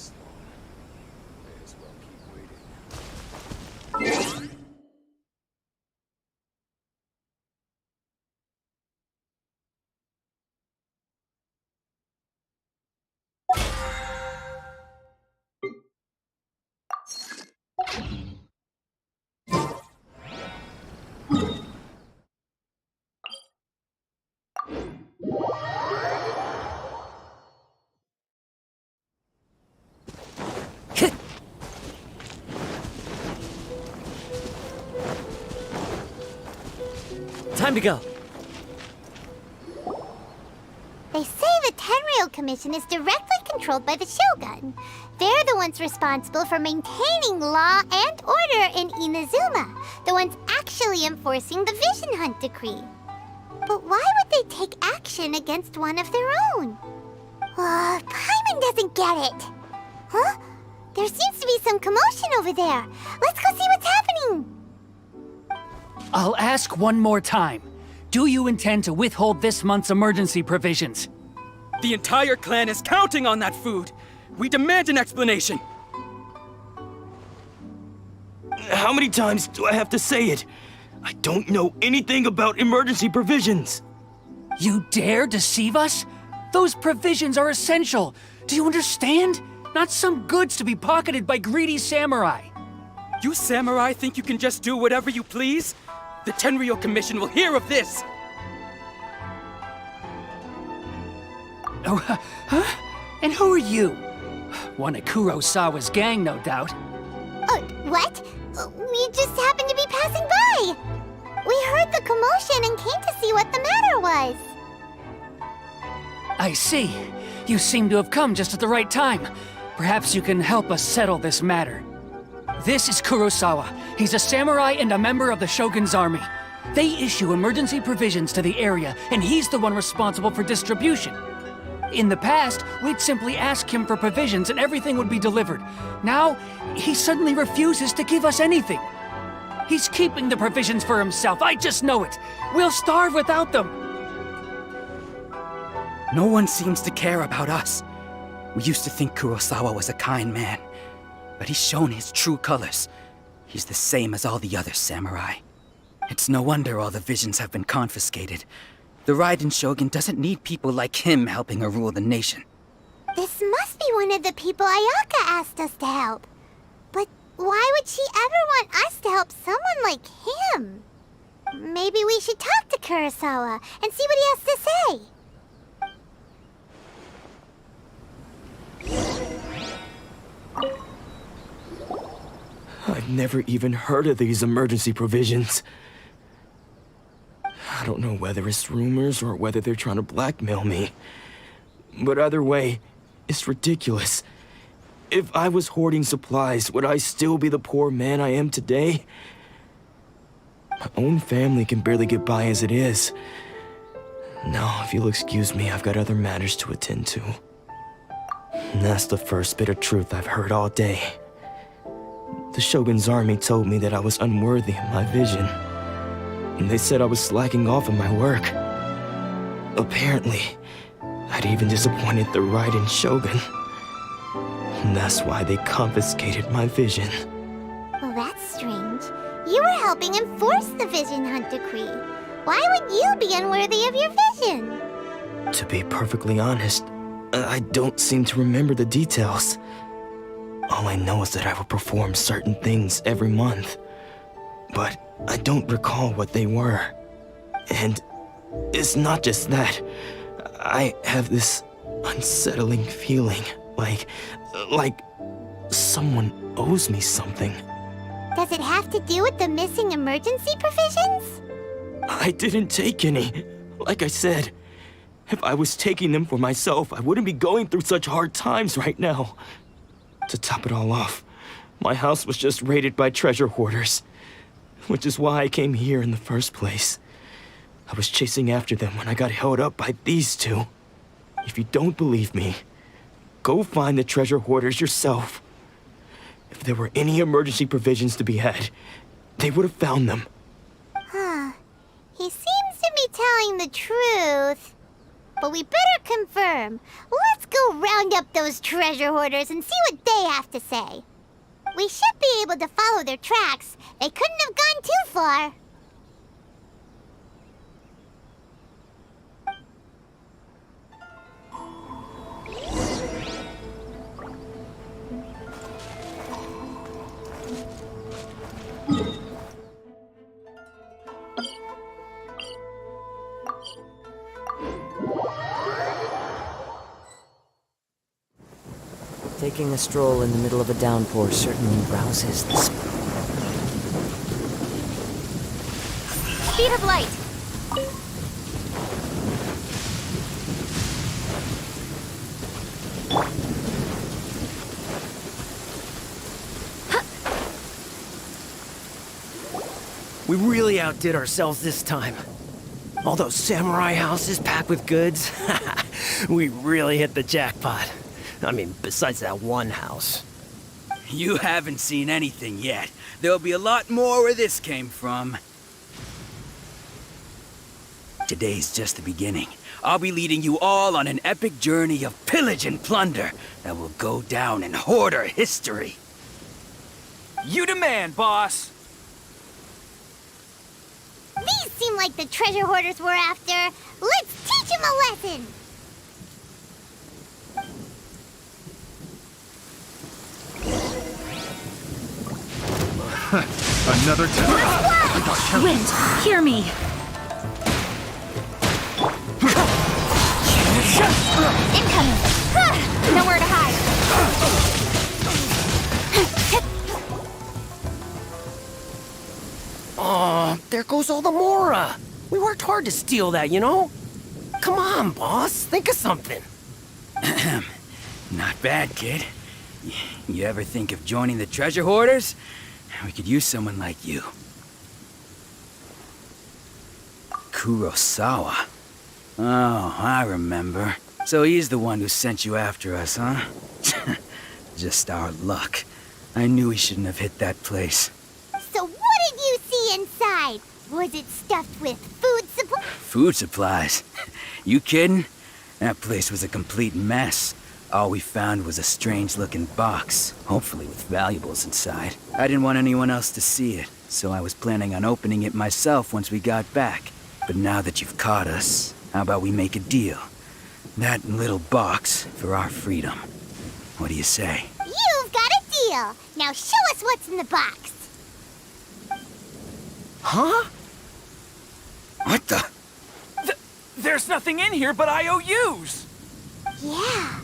this long. May as well keep waiting. Time to go. They say the Tenryou Commission is directly controlled by the Shogun. They're the ones responsible for maintaining law and order in Inazuma, the ones actually enforcing the Vision Hunt Decree. But why would they take action against one of their own? Paimon doesn't get it. Huh? There seems to be some commotion over there. Let's go see what's happening. I'll ask one more time. Do you intend to withhold this month's emergency provisions? The entire clan is counting on that food. We demand an explanation. How many times do I have to say it? I don't know anything about emergency provisions. You dare deceive us? Those provisions are essential. Do you understand? Not some goods to be pocketed by greedy samurai. You samurai think you can just do whatever you please? The Tenryou Commission will hear of this! Oh, huh? And who are you? One of Kurosawa's gang, no doubt. What? We just happened to be passing by. We heard the commotion and came to see what the matter was. I see. You seem to have come just at the right time. Perhaps you can help us settle this matter. This is Kurosawa. He's a samurai and a member of the Shogun's army. They issue emergency provisions to the area, and he's the one responsible for distribution. In the past, we'd simply ask him for provisions and everything would be delivered. Now, he suddenly refuses to give us anything. He's keeping the provisions for himself, I just know it. We'll starve without them. No one seems to care about us. We used to think Kurosawa was a kind man, but he's shown his true colors. He's the same as all the other samurai. It's no wonder all the visions have been confiscated. The Raiden Shogun doesn't need people like him helping her rule the nation. This must be one of the people Ayaka asked us to help. But why would she ever want us to help someone like him? Maybe we should talk to Kurosawa and see what he has to say. I've never even heard of these emergency provisions. I don't know whether it's rumors or whether they're trying to blackmail me. But either way, it's ridiculous. If I was hoarding supplies, would I still be the poor man I am today? My own family can barely get by as it is. Now, if you'll excuse me, I've got other matters to attend to. And that's the first bit of truth I've heard all day. The Shogun's army told me that I was unworthy of my vision. And they said I was slacking off in my work. Apparently, I'd even disappointed the Raiden Shogun. And that's why they confiscated my vision. Well, that's strange. You were helping enforce the Vision Hunt Decree. Why would you be unworthy of your vision? To be perfectly honest, I don't seem to remember the details. All I know is that I would perform certain things every month. But I don't recall what they were. And it's not just that. I have this unsettling feeling, like someone owes me something. Does it have to do with the missing emergency provisions? I didn't take any. Like I said, if I was taking them for myself, I wouldn't be going through such hard times right now. To top it all off, my house was just raided by treasure hoarders, which is why I came here in the first place. I was chasing after them when I got held up by these two. If you don't believe me, go find the treasure hoarders yourself. If there were any emergency provisions to be had, they would have found them. Huh. He seems to be telling the truth. but we better confirm. Let's go round up those treasure hoarders and see what they have to say. We should be able to follow their tracks. They couldn't have gone too far. Taking a stroll in the middle of a downpour certainly rouses the spirit. Speed of light. We really outdid ourselves this time. All those samurai houses packed with goods. We really hit the jackpot. I mean, besides that one house. You haven't seen anything yet. There'll be a lot more where this came from. Today's just the beginning. I'll be leading you all on an epic journey of pillage and plunder that will go down in hoarder history. You demand, boss! These seem like the treasure hoarders we're after. Let's teach them a lesson. Another time. Wind, hear me. Incoming. Nowhere to hide. Oh, there goes all the Mora. We worked hard to steal that, you know? Come on, boss. Think of something. Not bad, kid. You ever think of joining the treasure hoarders? We could use someone like you. Kurosawa. Oh, I remember. So he's the one who sent you after us, huh? Just our luck. I knew he shouldn't have hit that place. So what did you see inside? Was it stuffed with food supplies? Food supplies? You kidding? That place was a complete mess. All we found was a strange-looking box, hopefully with valuables inside. I didn't want anyone else to see it, so I was planning on opening it myself once we got back. But now that you've caught us, how about we make a deal? That little box for our freedom. What do you say? You've got a deal. Now show us what's in the box. Huh? What the? There's nothing in here but IOUs! Yeah,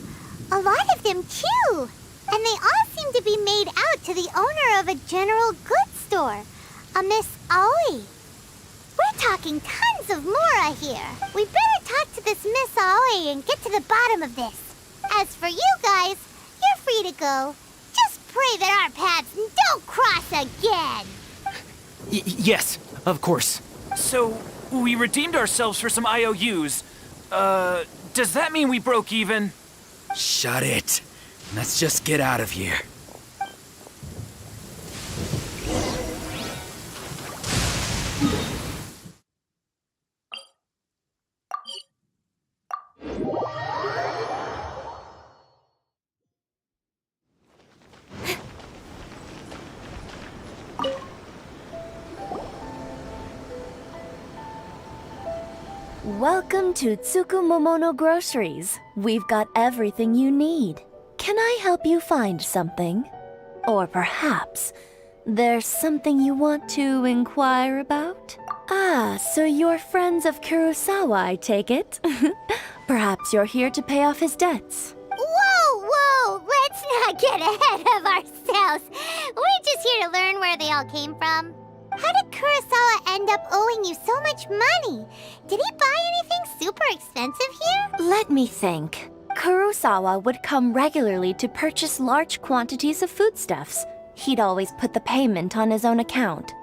a lot of them too. And they all seem to be made out to the owner of a general goods store, a Miss Aoi. We're talking tons of Mora here. We better talk to this Miss Aoi and get to the bottom of this. As for you guys, you're free to go. Just pray that our paths don't cross again. Yes, of course. So, we redeemed ourselves for some IOUs. Does that mean we broke even? Shut it. Let's just get out of here. Welcome to Tsukumomono Groceries. We've got everything you need. Can I help you find something? Or perhaps there's something you want to inquire about? Ah, so you're friends of Kurosawa, I take it. Perhaps you're here to pay off his debts. Whoa! Let's not get ahead of ourselves. We're just here to learn where they all came from. How did Kurosawa end up owing you so much money? Did he buy anything super expensive here? Let me think. Kurosawa would come regularly to purchase large quantities of foodstuffs. He'd always put the payment on his own account.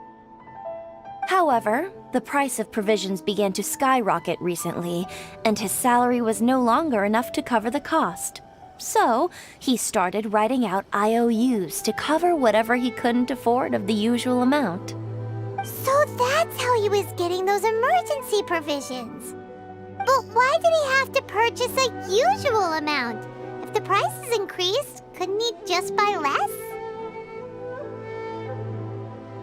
However, the price of provisions began to skyrocket recently, and his salary was no longer enough to cover the cost. So, he started writing out IOUs to cover whatever he couldn't afford of the usual amount. So that's how he was getting those emergency provisions. But why did he have to purchase a usual amount? If the price is increased, couldn't he just buy less?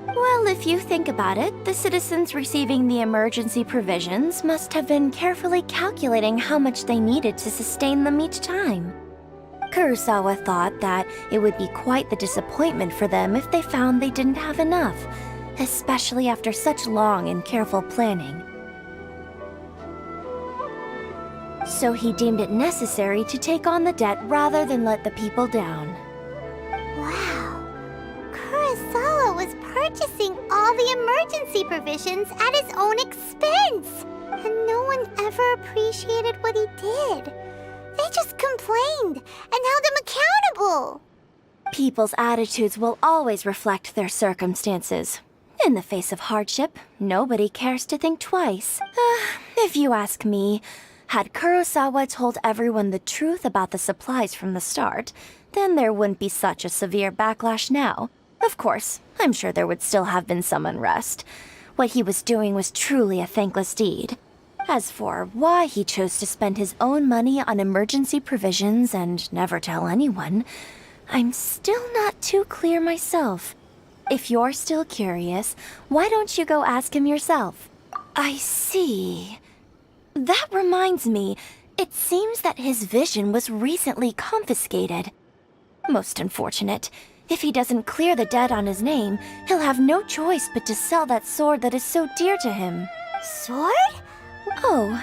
Well, if you think about it, the citizens receiving the emergency provisions must have been carefully calculating how much they needed to sustain them each time. Kurosawa thought that it would be quite the disappointment for them if they found they didn't have enough, especially after such long and careful planning. So he deemed it necessary to take on the debt rather than let the people down. Wow. Kurosawa was purchasing all the emergency provisions at his own expense. And no one ever appreciated what he did. They just complained and held him accountable. People's attitudes will always reflect their circumstances. In the face of hardship, nobody cares to think twice. If you ask me, had Kurosawa told everyone the truth about the supplies from the start, then there wouldn't be such a severe backlash now. Of course, I'm sure there would still have been some unrest. What he was doing was truly a thankless deed. As for why he chose to spend his own money on emergency provisions and never tell anyone, I'm still not too clear myself. If you're still curious, why don't you go ask him yourself? I see. That reminds me, it seems that his vision was recently confiscated. Most unfortunate. If he doesn't clear the debt on his name, he'll have no choice but to sell that sword that is so dear to him. Sword? Oh,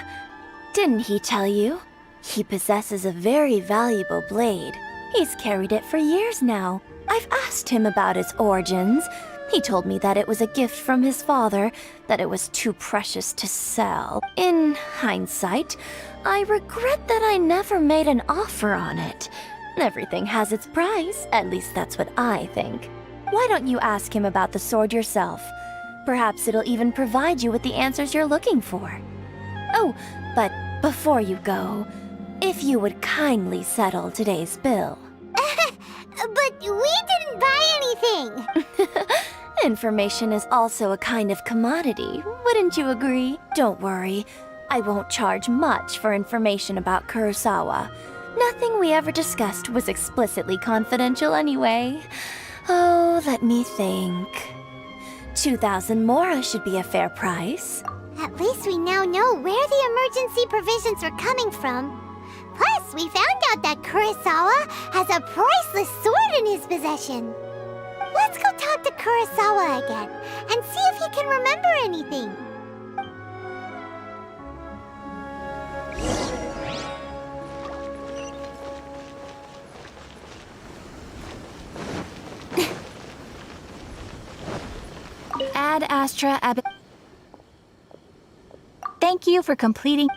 didn't he tell you? He possesses a very valuable blade. He's carried it for years now. I've asked him about its origins. He told me that it was a gift from his father, that it was too precious to sell. In hindsight, I regret that I never made an offer on it. Everything has its price, at least that's what I think. Why don't you ask him about the sword yourself? Perhaps it'll even provide you with the answers you're looking for. Oh, but before you go, if you would kindly settle today's bill. But we didn't buy anything! Information is also a kind of commodity, wouldn't you agree? Don't worry, I won't charge much for information about Kurosawa. Nothing we ever discussed was explicitly confidential anyway. Oh, let me think. 2,000 mora should be a fair price. At least we now know where the emergency provisions are coming from. Plus, we found out that Kurosawa has a priceless sword in his possession. Let's go talk to Kurosawa again and see if he can remember anything. Ad Astra Ab. Thank you for completing.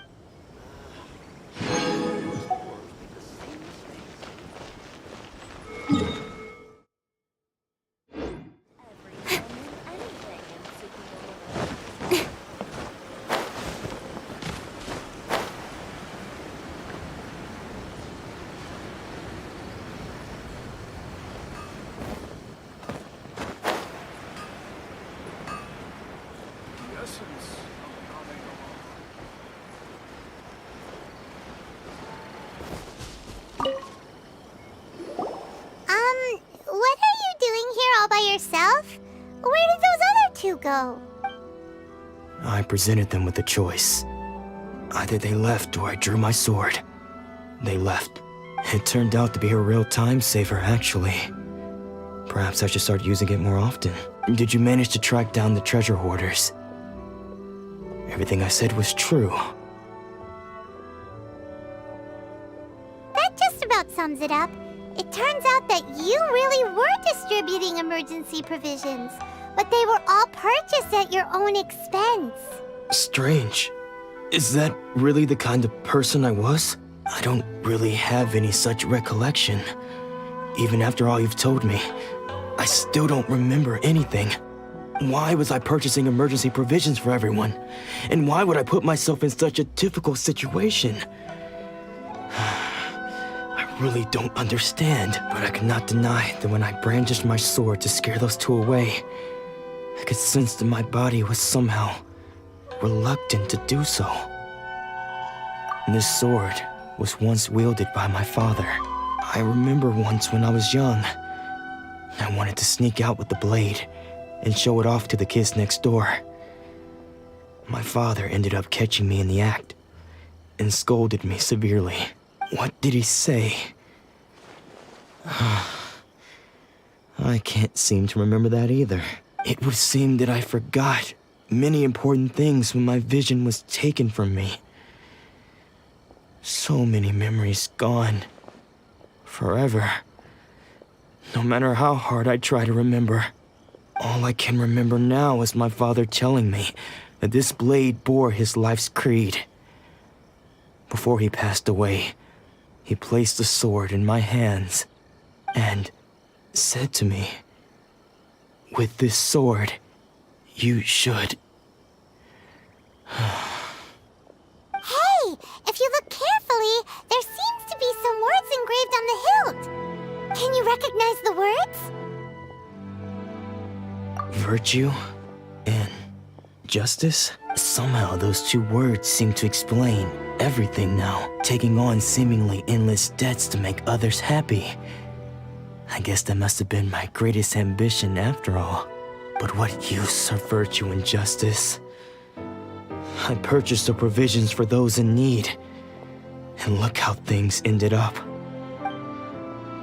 What are you doing here all by yourself? Where did those other two go? I presented them with a choice. Either they left or I drew my sword. They left. It turned out to be a real time saver, actually. Perhaps I should start using it more often. Did you manage to track down the treasure hoarders? Everything I said was true. That just about sums it up. It turns out that you really were distributing emergency provisions, but they were all purchased at your own expense. Strange. Is that really the kind of person I was? I don't really have any such recollection. Even after all you've told me, I still don't remember anything. Why was I purchasing emergency provisions for everyone? And why would I put myself in such a difficult situation? I really don't understand, but I cannot deny that when I brandished my sword to scare those two away, I could sense that my body was somehow reluctant to do so. This sword was once wielded by my father. I remember once when I was young, I wanted to sneak out with the blade and show it off to the kids next door. My father ended up catching me in the act and scolded me severely. What did he say? I can't seem to remember that either. It would seem that I forgot many important things when my vision was taken from me. So many memories gone. Forever. No matter how hard I try to remember, all I can remember now is my father telling me that this blade bore his life's creed. Before he passed away, he placed the sword in my hands and said to me, "With this sword, you should..." Hey, if you look carefully, there seems to be some words engraved on the hilt. Can you recognize the words? Virtue and justice? Somehow those two words seem to explain everything now, taking on seemingly endless debts to make others happy. I guess that must have been my greatest ambition after all. But what use are virtue and justice? I purchased the provisions for those in need, and look how things ended up.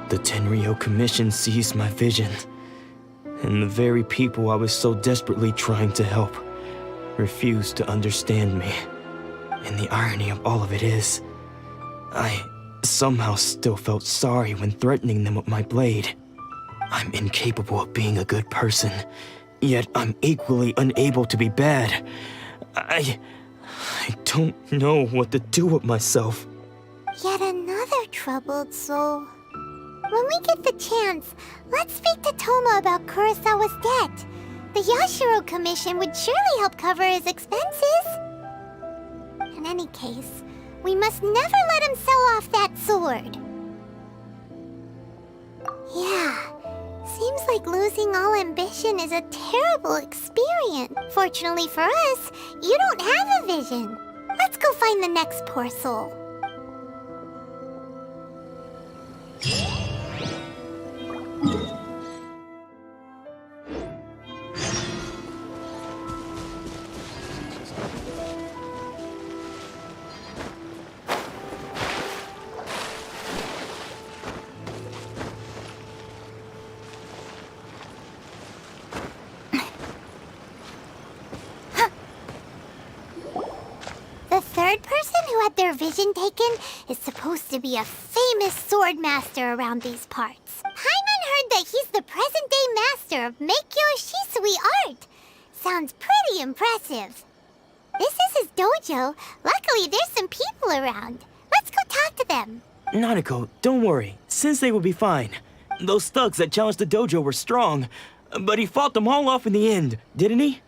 The Tenryou Commission seized my vision, and the very people I was so desperately trying to help refused to understand me. And the irony of all of it is, I somehow still felt sorry when threatening them with my blade. I'm incapable of being a good person, yet I'm equally unable to be bad. I don't know what to do with myself. Yet another troubled soul. When we get the chance, let's speak to Toma about Kurosawa's debt. The Yashiro Commission would surely help cover his expenses. In any case, we must never let him sell off that sword. Yeah, seems like losing all ambition is a terrible experience. Fortunately for us, you don't have a vision. Let's go find the next poor soul. The third person who had their vision taken is supposed to be a famous sword master around these parts. Paimon heard that he's the present-day master of Meikyo Shisui art. Sounds pretty impressive. This is his dojo. Luckily, there's some people around. Let's go talk to them. Nanako, don't worry. Sensei will be fine. Those thugs that challenged the dojo were strong, but he fought them all off in the end, didn't he?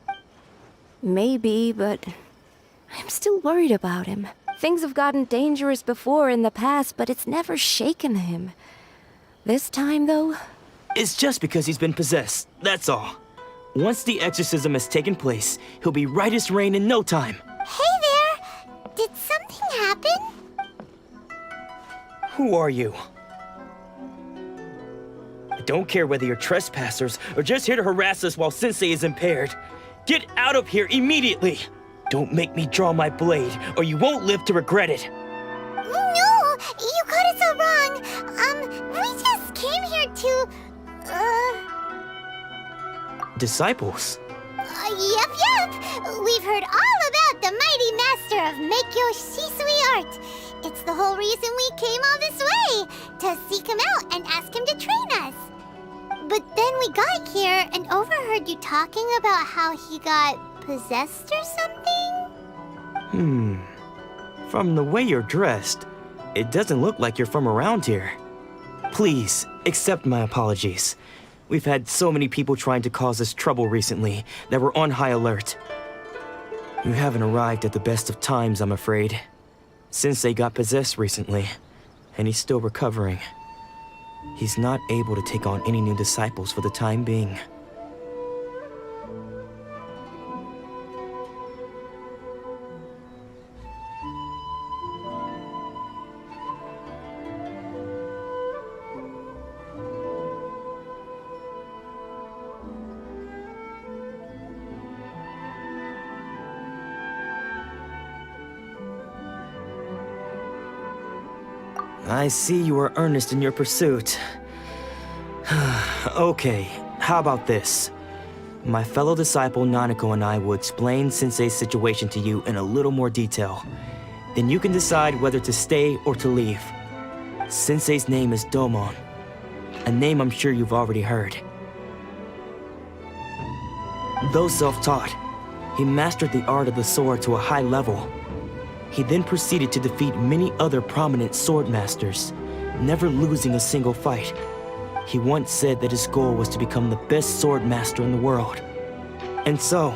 Maybe, but I'm still worried about him. Things have gotten dangerous before in the past, but it's never shaken him. This time, though... It's just because he's been possessed, that's all. Once the exorcism has taken place, he'll be right as rain in no time. Hey there! Did something happen? Who are you? I don't care whether you're trespassers or just here to harass us while Sensei is impaired. Get out of here immediately! Don't make me draw my blade, or you won't live to regret it. No! You got it so wrong! We just came here to... Disciples? Yep! We've heard all about the mighty master of Meikyo Shisui art. It's the whole reason we came all this way, to seek him out and ask him to train us. But then we got here and overheard you talking about how he got possessed or something? From the way you're dressed, it doesn't look like you're from around here. Please, accept my apologies. We've had so many people trying to cause us trouble recently that we're on high alert. You haven't arrived at the best of times, I'm afraid. Sensei got possessed recently, and he's still recovering. He's not able to take on any new disciples for the time being. I see you are earnest in your pursuit. Okay, how about this? My fellow disciple Nanako and I will explain Sensei's situation to you in a little more detail. Then you can decide whether to stay or to leave. Sensei's name is Domon, a name I'm sure you've already heard. Though self-taught, he mastered the art of the sword to a high level. He then proceeded to defeat many other prominent sword masters, never losing a single fight. He once said that his goal was to become the best sword master in the world. And so,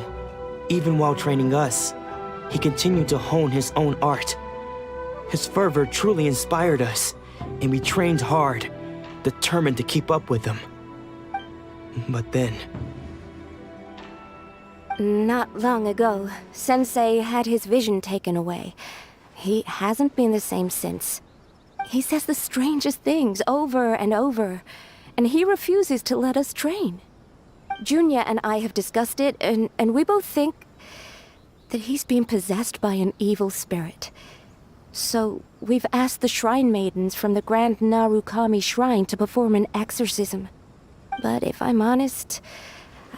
even while training us, he continued to hone his own art. His fervor truly inspired us, and we trained hard, determined to keep up with him. But then... Not long ago, Sensei had his vision taken away. He hasn't been the same since. He says the strangest things over and over, and he refuses to let us train. Junya and I have discussed it, and we both think that he's been possessed by an evil spirit. So we've asked the shrine maidens from the Grand Narukami Shrine to perform an exorcism. But if I'm honest,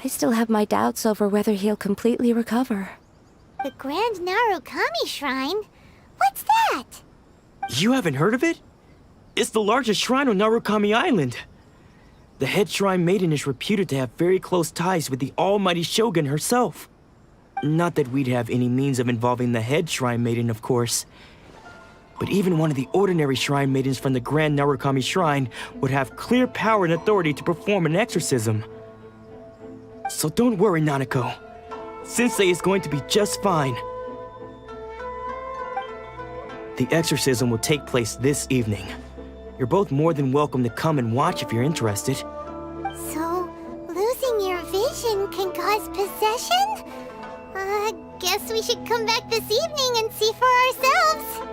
I still have my doubts over whether he'll completely recover. The Grand Narukami Shrine? What's that? You haven't heard of it? It's the largest shrine on Narukami Island. The head shrine maiden is reputed to have very close ties with the almighty Shogun herself. Not that we'd have any means of involving the head shrine maiden, of course. But even one of the ordinary shrine maidens from the Grand Narukami Shrine would have clear power and authority to perform an exorcism. So don't worry, Nanako. Sensei is going to be just fine. The exorcism will take place this evening. You're both more than welcome to come and watch if you're interested. So, losing your vision can cause possession? Guess we should come back this evening and see for ourselves.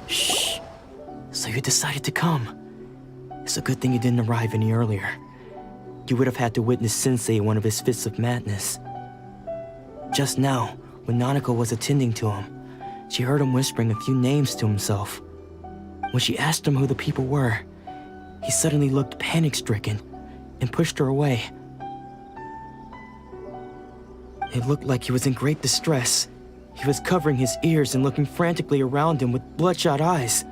Shh. So you decided to come. It's a good thing you didn't arrive any earlier. You would have had to witness Sensei in one of his fits of madness. Just now, when Nanako was attending to him, she heard him whispering a few names to himself. When she asked him who the people were, he suddenly looked panic-stricken and pushed her away. It looked like he was in great distress. He was covering his ears and looking frantically around him with bloodshot eyes.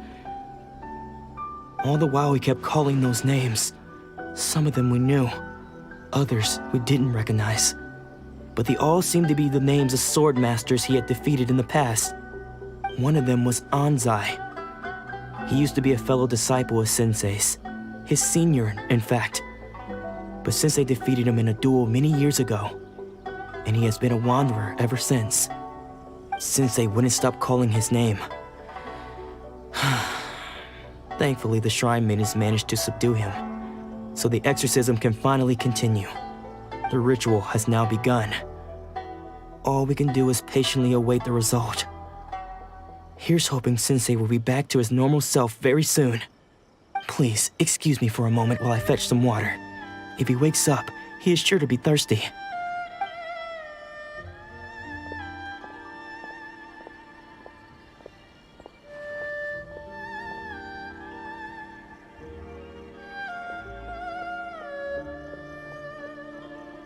All the while he kept calling those names. Some of them we knew, others we didn't recognize. But they all seemed to be the names of sword masters he had defeated in the past. One of them was Anzai. He used to be a fellow disciple of Sensei's, his senior, in fact. But Sensei defeated him in a duel many years ago, and he has been a wanderer ever since. Sensei wouldn't stop calling his name. Thankfully, the shrine maidens managed to subdue him, so the exorcism can finally continue. The ritual has now begun. All we can do is patiently await the result. Here's hoping Sensei will be back to his normal self very soon. Please, excuse me for a moment while I fetch some water. If he wakes up, he is sure to be thirsty.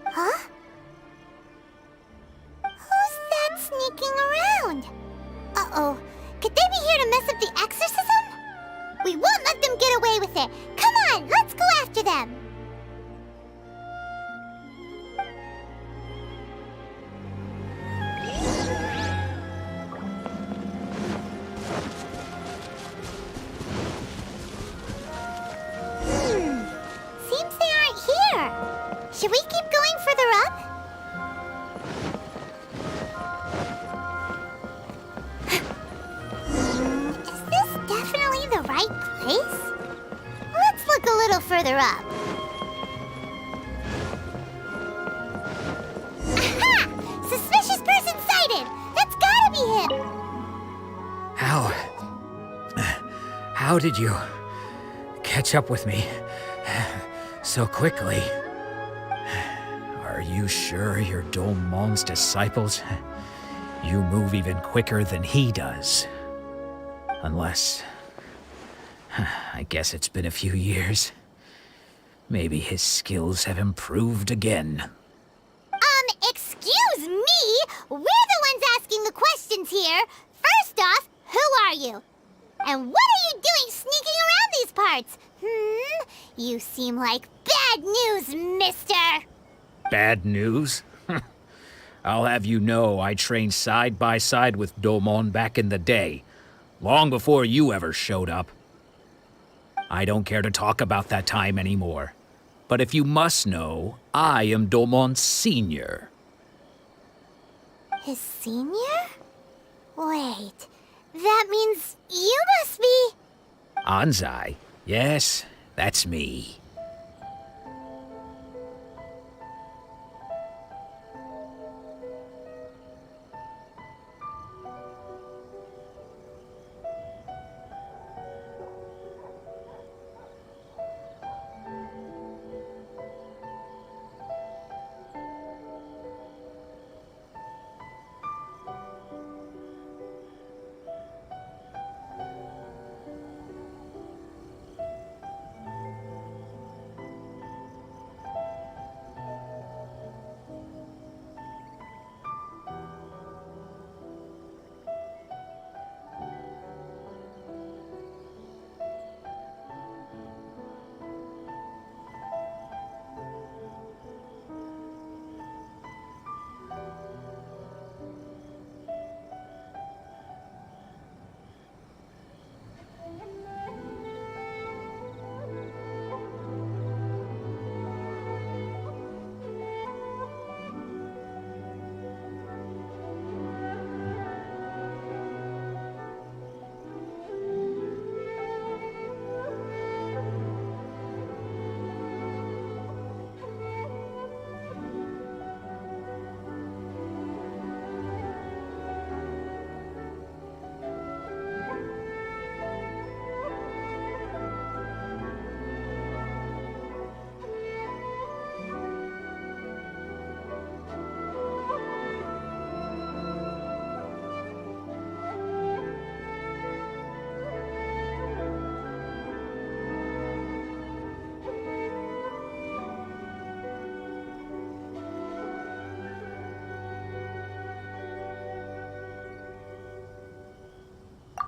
Huh? Who's that sneaking around? Uh-oh. Could they be here to mess up the exorcism? We won't let them get away with it. Come on, let's go after them. clear up. Aha! Suspicious person sighted! That's gotta be him! How did you catch up with me so quickly? Are you sure you're Domon's disciples? You move even quicker than he does. Unless... I guess it's been a few years. Maybe his skills have improved again. Excuse me? We're the ones asking the questions here. First off, who are you? And what are you doing sneaking around these parts? You seem like bad news, mister. Bad news? I'll have you know I trained side by side with Domon back in the day, long before you ever showed up. I don't care to talk about that time anymore. But if you must know, I am Domon's senior. His senior? Wait, that means you must be... Anzai? Yes, that's me.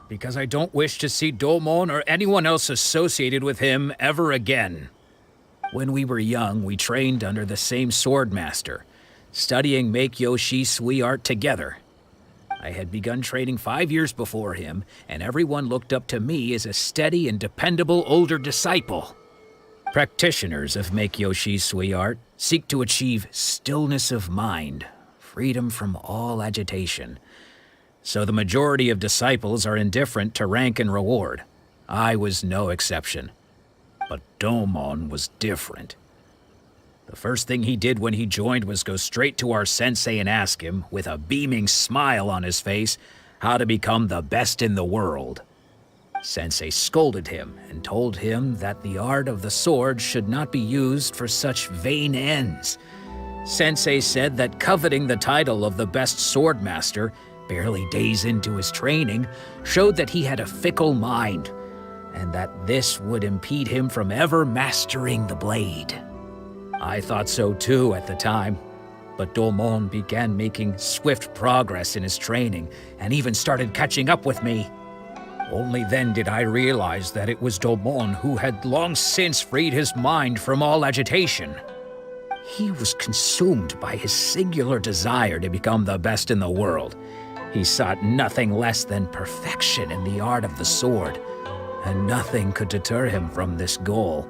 Because I don't wish to see Domon or anyone else associated with him ever again. When we were young, we trained under the same swordmaster, studying Make-Yoshi Sui art together. I had begun training 5 years before him, and everyone looked up to me as a steady and dependable older disciple. Practitioners of Make-Yoshi Sui art seek to achieve stillness of mind, freedom from all agitation. So the majority of disciples are indifferent to rank and reward. I was no exception. But Domon was different. The first thing he did when he joined was go straight to our sensei and ask him, with a beaming smile on his face, how to become the best in the world. Sensei scolded him and told him that the art of the sword should not be used for such vain ends. Sensei said that coveting the title of the best swordmaster barely days into his training, showed that he had a fickle mind, and that this would impede him from ever mastering the blade. I thought so too at the time, but Domon began making swift progress in his training, and even started catching up with me. Only then did I realize that it was Domon who had long since freed his mind from all agitation. He was consumed by his singular desire to become the best in the world. He sought nothing less than perfection in the art of the sword, and nothing could deter him from this goal,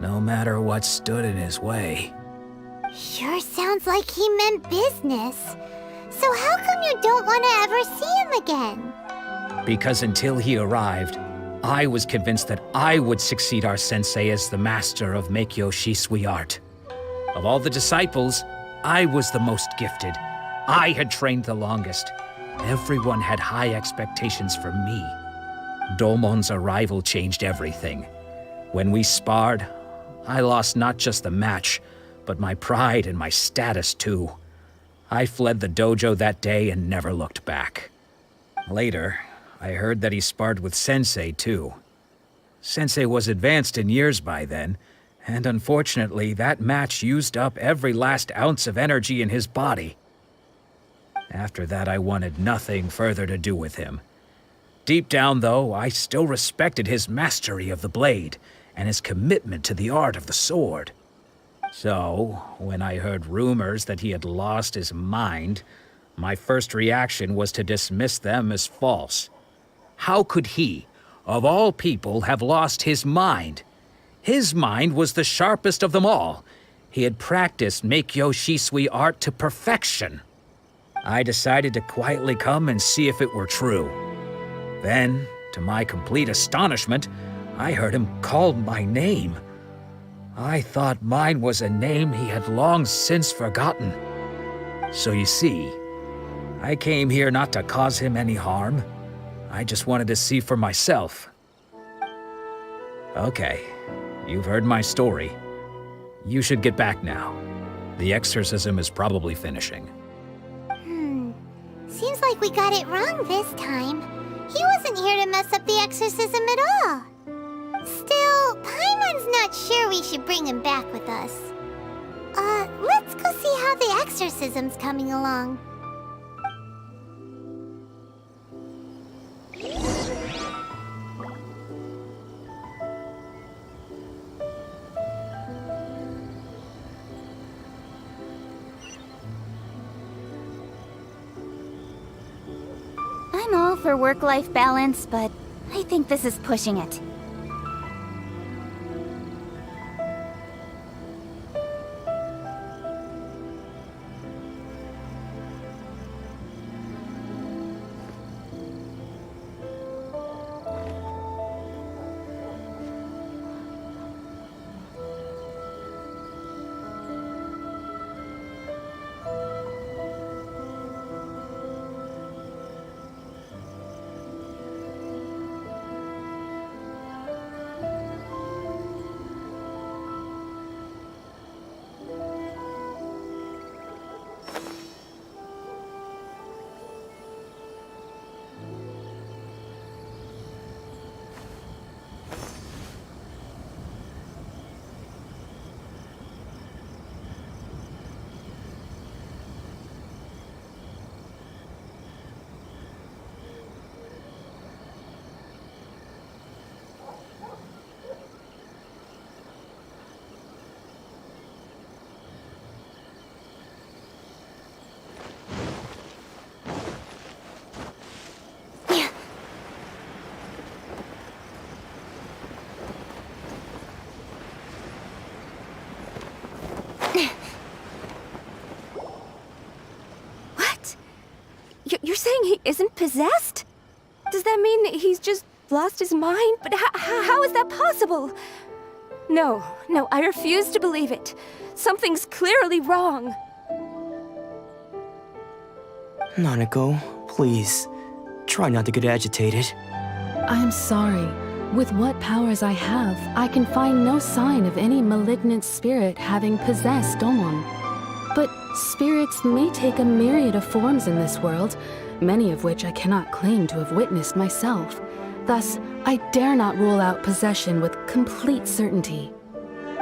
no matter what stood in his way. Sure sounds like he meant business. So how come you don't want to ever see him again? Because until he arrived, I was convinced that I would succeed our sensei as the master of Meikyo Shisui art. Of all the disciples, I was the most gifted. I had trained the longest. Everyone had high expectations for me. Domon's arrival changed everything. When we sparred, I lost not just the match, but my pride and my status too. I fled the dojo that day and never looked back. Later, I heard that he sparred with Sensei too. Sensei was advanced in years by then, and unfortunately that match used up every last ounce of energy in his body. After that, I wanted nothing further to do with him. Deep down, though, I still respected his mastery of the blade and his commitment to the art of the sword. So, when I heard rumors that he had lost his mind, my first reaction was to dismiss them as false. How could he, of all people, have lost his mind? His mind was the sharpest of them all. He had practiced Meikyo Shisui art to perfection. I decided to quietly come and see if it were true. Then, to my complete astonishment, I heard him call my name. I thought mine was a name he had long since forgotten. So you see, I came here not to cause him any harm. I just wanted to see for myself. Okay, you've heard my story. You should get back now. The exorcism is probably finishing. Seems like we got it wrong this time. He wasn't here to mess up the exorcism at all. Still, Paimon's not sure we should bring him back with us. Let's go see how the exorcism's coming along. I'm all for work-life balance, but I think this is pushing it. You're saying he isn't possessed? Does that mean he's just lost his mind? But how is that possible? No, I refuse to believe it. Something's clearly wrong. Nanako, please, try not to get agitated. I'm sorry. With what powers I have, I can find no sign of any malignant spirit having possessed Domon. But spirits may take a myriad of forms in this world, many of which I cannot claim to have witnessed myself. Thus, I dare not rule out possession with complete certainty.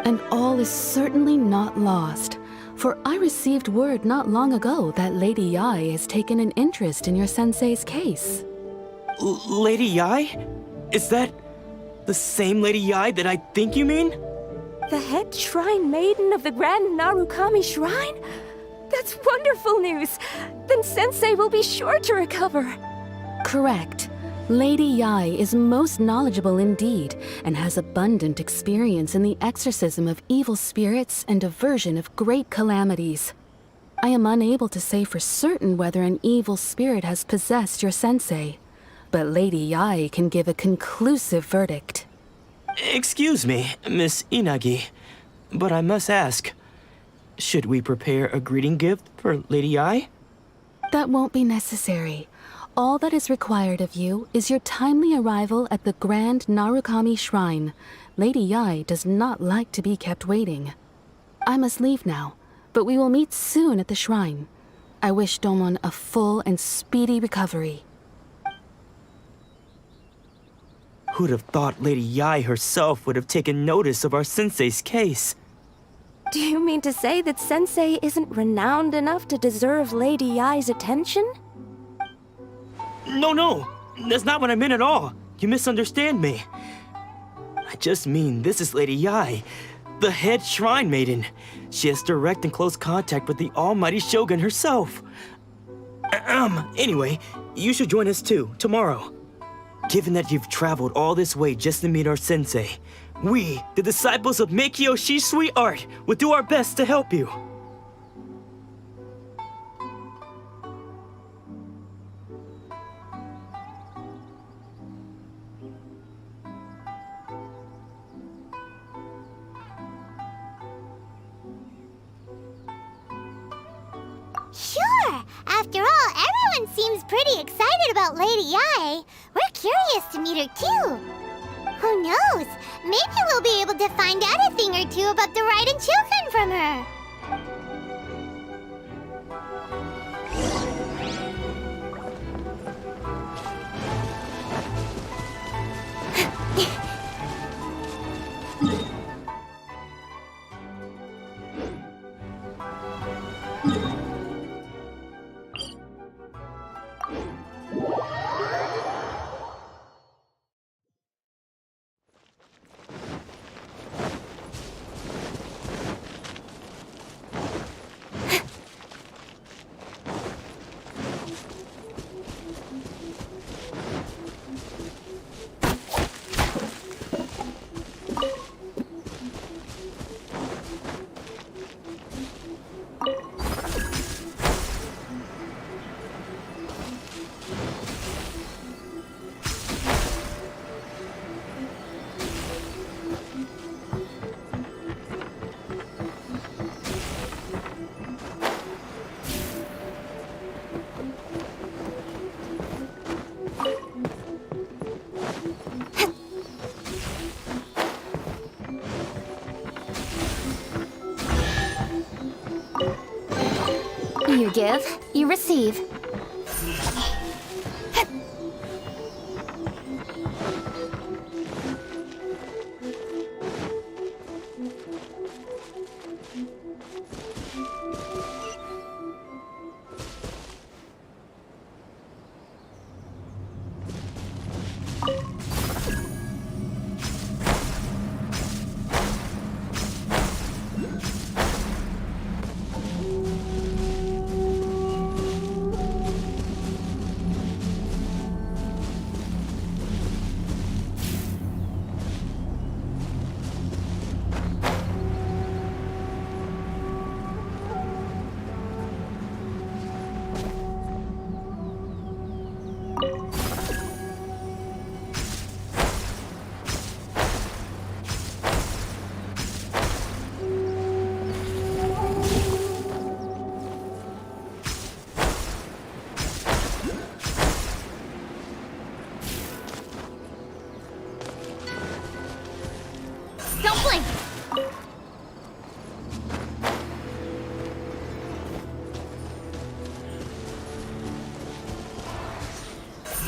And all is certainly not lost, for I received word not long ago that Lady Yai has taken an interest in your sensei's case. Lady Yai? Is that the same Lady Yai that I think you mean? The head shrine maiden of the Grand Narukami Shrine? That's wonderful news! Then Sensei will be sure to recover. Correct. Lady Yai is most knowledgeable indeed, and has abundant experience in the exorcism of evil spirits and aversion of great calamities. I am unable to say for certain whether an evil spirit has possessed your sensei. but Lady Yai can give a conclusive verdict. Excuse me, Miss Inagi, but I must ask, should we prepare a greeting gift for Lady Ai? That won't be necessary. All that is required of you is your timely arrival at the Grand Narukami Shrine. Lady Yai does not like to be kept waiting. I must leave now, but we will meet soon at the shrine. I wish Domon a full and speedy recovery. Who'd have thought Lady Yai herself would have taken notice of our sensei's case? Do you mean to say that Sensei isn't renowned enough to deserve Lady Yai's attention? No, that's not what I meant at all. You misunderstand me. I just mean this is Lady Yai, the head shrine maiden. She has direct and close contact with the almighty Shogun herself. Anyway, you should join us too, tomorrow. Given that you've traveled all this way just to meet our sensei, we, the disciples of Meikyo Shisui Art, will do our best to help you. Sure! After all, everyone seems pretty excited about Lady Yai. We're curious to meet her too. Who knows? Maybe we'll be able to find out a thing or two about the Raiden Shogun from her. You give, you receive. Don't blink!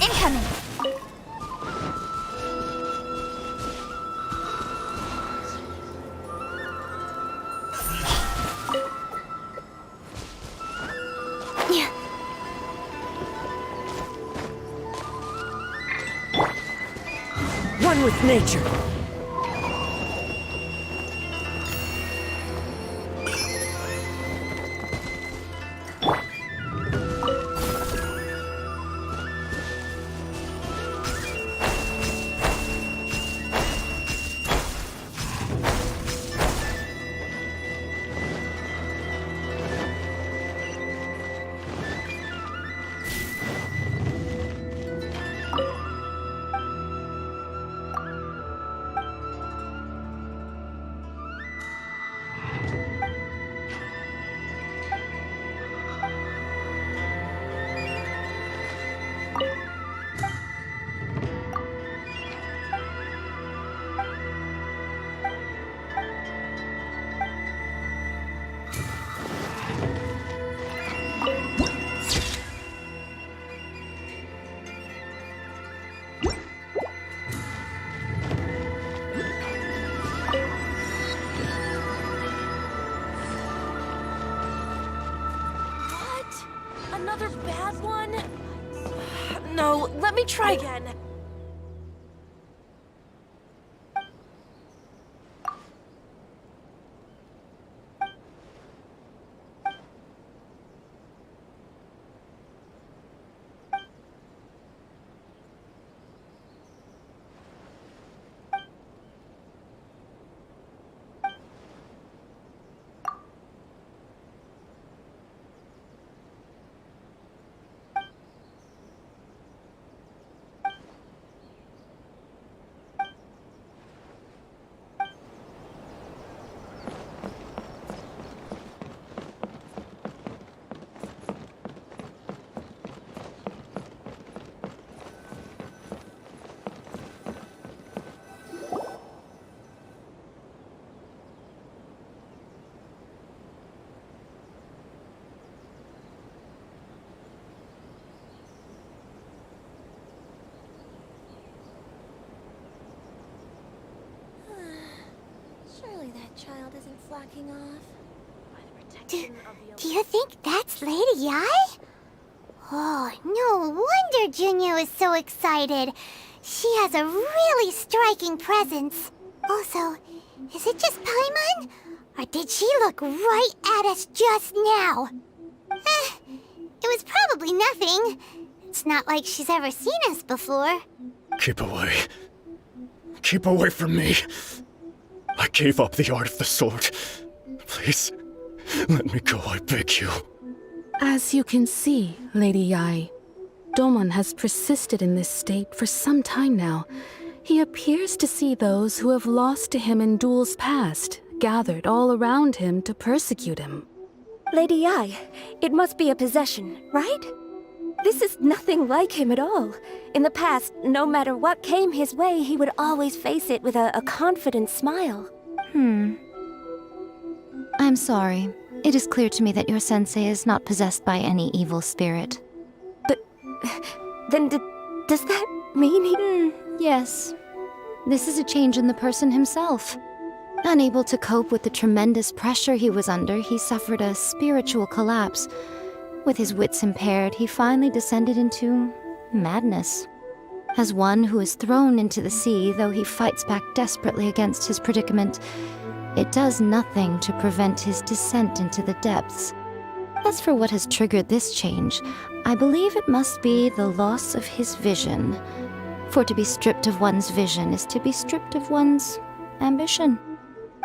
Incoming! One with nature. Another bad one? No, let me try again. Surely that child isn't slacking off. Do you think that's Lady Yai? Oh, no wonder Junya was so excited. She has a really striking presence. Also, is it just Paimon? Or did she look right at us just now? It was probably nothing. It's not like she's ever seen us before. Keep away. Keep away from me. I gave up the art of the sword. Please, let me go, I beg you. As you can see, Lady Yai, Domon has persisted in this state for some time now. He appears to see those who have lost to him in duels past, gathered all around him to persecute him. Lady Yai, it must be a possession, right? This is nothing like him at all. In the past, no matter what came his way, he would always face it with a confident smile. I'm sorry. It is clear to me that your sensei is not possessed by any evil spirit. But then does that mean he... Yes. This is a change in the person himself. Unable to cope with the tremendous pressure he was under, he suffered a spiritual collapse. With his wits impaired, he finally descended into madness. As one who is thrown into the sea, though he fights back desperately against his predicament, it does nothing to prevent his descent into the depths. As for what has triggered this change, I believe it must be the loss of his vision. For to be stripped of one's vision is to be stripped of one's ambition.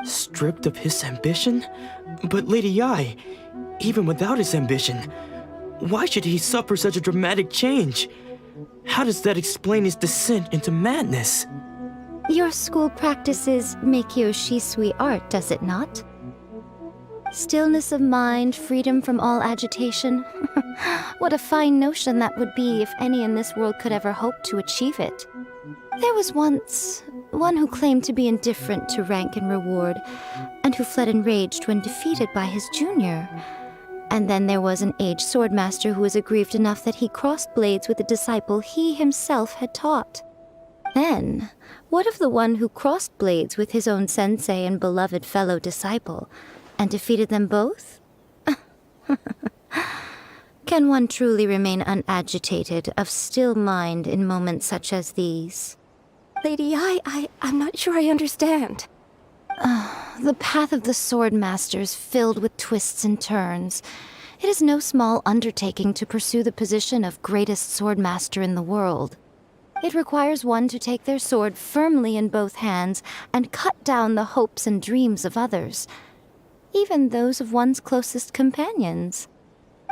Stripped of his ambition? But Lady Yai, even without his ambition, why should he suffer such a dramatic change? How does that explain his descent into madness? Your school practices Meikyo Shisui art, does it not? Stillness of mind, freedom from all agitation. What a fine notion that would be if any in this world could ever hope to achieve it. There was once one who claimed to be indifferent to rank and reward, and who fled enraged when defeated by his junior. And then there was an aged swordmaster who was aggrieved enough that he crossed blades with a disciple he himself had taught. Then, what of the one who crossed blades with his own sensei and beloved fellow disciple, and defeated them both? Can one truly remain unagitated, of still mind in moments such as these? Lady Yai, I'm not sure I understand. The path of the swordmaster is filled with twists and turns. It is no small undertaking to pursue the position of greatest swordmaster in the world. It requires one to take their sword firmly in both hands and cut down the hopes and dreams of others, even those of one's closest companions.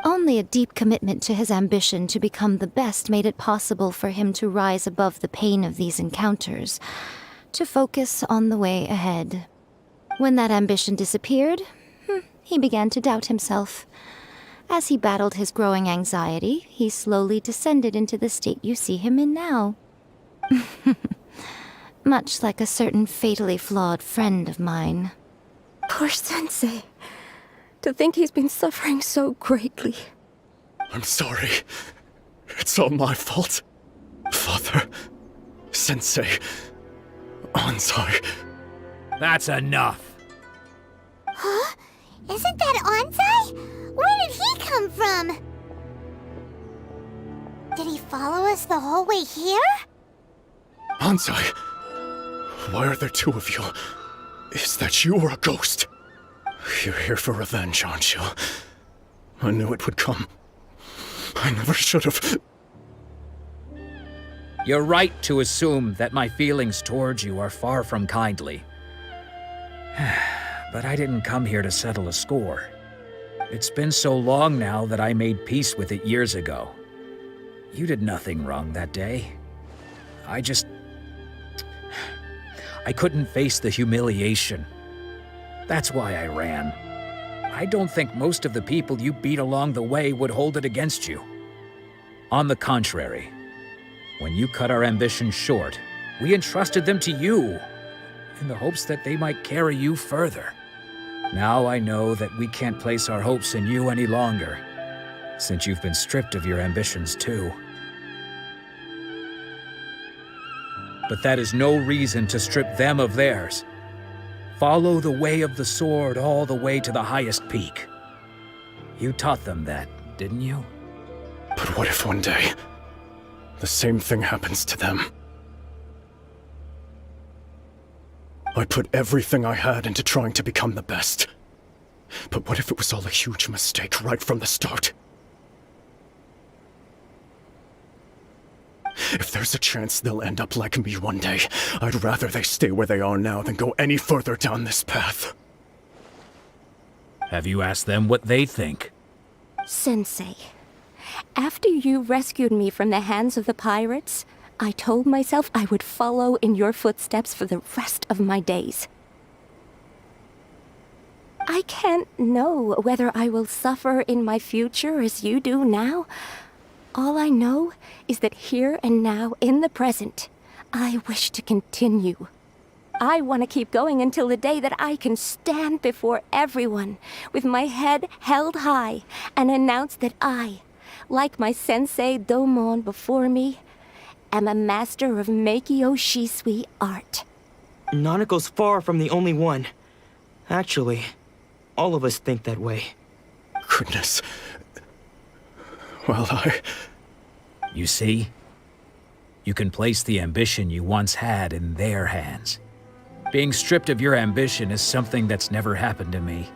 Only a deep commitment to his ambition to become the best made it possible for him to rise above the pain of these encounters, to focus on the way ahead. When that ambition disappeared, he began to doubt himself. As he battled his growing anxiety, he slowly descended into the state you see him in now. Much like a certain fatally flawed friend of mine. Poor sensei. To think he's been suffering so greatly. I'm sorry. It's all my fault. Father, Sensei, Onsai. That's enough. Huh? Isn't that Onsai? Where did he come from? searched the whole way here? Anzai, why are there two of you? Is that you or a ghost? You're here for revenge, aren't you? I knew it would come. I never should have. You're right to assume that my feelings towards you are far from kindly. But I didn't come here to settle a score. It's been so long now that I made peace with it years ago. You did nothing wrong that day. I couldn't face the humiliation. That's why I ran. I don't think most of the people you beat along the way would hold it against you. On the contrary, when you cut our ambitions short, we entrusted them to you, in the hopes that they might carry you further. Now I know that we can't place our hopes in you any longer, since you've been stripped of your ambitions too. But that is no reason to strip them of theirs. Follow the way of the sword all the way to the highest peak. You taught them that, didn't you? But what if one day, the same thing happens to them? I put everything I had into trying to become the best. But what if it was all a huge mistake right from the start? If there's a chance they'll end up like me one day, I'd rather they stay where they are now than go any further down this path. Have you asked them what they think? Sensei, after you rescued me from the hands of the pirates, I told myself I would follow in your footsteps for the rest of my days. I can't know whether I will suffer in my future as you do now. All I know is that here and now, in the present, I wish to continue. I want to keep going until the day that I can stand before everyone with my head held high and announce that I, like my sensei Domon before me, am a master of Meikyo Shisui art. Nanako's far from the only one. Actually, all of us think that way. Goodness. Well, You see? You can place the ambition you once had in their hands. Being stripped of your ambition is something that's never happened to me,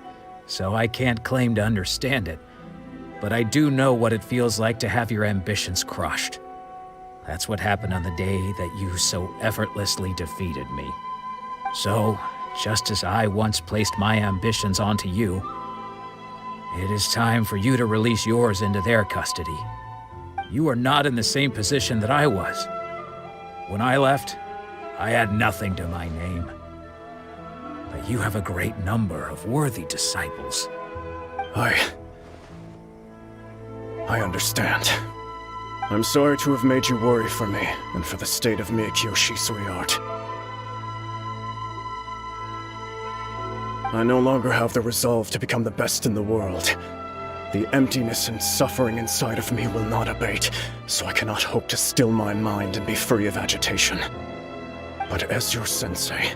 so I can't claim to understand it. But I do know what it feels like to have your ambitions crushed. That's what happened on the day that you so effortlessly defeated me. So, just as I once placed my ambitions onto you, it is time for you to release yours into their custody. You are not in the same position that I was. When I left, I had nothing to my name. But you have a great number of worthy disciples. I understand. I'm sorry to have made you worry for me, and for the state of Meikyo Shisui art. I no longer have the resolve to become the best in the world. The emptiness and suffering inside of me will not abate, so I cannot hope to still my mind and be free of agitation. But as your sensei,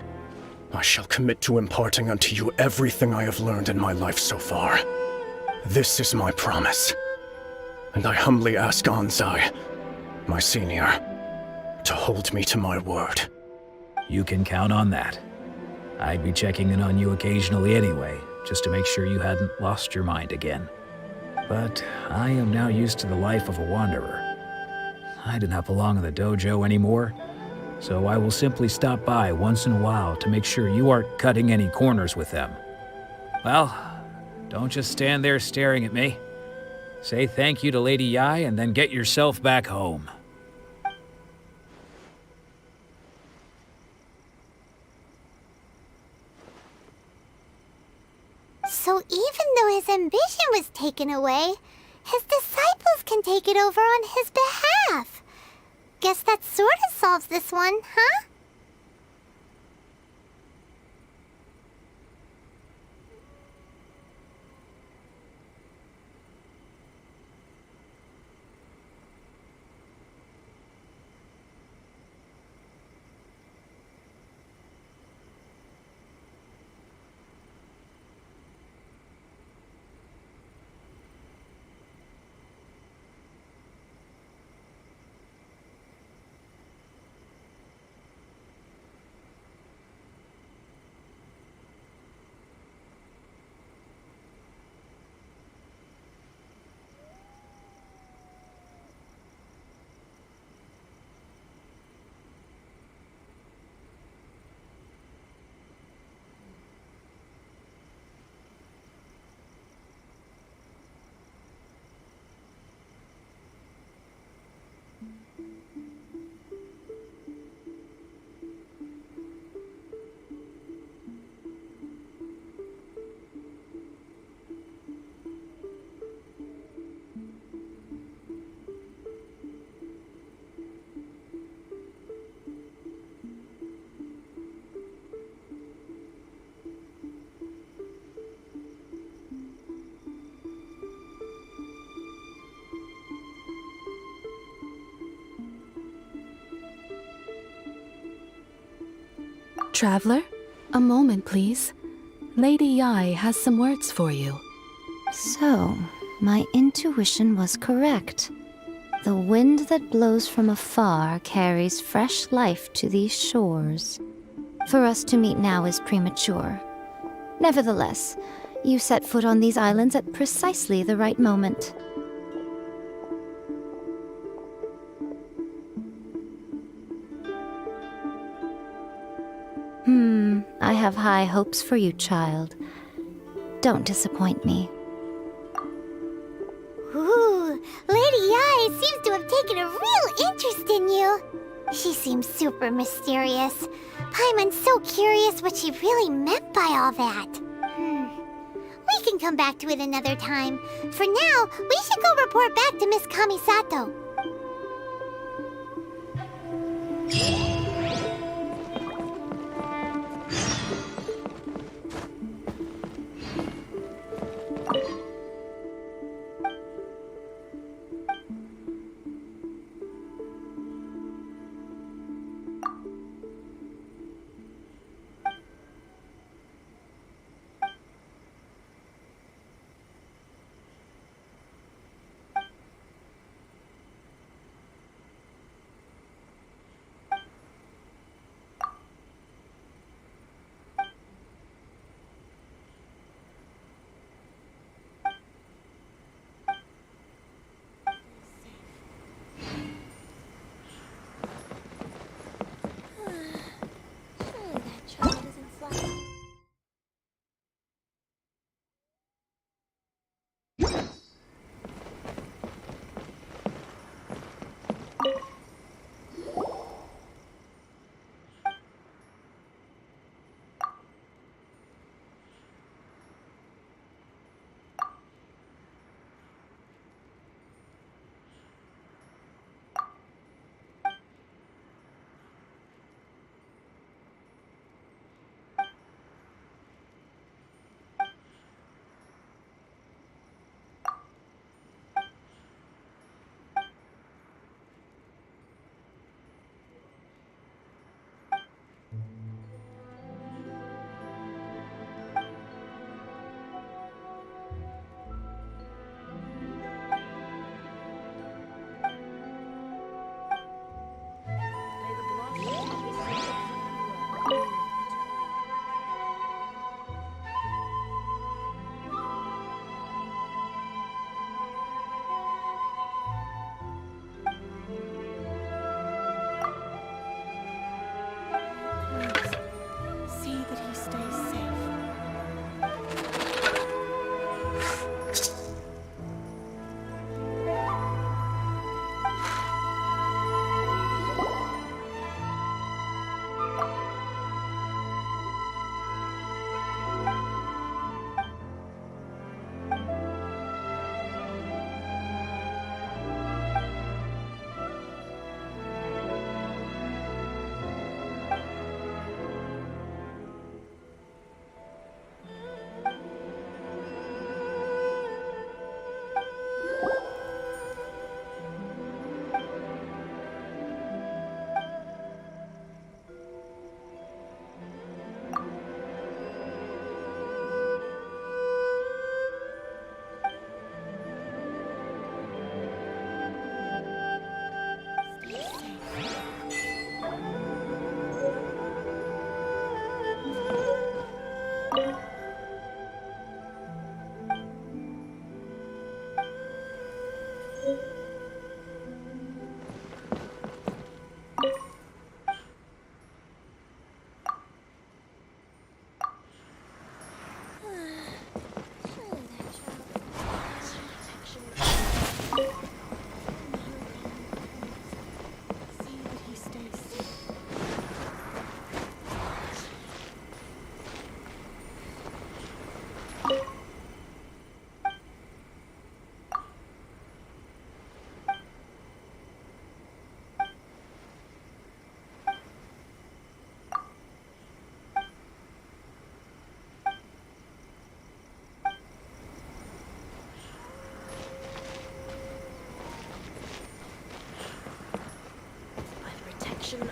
I shall commit to imparting unto you everything I have learned in my life so far. This is my promise. And I humbly ask Anzai, my senior, to hold me to my word. You can count on that. I'd be checking in on you occasionally anyway, just to make sure you hadn't lost your mind again. But I am now used to the life of a wanderer. I do not belong in the dojo anymore, so I will simply stop by once in a while to make sure you aren't cutting any corners with them. Well, don't just stand there staring at me. Say thank you to Lady Yai and then get yourself back home. So even though his ambition was taken away, his disciples can take it over on his behalf. Guess that sort of solves this one, huh? Traveler, a moment, please. Lady Yai has some words for you. So, my intuition was correct. The wind that blows from afar carries fresh life to these shores. For us to meet now is premature. Nevertheless, you set foot on these islands at precisely the right moment. I have high hopes for you, child. Don't disappoint me. Ooh, Lady Yai seems to have taken a real interest in you. She seems super mysterious. Paimon's so curious what she really meant by all that. We can come back to it another time. For now, we should go report back to Miss Kamisato.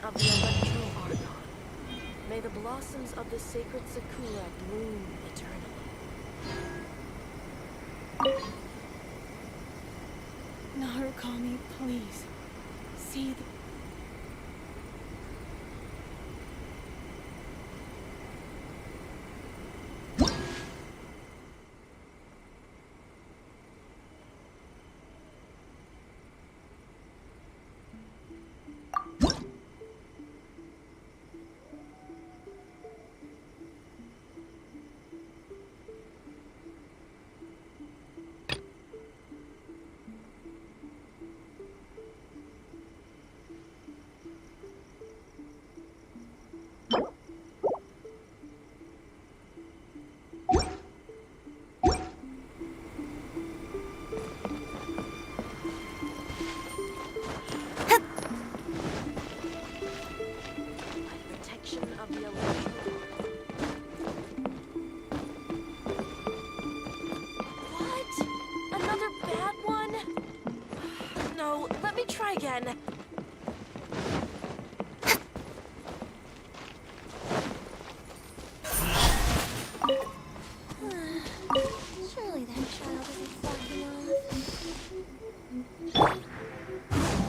Of the electro argon may May the blossoms of the sacred sakura bloom eternally. Narukami, please. See the... Again. Surely that child isn't fucking off.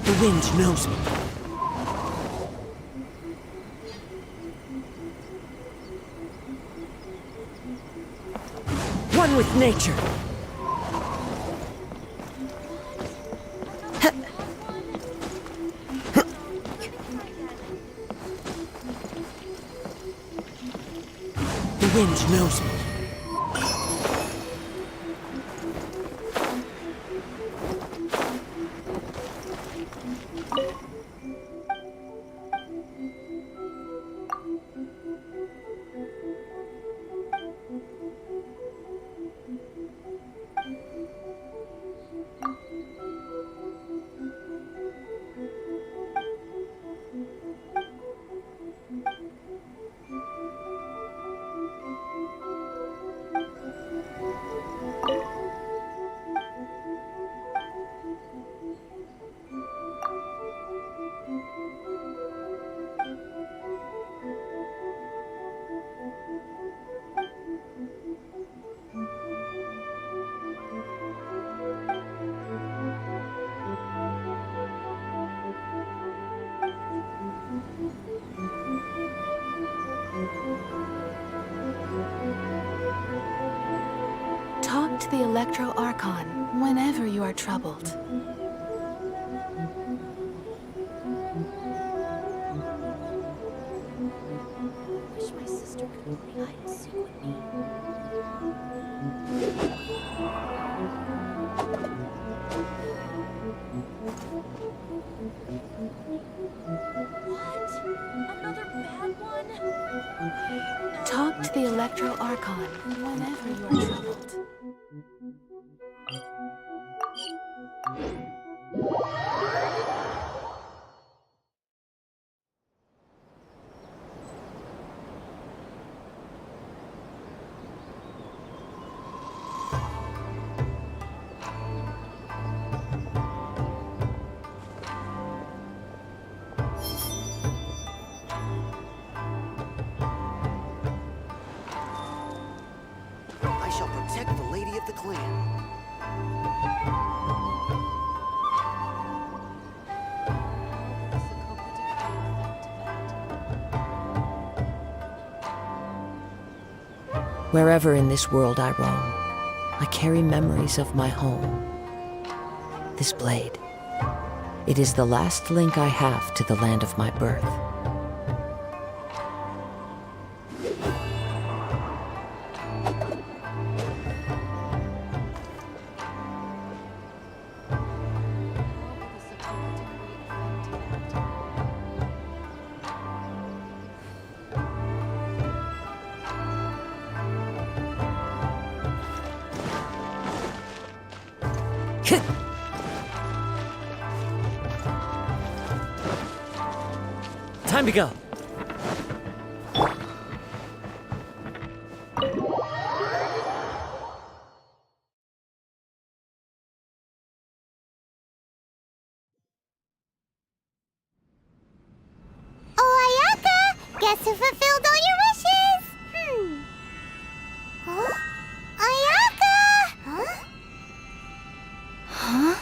The wind knows me. One with nature. The wind knows me. Talk to the Electro Archon whenever you are troubled. Wish my sister could play hide and seek with me. What? Another bad one? Talk to the Electro Archon whenever you are troubled. I shall protect the lady of the clan. Wherever in this world I roam, I carry memories of my home. This blade, it is the last link I have to the land of my birth. Time to go. Oyaka! Get guess who fulfilled all your wishes? Huh? Ayaka! Huh? Huh?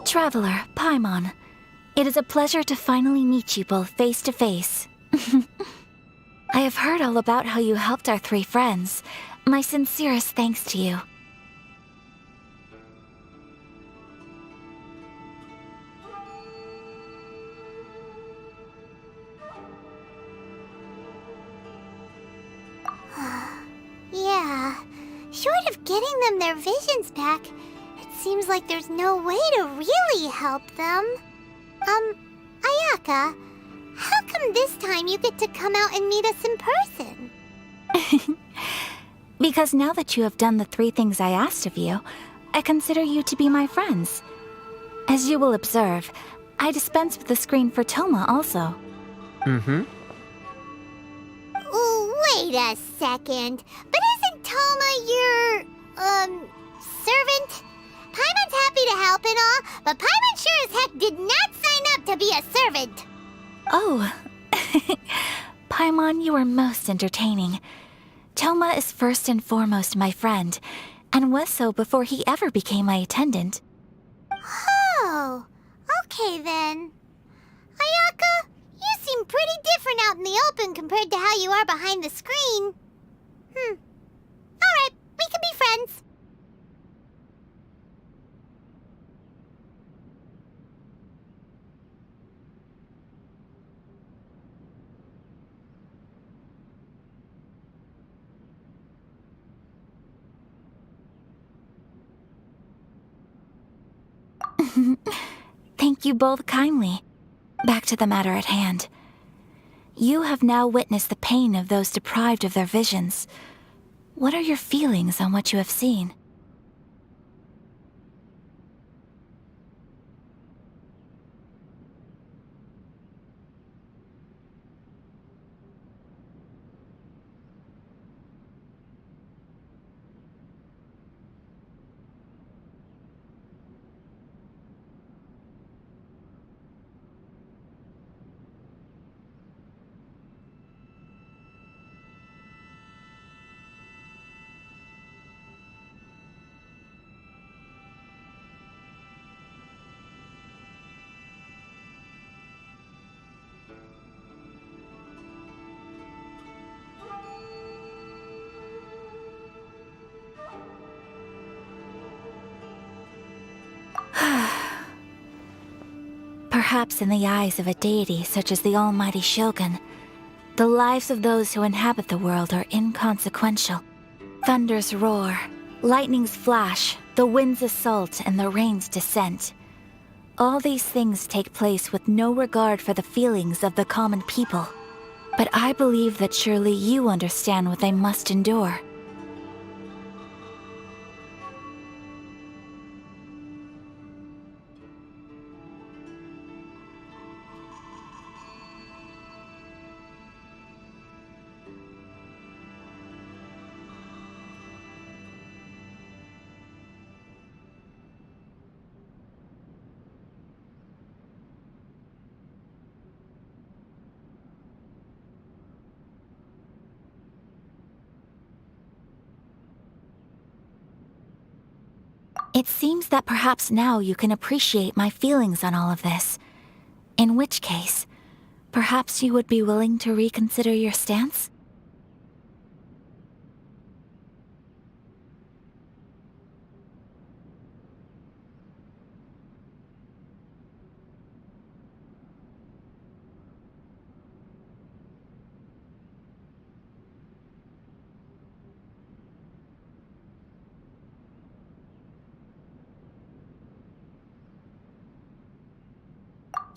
Traveler, Paimon. It is a pleasure to finally meet you both face to face. I have heard all about how you helped our three friends. My sincerest thanks to you. Yeah, short of getting them their visions back, it seems like there's no way to really help them. Ayaka, how come this time you get to come out and meet us in person? Because now that you have done the 3 things I asked of you, I consider you to be my friends. As you will observe, I dispense with the screen for Toma also. Mm-hmm. Wait a second. But isn't Toma your, servant? Paimon's happy to help and all, but Paimon sure as heck did not sign up to be a servant. Oh. Paimon, you are most entertaining. Toma is first and foremost my friend, and was so before he ever became my attendant. Oh, okay then. Ayaka, you seem pretty different out in the open compared to how you are behind the screen. Alright, we can be friends. Thank you both kindly. Back to the matter at hand. You have now witnessed the pain of those deprived of their visions. What are your feelings on what you have seen? Perhaps in the eyes of a deity such as the almighty Shogun, the lives of those who inhabit the world are inconsequential. Thunders roar, lightnings flash, the winds assault, and the rains descent. All these things take place with no regard for the feelings of the common people. But I believe that surely you understand what they must endure. It seems that perhaps now you can appreciate my feelings on all of this. In which case, perhaps you would be willing to reconsider your stance?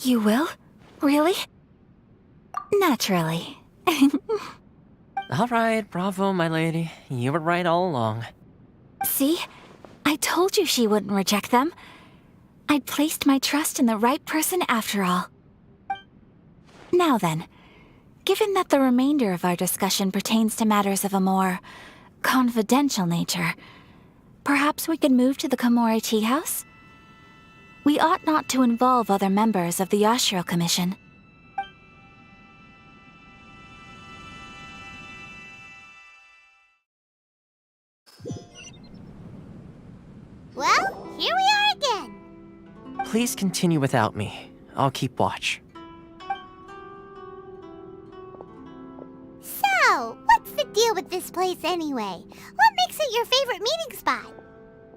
You will? Really? Naturally. All right, bravo, my lady. You were right all along. See? I told you she wouldn't reject them. I'd placed my trust in the right person after all. Now then, given that the remainder of our discussion pertains to matters of a more confidential nature, perhaps we could move to the Komori Tea House? We ought not to involve other members of the Yashiro Commission. Well, here we are again. Please continue without me. I'll keep watch. So, what's the deal with this place anyway? What makes it your favorite meeting spot?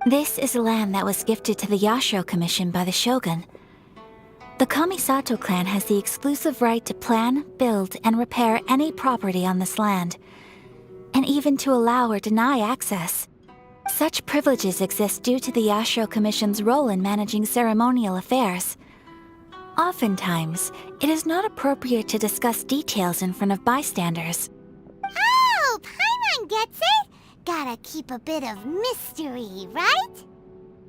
This is land that was gifted to the Yashiro Commission by the Shogun. The Kamisato clan has the exclusive right to plan, build, and repair any property on this land, and even to allow or deny access. Such privileges exist due to the Yashiro Commission's role in managing ceremonial affairs. Oftentimes, it is not appropriate to discuss details in front of bystanders. Oh, Paimon gets it! Gotta keep a bit of mystery, right?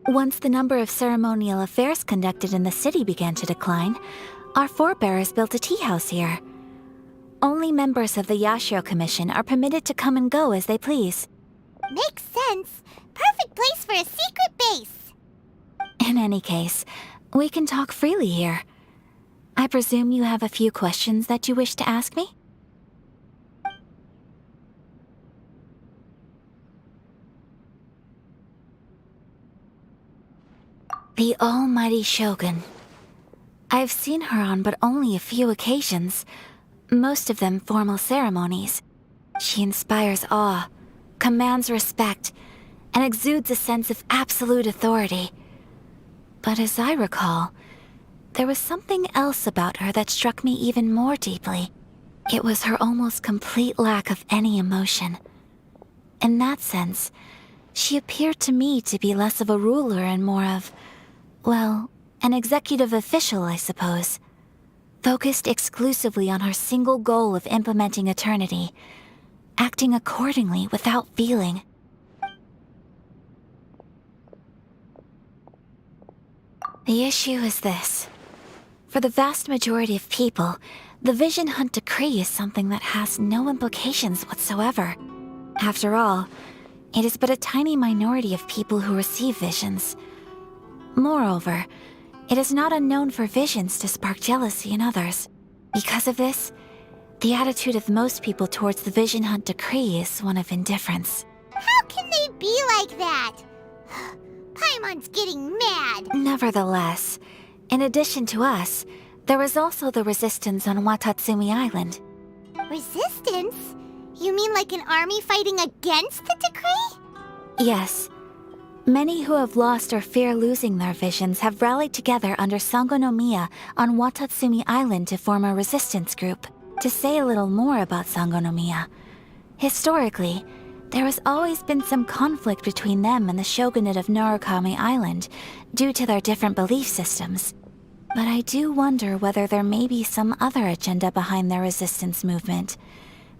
Once the number of ceremonial affairs conducted in the city began to decline, our forebears built a tea house here. Only members of the Yashiro Commission are permitted to come and go as they please. Makes sense. Perfect place for a secret base. In any case, we can talk freely here. I presume you have a few questions that you wish to ask me? The almighty Shogun. I've seen her on but only a few occasions, most of them formal ceremonies. She inspires awe, commands respect, and exudes a sense of absolute authority. But as I recall, there was something else about her that struck me even more deeply. It was her almost complete lack of any emotion. In that sense, she appeared to me to be less of a ruler and more of, well, an executive official, I suppose. Focused exclusively on her single goal of implementing eternity, acting accordingly without feeling. The issue is this. For the vast majority of people, the Vision Hunt Decree is something that has no implications whatsoever. After all, it is but a tiny minority of people who receive visions. Moreover, it is not unknown for visions to spark jealousy in others. Because of this, the attitude of most people towards the Vision Hunt Decree is one of indifference. How can they be like that? Paimon's getting mad. Nevertheless, in addition to us, there was also the resistance on Watatsumi Island. Resistance? You mean like an army fighting against the decree? Yes. Many who have lost or fear losing their visions have rallied together under Sangonomiya on Watatsumi Island to form a resistance group. To say a little more about Sangonomiya, historically, there has always been some conflict between them and the shogunate of Narukami Island due to their different belief systems. But I do wonder whether there may be some other agenda behind their resistance movement,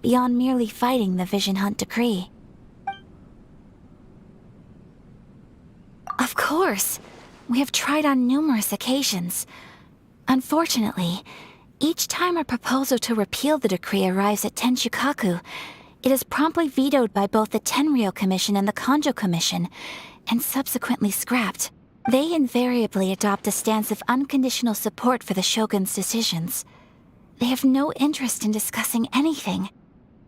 beyond merely fighting the Vision Hunt Decree. Of course! We have tried on numerous occasions. Unfortunately, each time a proposal to repeal the decree arrives at Tenshukaku, it is promptly vetoed by both the Tenryou Commission and the Kanjo Commission, and subsequently scrapped. They invariably adopt a stance of unconditional support for the Shogun's decisions. They have no interest in discussing anything.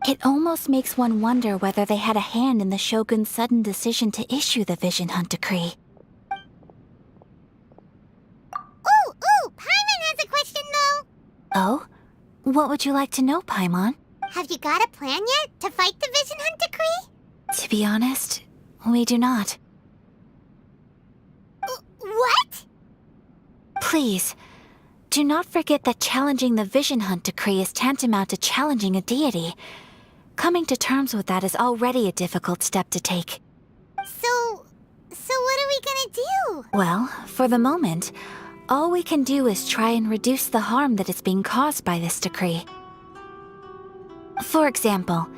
It almost makes one wonder whether they had a hand in the Shogun's sudden decision to issue the Vision Hunt Decree. Ooh, Paimon has a question though. Oh? What would you like to know, Paimon? Have you got a plan yet to fight the Vision Hunt Decree? To be honest, we do not. What? Please, do not forget that challenging the Vision Hunt Decree is tantamount to challenging a deity. Coming to terms with that is already a difficult step to take. So what are we gonna do? Well, for the moment, all we can do is try and reduce the harm that is being caused by this decree. For example,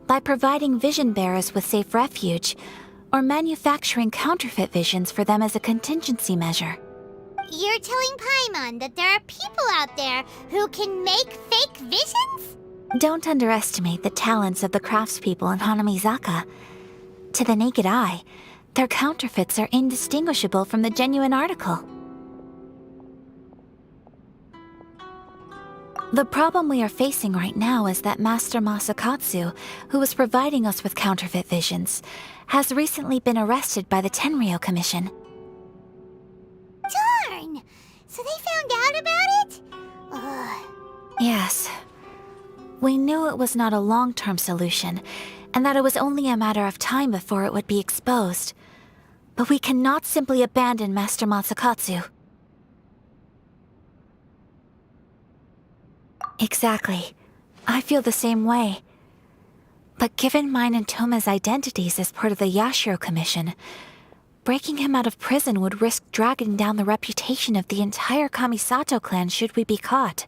by providing vision bearers with safe refuge, or manufacturing counterfeit visions for them as a contingency measure. You're telling Paimon that there are people out there who can make fake visions? Don't underestimate the talents of the craftspeople in Hanamizaka. To the naked eye, their counterfeits are indistinguishable from the genuine article. The problem we are facing right now is that Master Masakatsu, who was providing us with counterfeit visions, has recently been arrested by the Tenryou Commission. Darn! So they found out about it? Ugh. Yes. We knew it was not a long-term solution, and that it was only a matter of time before it would be exposed. But we cannot simply abandon Master Masakatsu. Exactly. I feel the same way. But given mine and Toma's identities as part of the Yashiro Commission, breaking him out of prison would risk dragging down the reputation of the entire Kamisato clan should we be caught.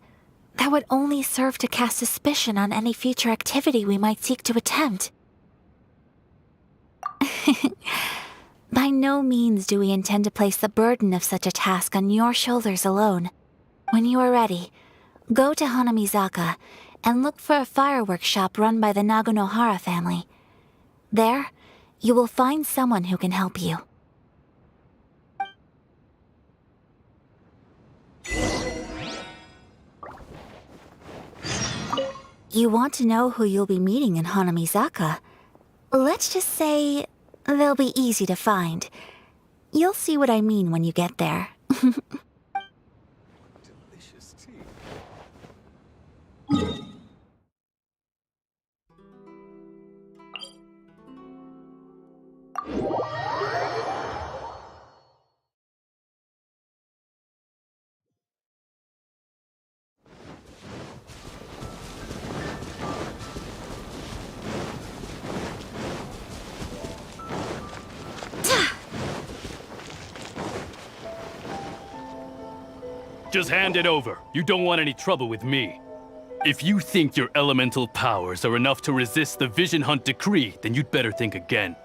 That would only serve to cast suspicion on any future activity we might seek to attempt. By no means do we intend to place the burden of such a task on your shoulders alone. When you are ready, go to Hanamizaka and look for a fireworks shop run by the Naganohara family. There, you will find someone who can help you. You want to know who you'll be meeting in Hanamizaka? Let's just say they'll be easy to find. You'll see what I mean when you get there. Delicious tea. Just hand it over. You don't want any trouble with me. If you think your elemental powers are enough to resist the Vision Hunt decree, then you'd better think again.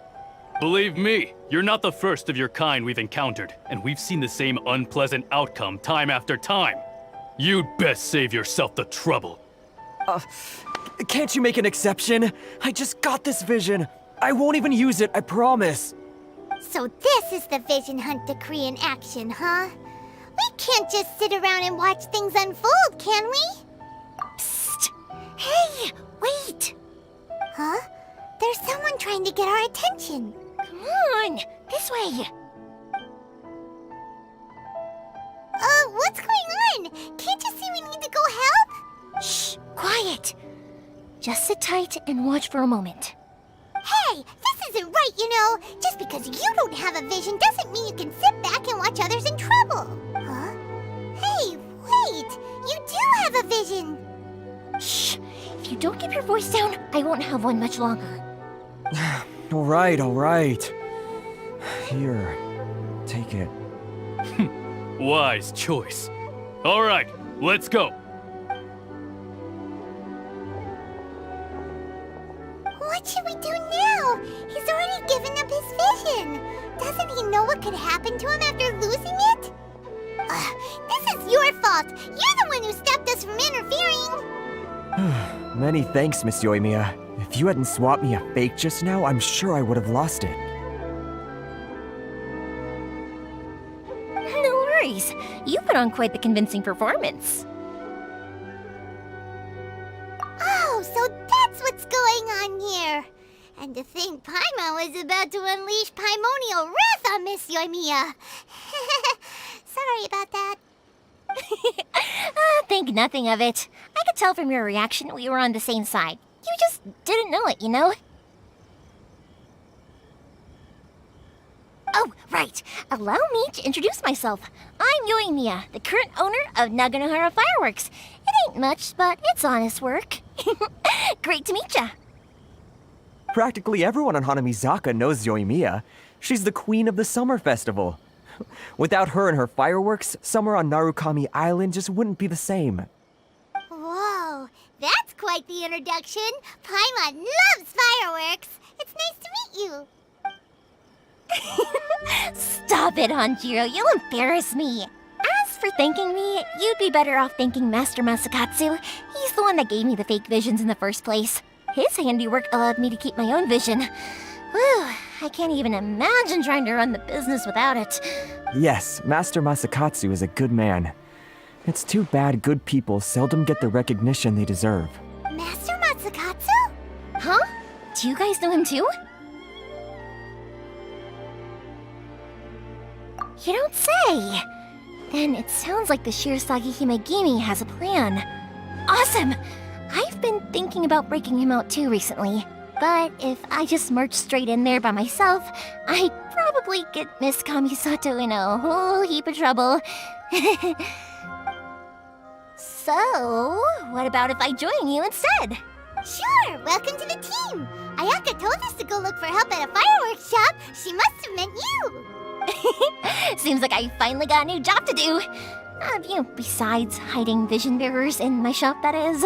Believe me, you're not the first of your kind we've encountered, and we've seen the same unpleasant outcome time after time. You'd best save yourself the trouble. Can't you make an exception? I just got this vision. I won't even use it, I promise. So this is the Vision Hunt decree in action, huh? We can't just sit around and watch things unfold, can we? Psst! Hey, wait! Huh? There's someone trying to get our attention. Come on, this way. What's going on? Can't you see we need to go help? Shh, quiet. Just sit tight and watch for a moment. Hey, this isn't right, you know. Just because you don't have a vision doesn't mean you can sit back and watch others in trouble. Huh? Hey, wait! You do have a vision! Shh! If you don't keep your voice down, I won't have one much longer. All right. Here, take it. Wise choice. All right, let's go. What should we do now? He's already given up his vision. Doesn't he know what could happen to him after losing it? This is your fault. You're the one who stopped us from interfering. Many thanks, Miss Yoimiya. If you hadn't swapped me a fake just now, I'm sure I would have lost it. No worries. You put on quite the convincing performance. Oh, so that's what's going on here. And to think Paimon was about to unleash Paimonial wrath on Miss Yoimiya. Sorry about that. Think nothing of it. I could tell from your reaction we were on the same side. You just didn't know it, you know? Oh, right. Allow me to introduce myself. I'm Yoimiya, the current owner of Naganohara Fireworks. It ain't much, but it's honest work. Great to meet ya. Practically everyone on Hanamizaka knows Yoimiya. She's the queen of the summer festival. Without her and her fireworks, summer on Narukami Island just wouldn't be the same. Whoa, that's quite the introduction. Paimon loves fireworks. It's nice to meet you. Stop it, Hanjiro. You'll embarrass me. for thanking me, you'd be better off thanking Master Masakatsu. He's the one that gave me the fake visions in the first place. His handiwork allowed me to keep my own vision. Whew, I can't even imagine trying to run the business without it. Yes, Master Masakatsu is a good man. It's too bad good people seldom get the recognition they deserve. Master Masakatsu? Huh? Do you guys know him too? You don't say! Then it sounds like the Shirsagi Himegimi has a plan. Awesome! I've been thinking about breaking him out too recently. But if I just march straight in there by myself, I'd probably get Miss Kamisato in a whole heap of trouble. So, what about if I join you instead? Sure, welcome to the team. Ayaka told us to go look for help at a fireworks shop. She must have meant you. Seems like I finally got a new job to do. Besides hiding vision bearers in my shop, that is.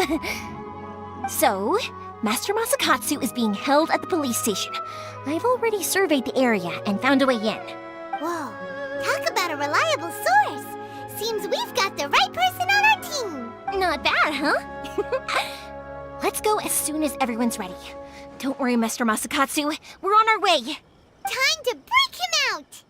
So, Master Masakatsu is being held at the police station. I've already surveyed the area and found a way in. Whoa, talk about a reliable source. Seems we've got the right person on our team. Not bad, huh? Let's go as soon as everyone's ready. Don't worry, Master Masakatsu. We're on our way. Time to break him out.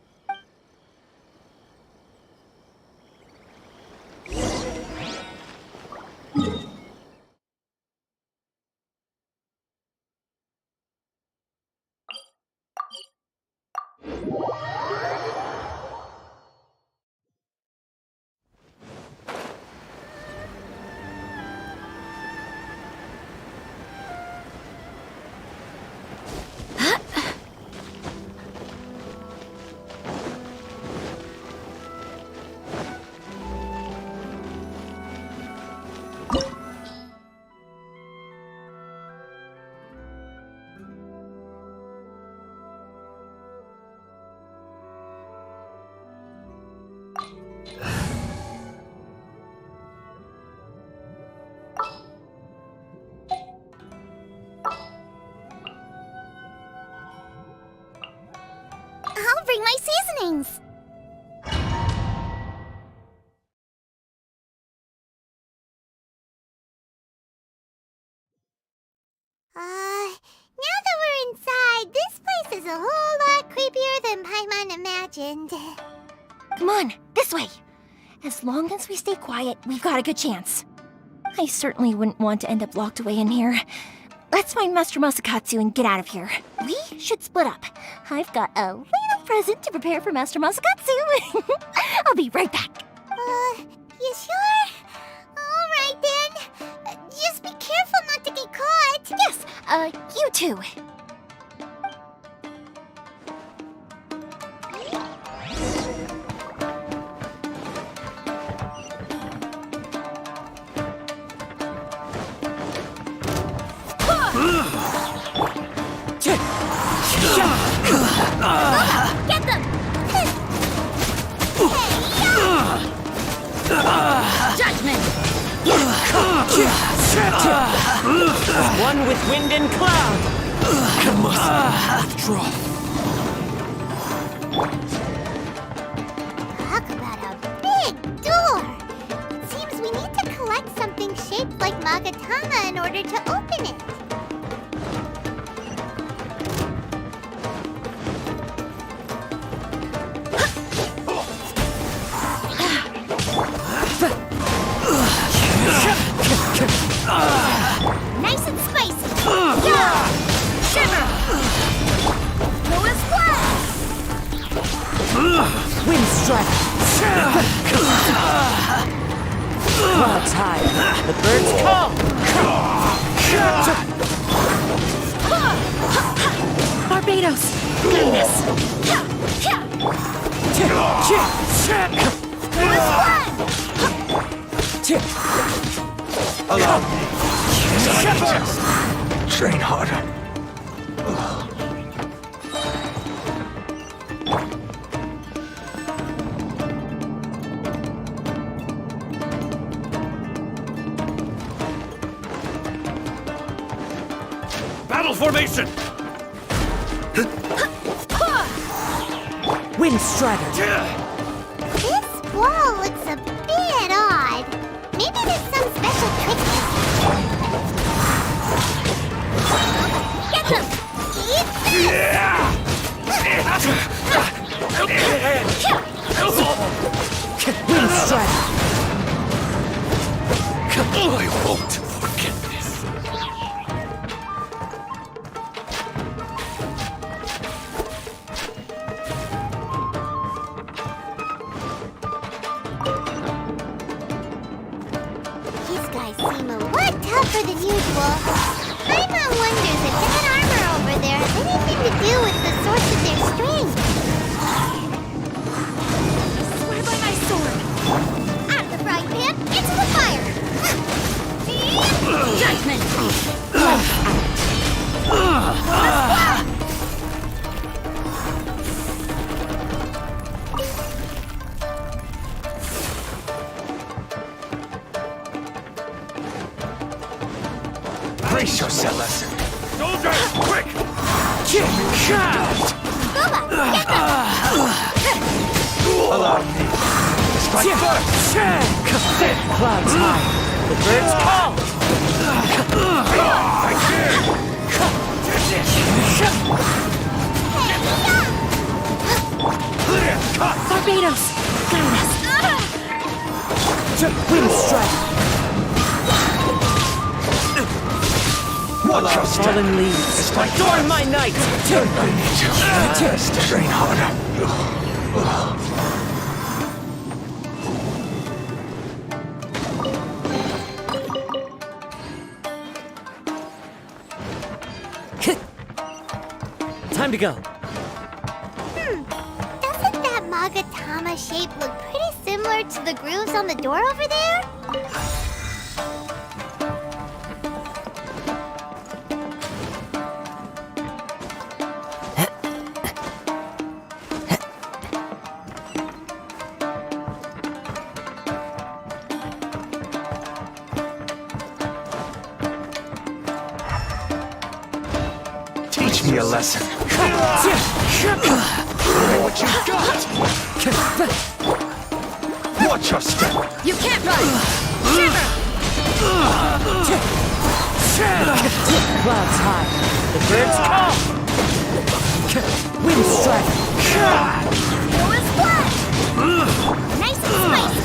I'll bring my seasonings. Now that we're inside, this place is a whole lot creepier than Paimon imagined. Come on, this way. As long as we stay quiet, we've got a good chance. I certainly wouldn't want to end up locked away in here. Let's find Master Masakatsu and get out of here. We should split up. I've got a little present to prepare for Master Masakatsu. I'll be right back. You sure? All right then. Just be careful not to get caught. Yes, you too. Get them! Judgment! One with wind and cloud. Withdraw. Talk about a big door. It seems we need to collect something shaped like Magatama in order to open it. Nice and spicy! Yeah! Shiver! Lewis Blast! Wind strike. Clouds high. The birds come. Barbados, guide us. Allow me. Train harder. Battle formation! Wind strider. This wall looks a special trick. Get them! Eat Wind strike! I won't forget this. These guys seem a lot tougher than usual. Paimon wonders if that armor over there has anything to do with the source of their strength. Swear by my sword! Out of the frying pan, into the fire! Judgment! Brace yourselves. Soldiers, quick! Boba, get them! Allow me. Strike first. Clouds high. The birds call! Barbados! Guide us! Wind strike! Watch your step. Fallen leaves. Adorn my night! I need to train harder. Time to go. Doesn't that Magatama shape look pretty similar to the grooves on the door over there? Teach me a lesson. Show me what you got. Watch your step. You can't run! Clouds high. The birds call! Wind strike! Go as blood! Nice and spicy!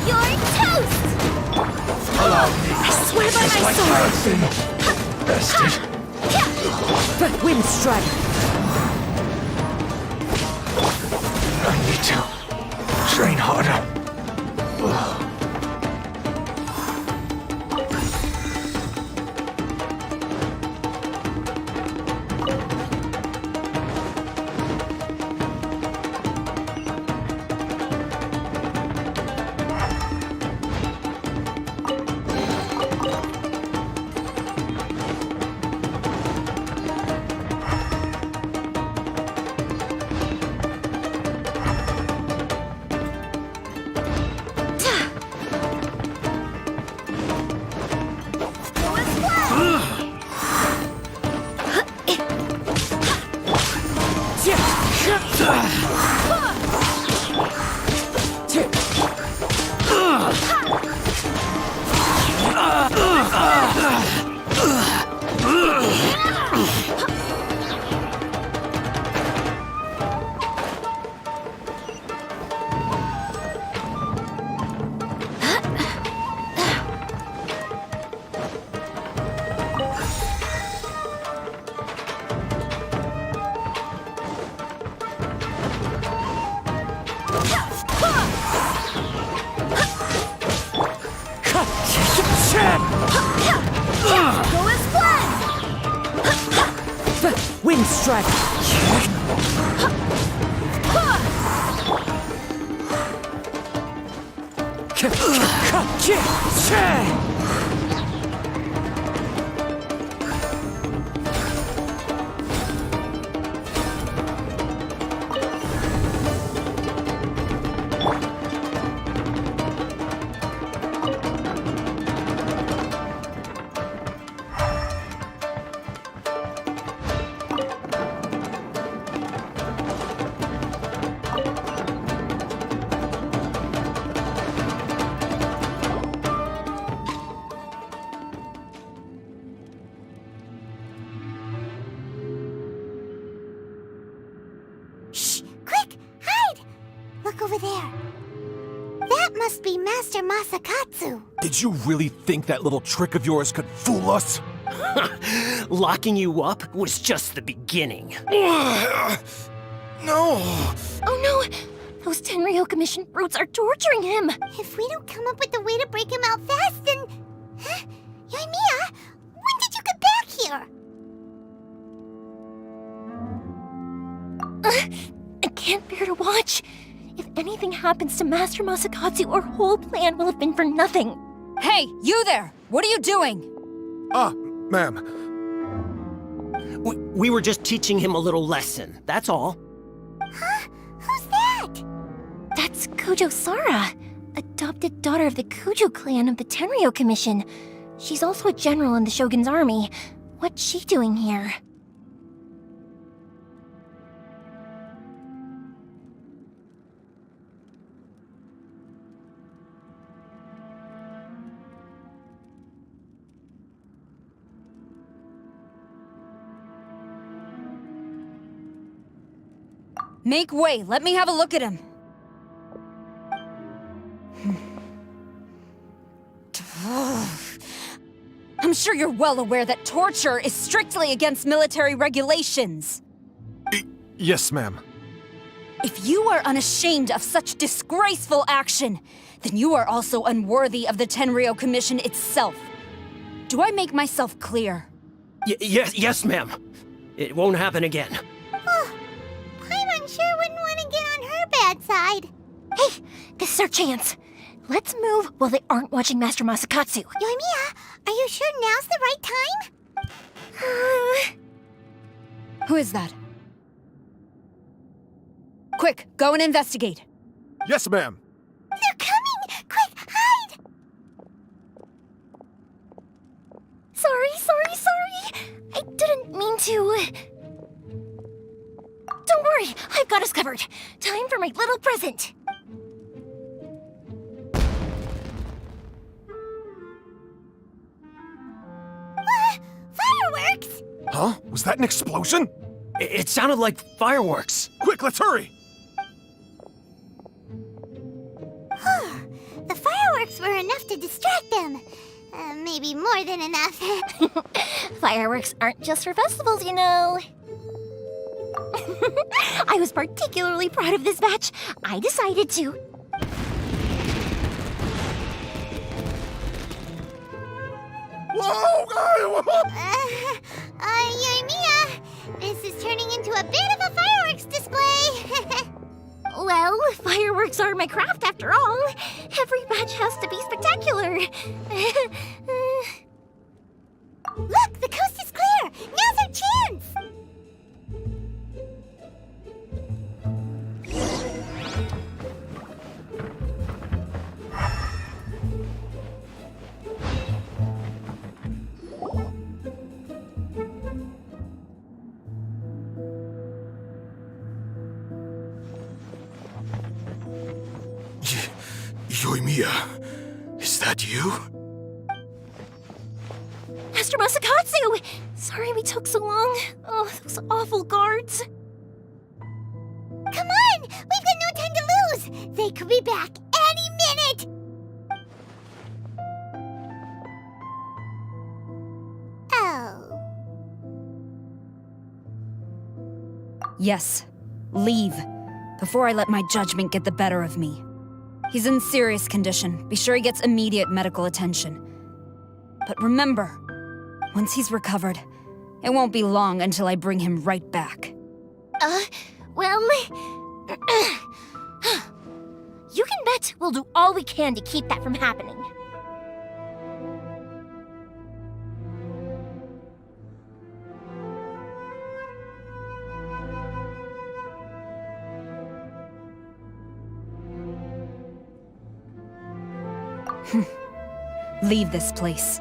You're toast! Allow me. I swear by my Like sword! paraffin. Bested. Wind strike! I need to train harder. Go as blood! Wind strike! over there. That must be Master Masakatsu. Did you really think that little trick of yours could fool us? Locking you up was just the beginning. No! Oh no! Those Tenryou Commission brutes are torturing him! If we don't come up with a way to break him out fast, then... Huh? Yoimiya, when did you get back here? I can't bear to watch. If anything happens to Master Masakatsu, our whole plan will have been for nothing. Hey, you there! What are you doing? Ma'am. We were just teaching him a little lesson, that's all. Huh? Who's that? That's Kujo Sara, adopted daughter of the Kujo clan of the Tenryou Commission. She's also a general in the Shogun's army. What's she doing here? Make way, let me have a look at him. I'm sure you're well aware that torture is strictly against military regulations. Yes, ma'am. If you are unashamed of such disgraceful action, then you are also unworthy of the Tenryou Commission itself. Do I make myself clear? Yes, ma'am. It won't happen again. Paimon sure wouldn't want to get on her bad side. Hey, this is our chance. Let's move while they aren't watching Master Masakatsu. Yoimiya, are you sure now's the right time? Who is that? Quick, go and investigate. Yes, ma'am. They're coming! Quick, hide! Sorry. I didn't mean to. Don't worry, I've got us covered. Time for my little present. Fireworks! Huh? Was that an explosion? It sounded like fireworks. Quick, let's hurry! The fireworks were enough to distract them. Maybe more than enough. Fireworks aren't just for festivals, you know. I was particularly proud of this batch. I decided to. Yoimiya, this is turning into a bit of a fireworks display. Well, fireworks are my craft after all. Every batch has to be spectacular. Look, the coast is clear. Now's our chance. Yoimiya, is that you? Master Masakatsu! Sorry we took so long. Oh, those awful guards. Come on! We've got no time to lose! They could be back any minute! Oh. Yes, leave. Before I let my judgment get the better of me. He's in serious condition. Be sure he gets immediate medical attention. But remember, once he's recovered, it won't be long until I bring him right back. Well... you can bet we'll do all we can to keep that from happening. Leave this place.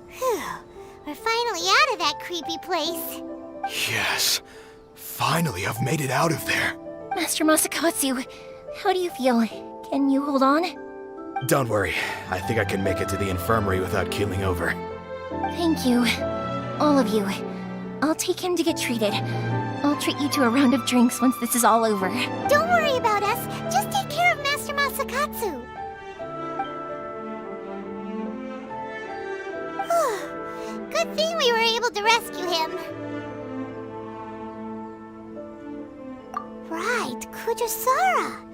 Phew. We're finally out of that creepy place. Yes. Finally, I've made it out of there. Master Masakatsu, how do you feel? Can you hold on? Don't worry. I think I can make it to the infirmary without keeling over. Thank you. All of you. I'll take him to get treated. I'll treat you to a round of drinks once this is all over. Don't worry about us. Just take care of Master Masakatsu. Good thing we were able to rescue him. Right, Kujosara.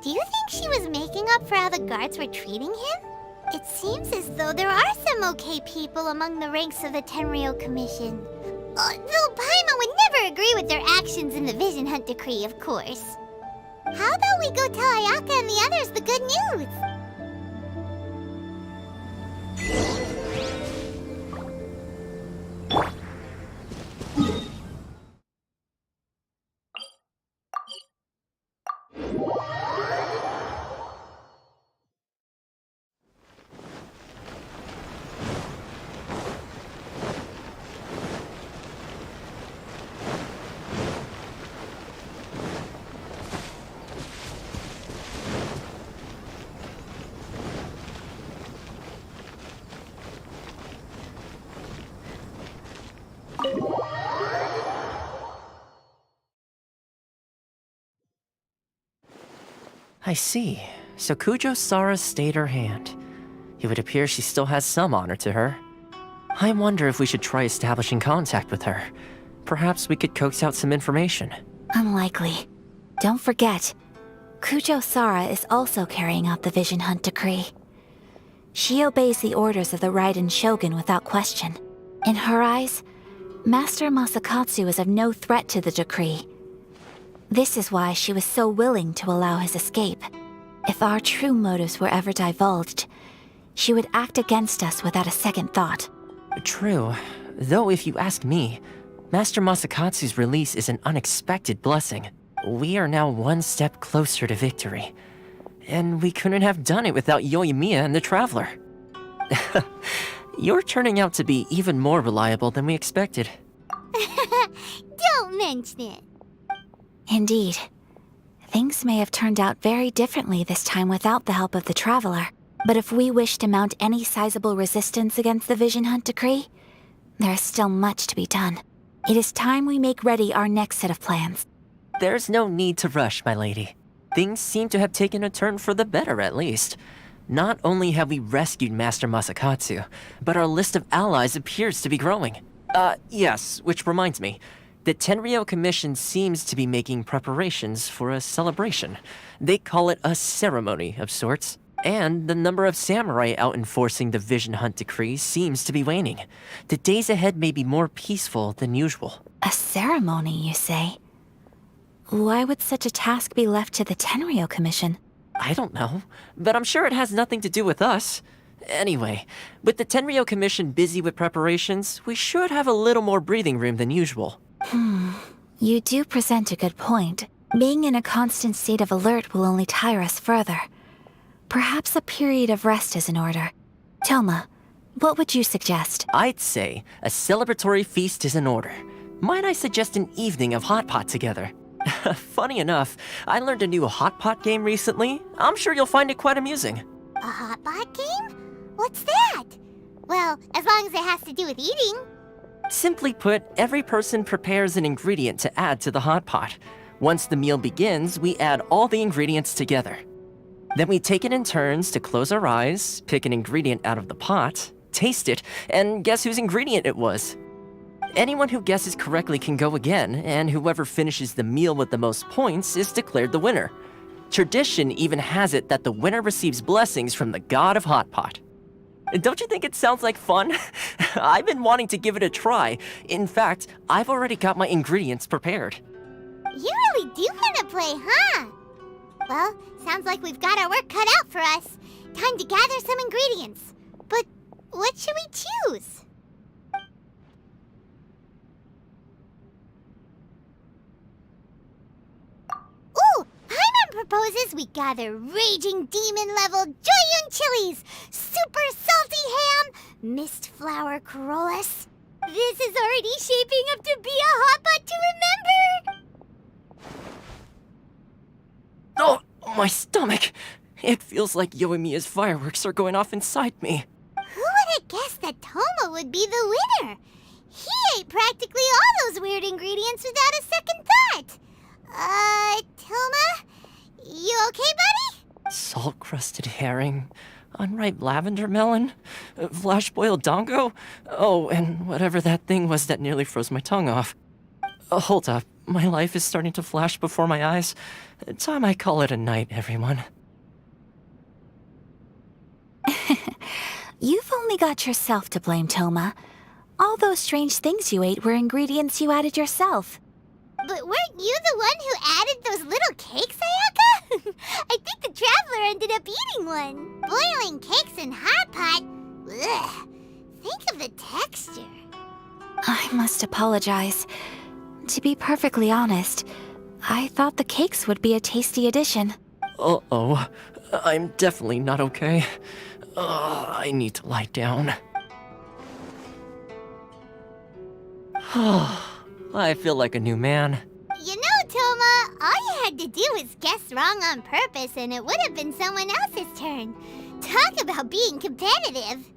Do you think she was making up for how the guards were treating him? It seems as though there are some okay people among the ranks of the Tenryou Commission. Though Paimon would never agree with their actions in the Vision Hunt Decree, of course. How about we go tell Ayaka and the others the good news? I see. So Kujosara stayed her hand. It would appear she still has some honor to her. I wonder if we should try establishing contact with her. Perhaps we could coax out some information. Unlikely. Don't forget, Kujosara is also carrying out the Vision Hunt Decree. She obeys the orders of the Raiden Shogun without question. In her eyes, Master Masakatsu is of no threat to the decree. This is why she was so willing to allow his escape. If our true motives were ever divulged, she would act against us without a second thought. True. Though if you ask me, Master Masakatsu's release is an unexpected blessing. We are now one step closer to victory. And we couldn't have done it without Yoimiya and the Traveler. You're turning out to be even more reliable than we expected. Don't mention it. Indeed. Things may have turned out very differently this time without the help of the Traveler. But if we wish to mount any sizable resistance against the Vision Hunt Decree, there is still much to be done. It is time we make ready our next set of plans. There's no need to rush, my lady. Things seem to have taken a turn for the better, at least. Not only have we rescued Master Masakatsu, but our list of allies appears to be growing. Yes, which reminds me. The Tenryou Commission seems to be making preparations for a celebration. They call it a ceremony of sorts. And the number of samurai out enforcing the Vision Hunt Decree seems to be waning. The days ahead may be more peaceful than usual. A ceremony, you say? Why would such a task be left to the Tenryou Commission? I don't know, but I'm sure it has nothing to do with us. Anyway, with the Tenryou Commission busy with preparations, we should have a little more breathing room than usual. You do present a good point. Being in a constant state of alert will only tire us further. Perhaps a period of rest is in order. Toma, what would you suggest? I'd say a celebratory feast is in order. Might I suggest an evening of hot pot together? Funny enough, I learned a new hot pot game recently. I'm sure you'll find it quite amusing. A hot pot game? What's that? Well, as long as it has to do with eating. Simply put, every person prepares an ingredient to add to the hot pot. Once the meal begins, we add all the ingredients together. Then we take it in turns to close our eyes, pick an ingredient out of the pot, taste it, and guess whose ingredient it was. Anyone who guesses correctly can go again, and whoever finishes the meal with the most points is declared the winner. Tradition even has it that the winner receives blessings from the god of hot pot. Don't you think it sounds like fun? I've been wanting to give it a try. In fact, I've already got my ingredients prepared. You really do want to play, huh? Well, sounds like we've got our work cut out for us. Time to gather some ingredients. But what should we choose? proposes we gather raging demon-level Joyun chilies, super salty ham, mist flower corollas. This is already shaping up to be a hot pot to remember! Oh, my stomach! It feels like Yoimiya's fireworks are going off inside me. Who would have guessed that Toma would be the winner? He ate practically all those weird ingredients without a second thought. Toma? You okay, buddy? Salt-crusted herring, unripe lavender melon, flash-boiled dongo, oh, and whatever that thing was that nearly froze my tongue off. Hold up, my life is starting to flash before my eyes. Time I call it a night, everyone. You've only got yourself to blame, Toma. All those strange things you ate were ingredients you added yourself. But weren't you the one who added those little cakes, Ayaka? I think the traveler ended up eating one. Boiling cakes in hot pot? Ugh. Think of the texture. I must apologize. To be perfectly honest, I thought the cakes would be a tasty addition. Uh-oh. I'm definitely not okay. I need to lie down. I feel like a new man. You know, Toma, all you had to do was guess wrong on purpose and it would have been someone else's turn. Talk about being competitive.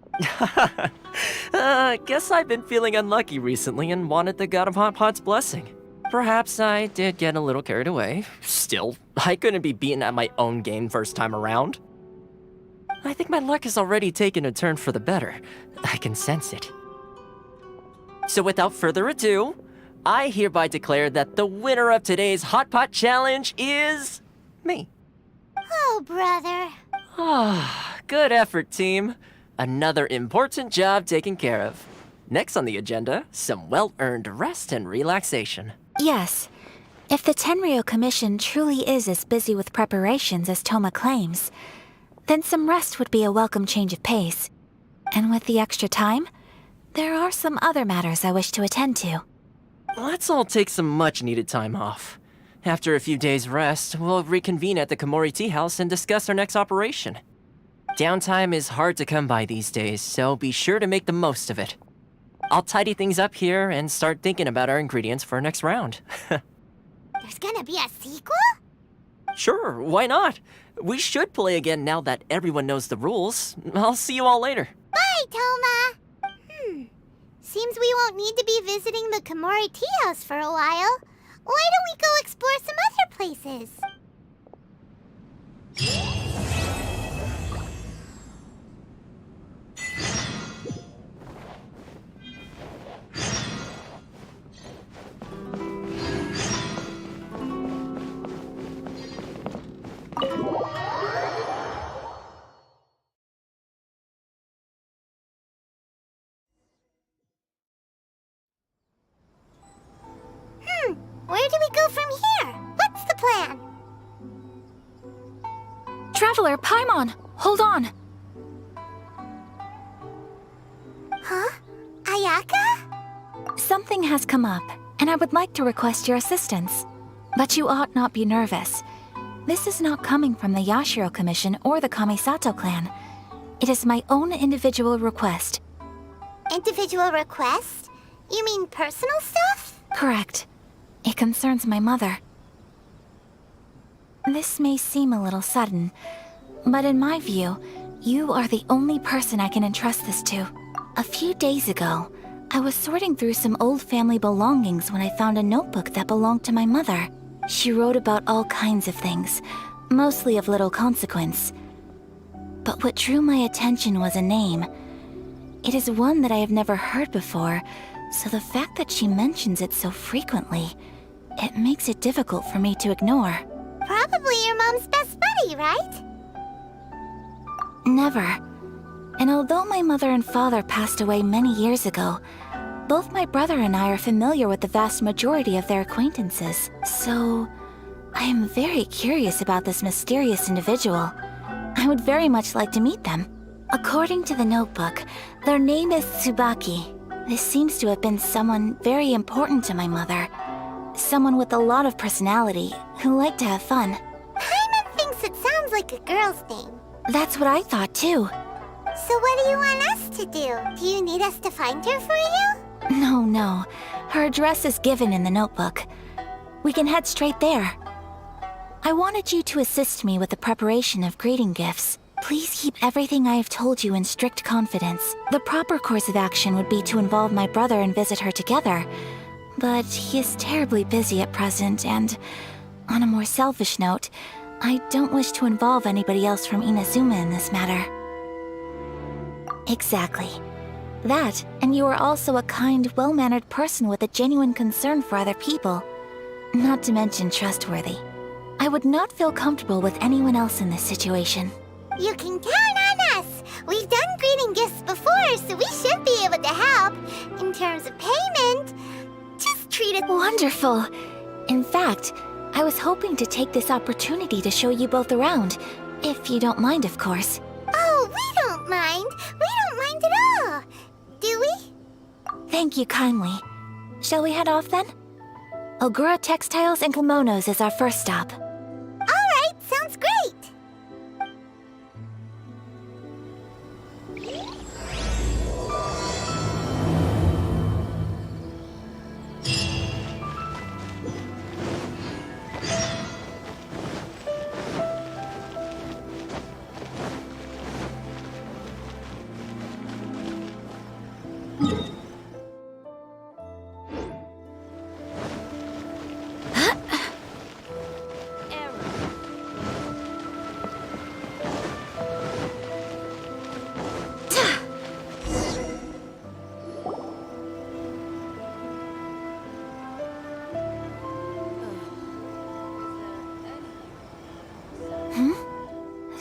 Guess I've been feeling unlucky recently and wanted the God of Hot Pot's blessing. Perhaps I did get a little carried away. Still, I couldn't be beaten at my own game first time around. I think my luck has already taken a turn for the better. I can sense it. So without further ado, I hereby declare that the winner of today's Hot Pot Challenge is me. Oh, brother. Good effort, team. Another important job taken care of. Next on the agenda, some well-earned rest and relaxation. Yes. If the Tenryou Commission truly is as busy with preparations as Toma claims, then some rest would be a welcome change of pace. And with the extra time, there are some other matters I wish to attend to. Let's all take some much-needed time off. After a few days' rest, we'll reconvene at the Komori Tea House and discuss our next operation. Downtime is hard to come by these days, so be sure to make the most of it. I'll tidy things up here and start thinking about our ingredients for our next round. There's gonna be a sequel? Sure, why not? We should play again now that everyone knows the rules. I'll see you all later. Bye, Toma! Seems we won't need to be visiting the Komori Tea House for a while. Why don't we go explore some other places? Where do we go from here? What's the plan? Traveler, Paimon, hold on. Huh? Ayaka? Something has come up, and I would like to request your assistance. But you ought not be nervous. This is not coming from the Yashiro Commission or the Kamisato clan. It is my own individual request. Individual request? You mean personal stuff? Correct. It concerns my mother. This may seem a little sudden, but in my view, you are the only person I can entrust this to. A few days ago, I was sorting through some old family belongings when I found a notebook that belonged to my mother. She wrote about all kinds of things, mostly of little consequence. But what drew my attention was a name. It is one that I have never heard before, so the fact that she mentions it so frequently, it makes it difficult for me to ignore. Probably your mom's best buddy, right? Never. And although my mother and father passed away many years ago, both my brother and I are familiar with the vast majority of their acquaintances. So, I am very curious about this mysterious individual. I would very much like to meet them. According to the notebook, their name is Tsubaki. This seems to have been someone very important to my mother. Someone with a lot of personality, who liked to have fun. I'm like a girl's thing. That's what I thought too. So what do you want us to do? Do you need us to find her for you? No. Her address is given in the notebook. We can head straight there. I wanted you to assist me with the preparation of greeting gifts. Please keep everything I have told you in strict confidence. The proper course of action would be to involve my brother and visit her together. But he is terribly busy at present, and on a more selfish note, I don't wish to involve anybody else from Inazuma in this matter. Exactly. That, and you are also a kind, well-mannered person with a genuine concern for other people. Not to mention trustworthy. I would not feel comfortable with anyone else in this situation. You can count on us! We've done greeting gifts before, so we should be able to help. In terms of payment, just treat it— Wonderful! In fact, I was hoping to take this opportunity to show you both around. If you don't mind, of course. Oh, we don't mind! We don't mind at all! Do we? Thank you kindly. Shall we head off then? Ogura Textiles and Kimonos is our first stop. Alright, sounds great!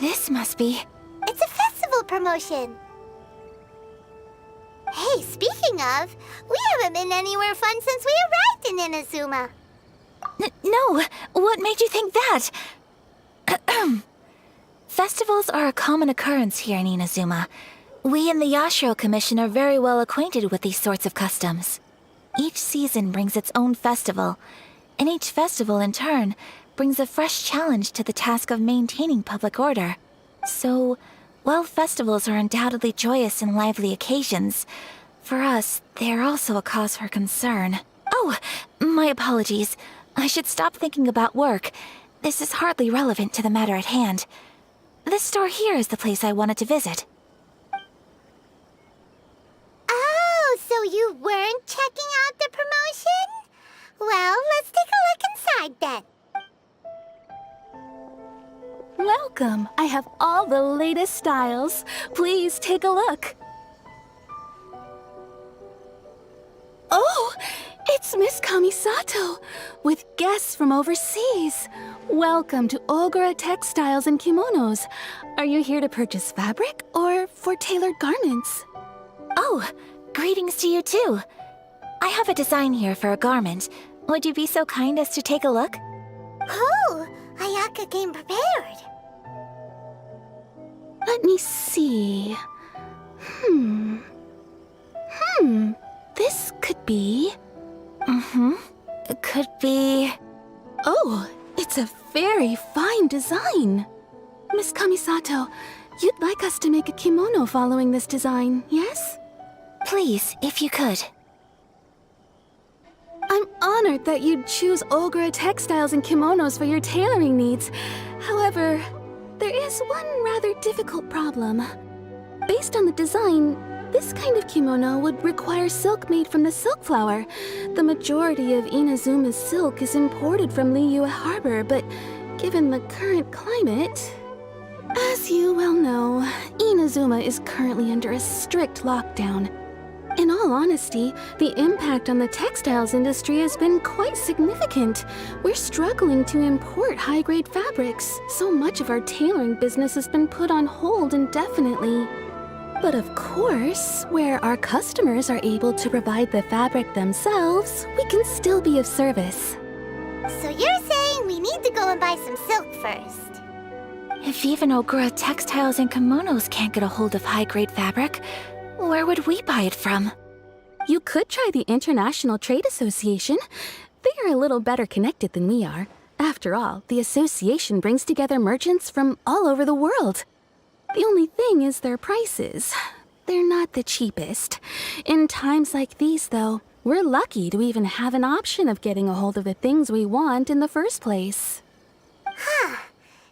This must be... It's a festival promotion. Hey, speaking of, we haven't been anywhere fun since we arrived in Inazuma. No! What made you think that? Festivals are a common occurrence here in Inazuma. We in the Yashiro Commission are very well acquainted with these sorts of customs. Each season brings its own festival, and each festival, in turn, brings a fresh challenge to the task of maintaining public order. So, while festivals are undoubtedly joyous and lively occasions, for us, they are also a cause for concern. Oh, my apologies. I should stop thinking about work. This is hardly relevant to the matter at hand. This store here is the place I wanted to visit. Oh, so you weren't checking out the promotion? Well, let's take a look inside then. Welcome. I have all the latest styles. Please take a look. Oh, it's Miss Kamisato, with guests from overseas. Welcome to Ogura Textiles and Kimonos. Are you here to purchase fabric or for tailored garments? Oh, greetings to you too. I have a design here for a garment. Would you be so kind as to take a look? Oh, Ayaka came prepared. Let me see. This could be... It could be... Oh, it's a very fine design. Miss Kamisato, you'd like us to make a kimono following this design, yes? Please, if you could. I'm honored that you'd choose Ogura Textiles and Kimonos for your tailoring needs. However, there is one rather difficult problem. Based on the design, this kind of kimono would require silk made from the silk flower. The majority of Inazuma's silk is imported from Liyue Harbor, but given the current climate... As you well know, Inazuma is currently under a strict lockdown. In all honesty, the impact on the textiles industry has been quite significant. We're struggling to import high-grade fabrics. So much of our tailoring business has been put on hold indefinitely. But of course, where our customers are able to provide the fabric themselves, we can still be of service. So you're saying we need to go and buy some silk first? If even Ogura Textiles and Kimonos can't get a hold of high-grade fabric, where would we buy it from? You could try the International Trade Association. They are a little better connected than we are. After After all, the association brings together merchants from all over the world. The only thing is their prices. They're not the cheapest. In times like these, though, we're lucky to even have an option of getting a hold of the things we want in the first place. Huh.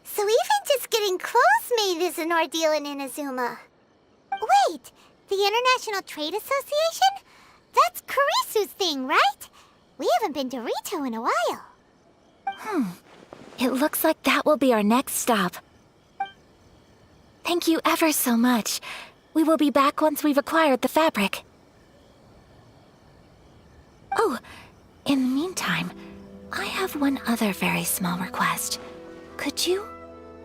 So even just getting clothes made is an ordeal in Inazuma. Wait, the International Trade Association? That's Kurisu's thing, right? We haven't been to Rito in a while. It looks like that will be our next stop. Thank you ever so much. We will be back once we've acquired the fabric. Oh, in the meantime, I have one other very small request. Could you?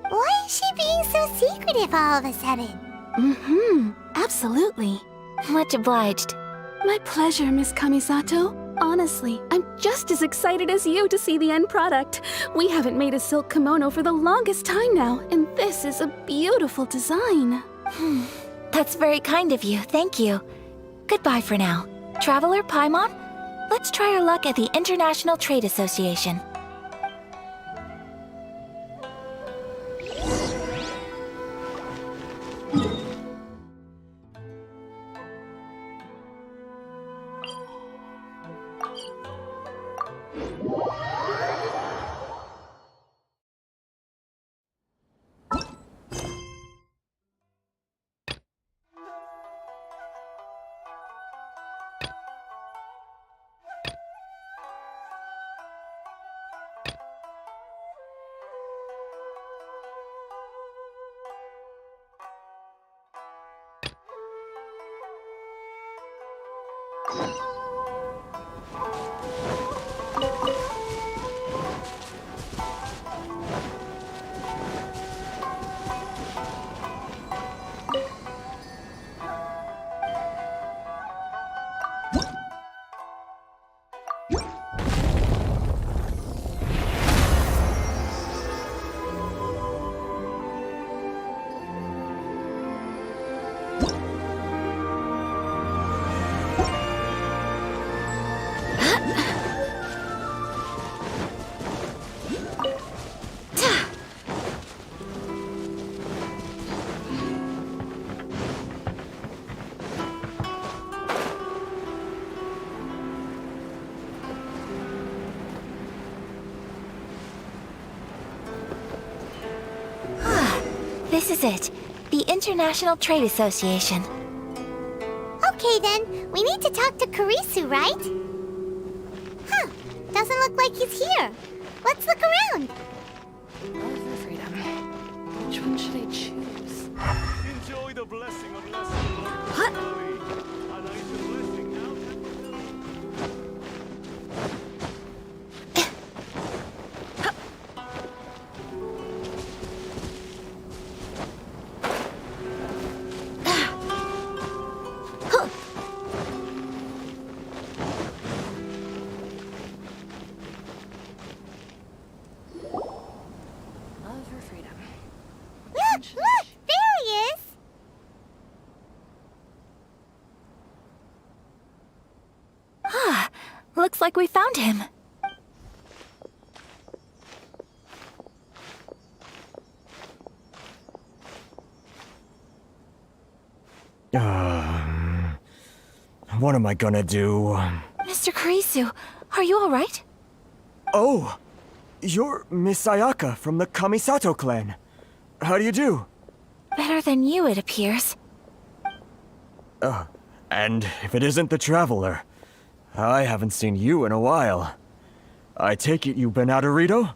Why is she being so secretive all of a sudden? Absolutely. Much obliged. My pleasure, Miss Kamisato. Honestly, I'm just as excited as you to see the end product. We haven't made a silk kimono for the longest time now, and this is a beautiful design. That's very kind of you, thank you. Goodbye for now. Traveler Paimon, let's try our luck at the International Trade Association. This is it. The International Trade Association. Okay then, we need to talk to Kurisu, right? Huh, doesn't look like he's here. Let's look around. For freedom. Which one should I choose? Enjoy the blessing of lesson. Look, there he is! Looks like we found him. What am I gonna do? Mr. Kurisu, are you alright? Oh! You're Miss Ayaka from the Kamisato clan. How do you do? Better than you, it appears. And if it isn't the Traveler, I haven't seen you in a while. I take it you've been out of Rito?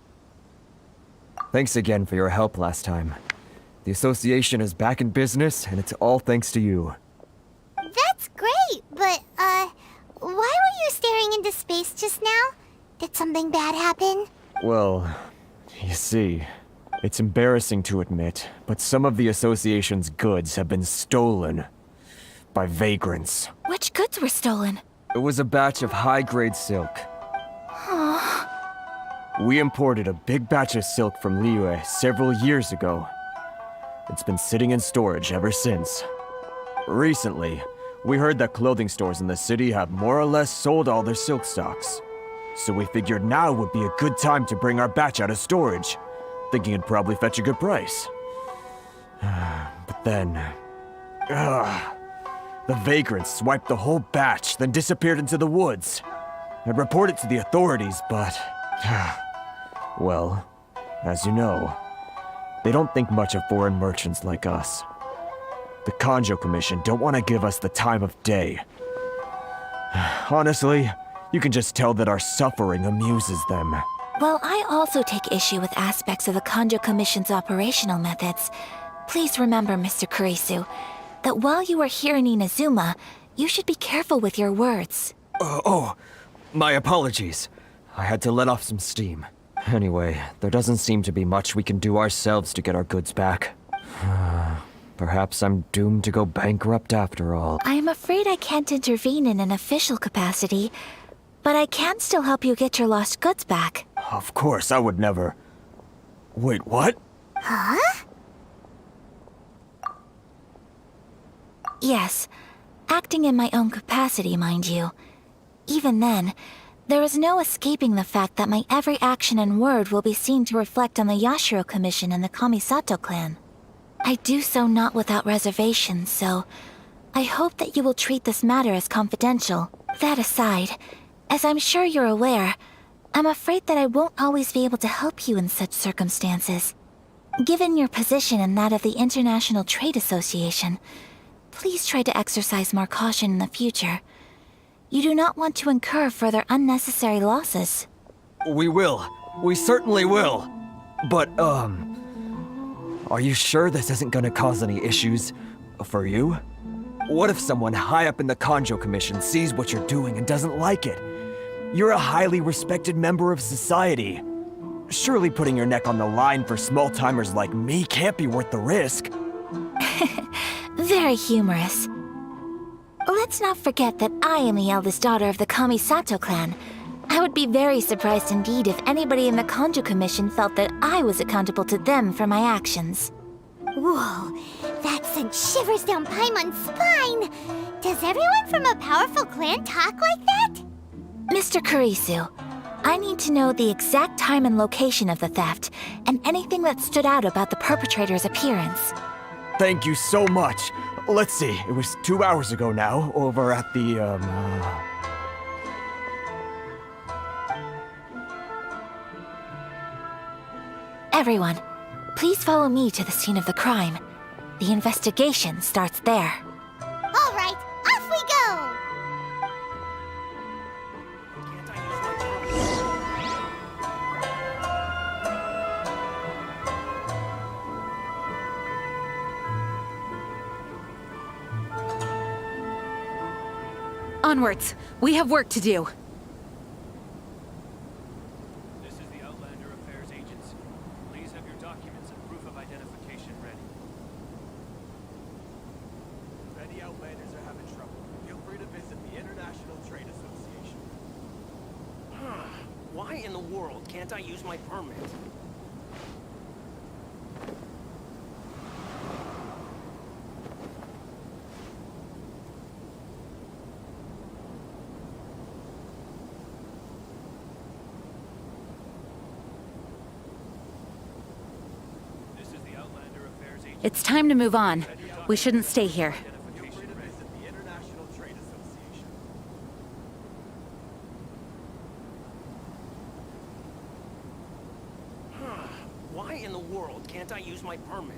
Thanks again for your help last time. The association is back in business, and it's all thanks to you. That's great, but, why were you staring into space just now? Did something bad happen? Well, you see, it's embarrassing to admit, but some of the association's goods have been stolen by vagrants. Which goods were stolen? It was a batch of high-grade silk. We imported a big batch of silk from Liyue several years ago. It's been sitting in storage ever since. Recently, we heard that clothing stores in the city have more or less sold all their silk stocks. So we figured now would be a good time to bring our batch out of storage, thinking it'd probably fetch a good price. But then... the vagrants swiped the whole batch, then disappeared into the woods. I'd report it to the authorities, but... well, as you know, they don't think much of foreign merchants like us. The Kanjo Commission don't want to give us the time of day. Honestly, you can just tell that our suffering amuses them. Well, I also take issue with aspects of the Kanjo Commission's operational methods. Please remember, Mr. Kurisu, that while you are here in Inazuma, you should be careful with your words. My apologies. I had to let off some steam. Anyway, there doesn't seem to be much we can do ourselves to get our goods back. Perhaps I'm doomed to go bankrupt after all. I am afraid I can't intervene in an official capacity, but I can still help you get your lost goods back. Of course, I would never... Wait, what? Huh? Yes, acting in my own capacity, mind you. Even then, there is no escaping the fact that my every action and word will be seen to reflect on the Yashiro Commission and the Kamisato clan. I do so not without reservation, so I hope that you will treat this matter as confidential. That aside, as I'm sure you're aware, I'm afraid that I won't always be able to help you in such circumstances. Given your position and that of the International Trade Association, please try to exercise more caution in the future. You do not want to incur further unnecessary losses. We will. We certainly will. But, are you sure this isn't gonna cause any issues for you? What if someone high up in the Kanjo Commission sees what you're doing and doesn't like it? You're a highly respected member of society. Surely putting your neck on the line for small-timers like me can't be worth the risk. Very humorous. Let's not forget that I am the eldest daughter of the Kamisato clan. I would be very surprised indeed if anybody in the Kanjo Commission felt that I was accountable to them for my actions. Whoa, that sent shivers down Paimon's spine! Does everyone from a powerful clan talk like that? Mr. Kurisu, I need to know the exact time and location of the theft, and anything that stood out about the perpetrator's appearance. Thank you so much. Let's see, it was 2 hours ago now, over at the, Everyone, please follow me to the scene of the crime. The investigation starts there. All right, off we go! Onwards. We have work to do. This is the Outlander Affairs Agency. Please have your documents and proof of identification ready. If any Outlanders are having trouble, feel free to visit the International Trade Association. Why in the world can't I use my permit? It's time to move on. We shouldn't stay here. Why in the world can't I use my permit?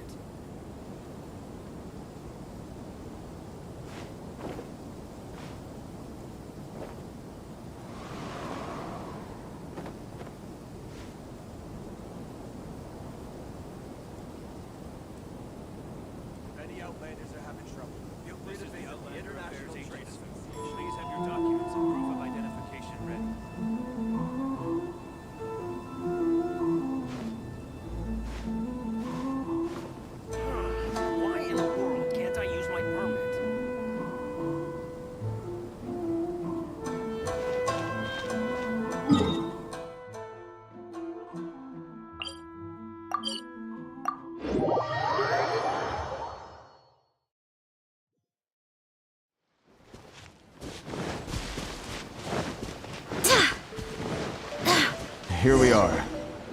Outlanders are having trouble. Feel free to visit the International Trade Association. Please have your documents and proof of identification ready. Why in the world can't I use my permit? here we are.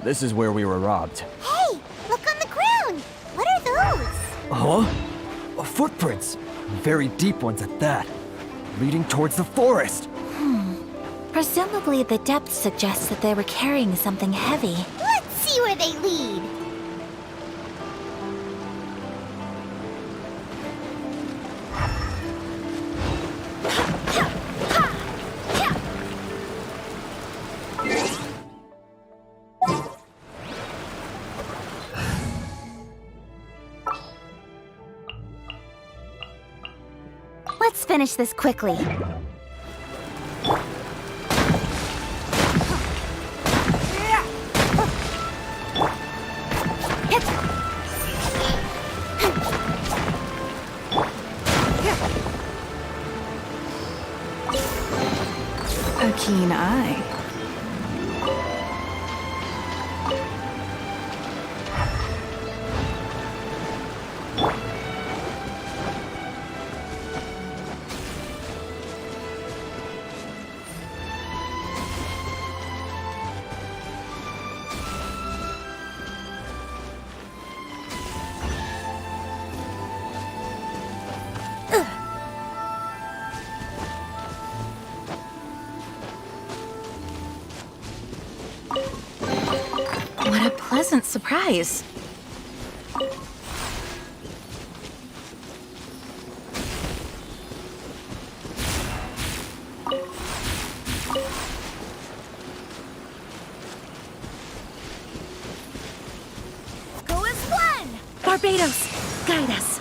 This is where we were robbed. Hey, look on the ground! What are those? Huh? Footprints. Very deep ones at that. Leading towards the forest. Presumably the depth suggests that they were carrying something heavy. Let's see where they lead. Let's finish this quickly. A keen eye. What a pleasant surprise. Go as one! Barbados, guide us.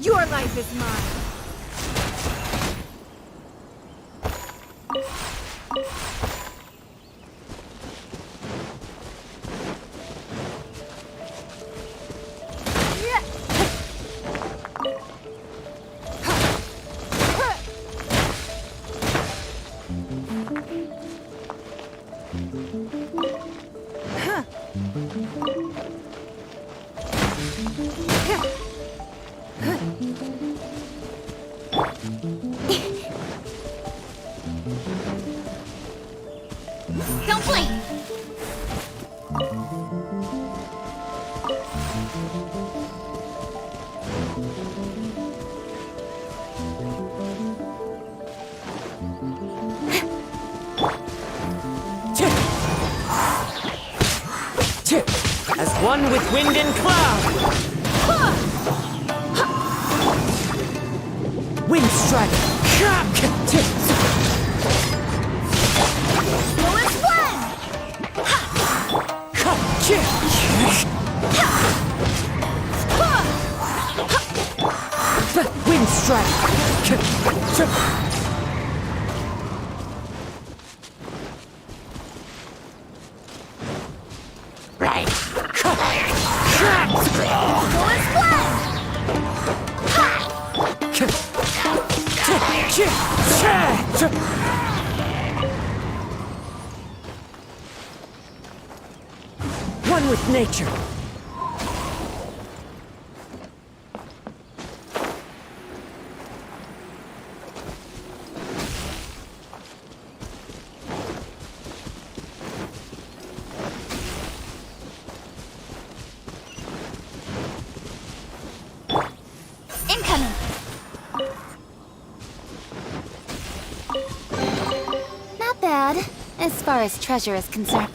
Your life is mine. Don't blink! As one with wind and cloud! Wind strike! Go as one! Wind strike! Right. Go as one! One with nature. Incoming! Not bad, as far as treasure is concerned.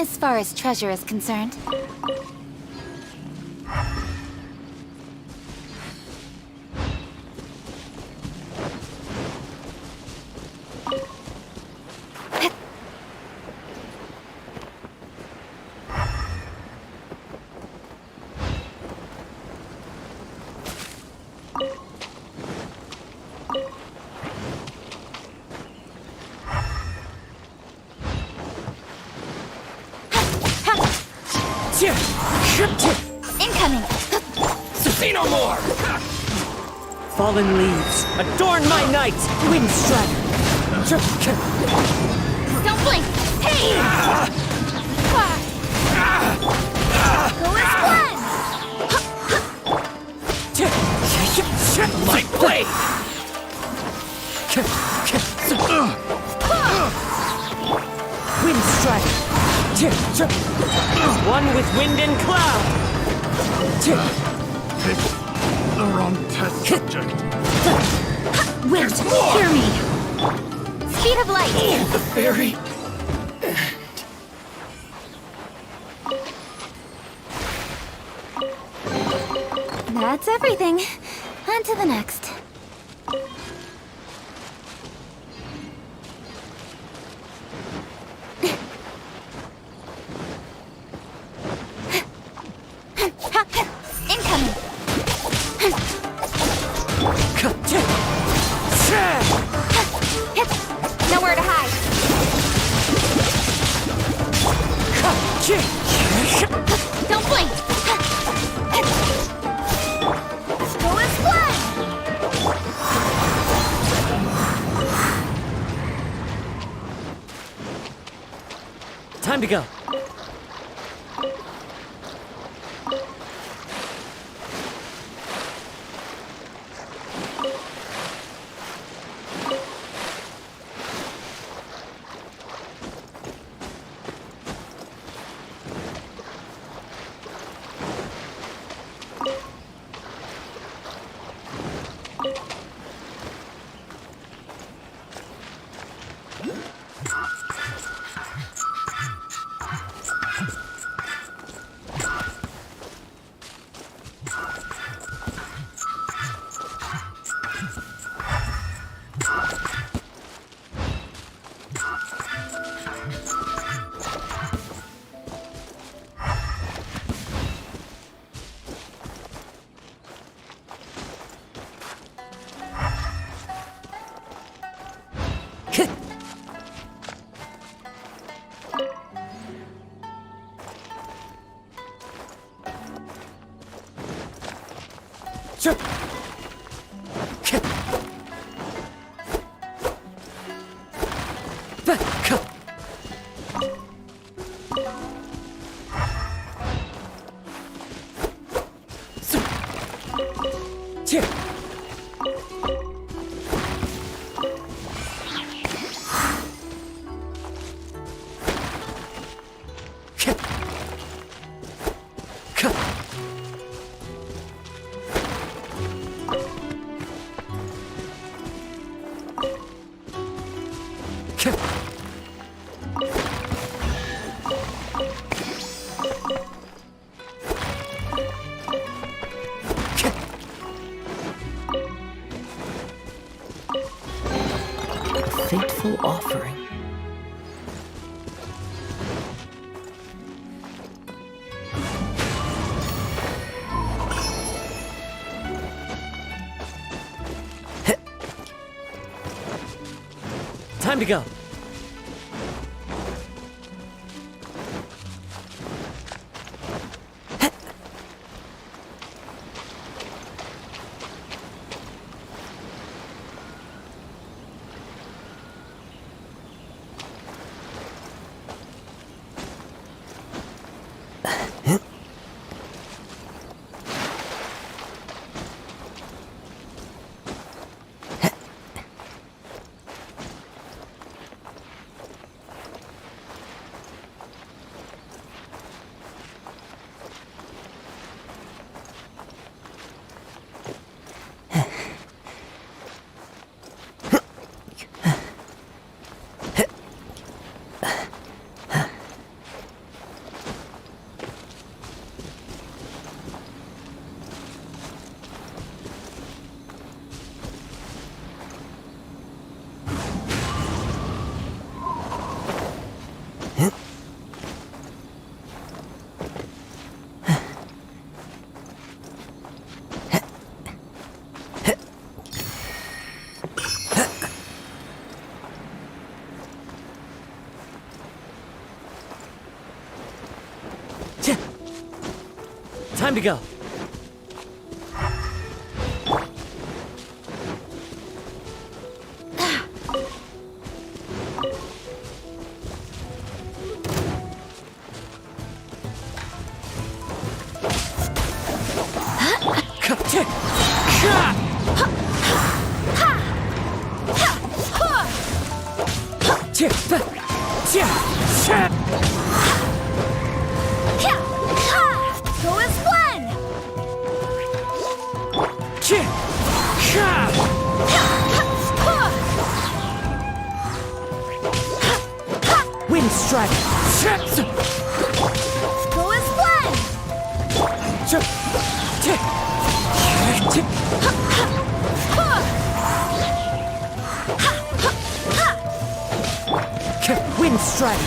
As far as treasure is concerned. Incoming! See no more! Fallen leaves, adorn my night! Wind strider! Don't blink! Hey! Go as one! Light blade! Wind strider! One with wind and cloud! The wrong test subject. Wind, hear me! Speed of light! The fairy! That's everything. On to the next. Incoming! Nowhere to hide! Don't blink! Go as one! Time to go. Fateful offering. Time to go. Time to go. Go as one! Wind strike. Go as one! Wind strike.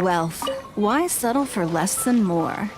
Wealth. Why settle for less than more?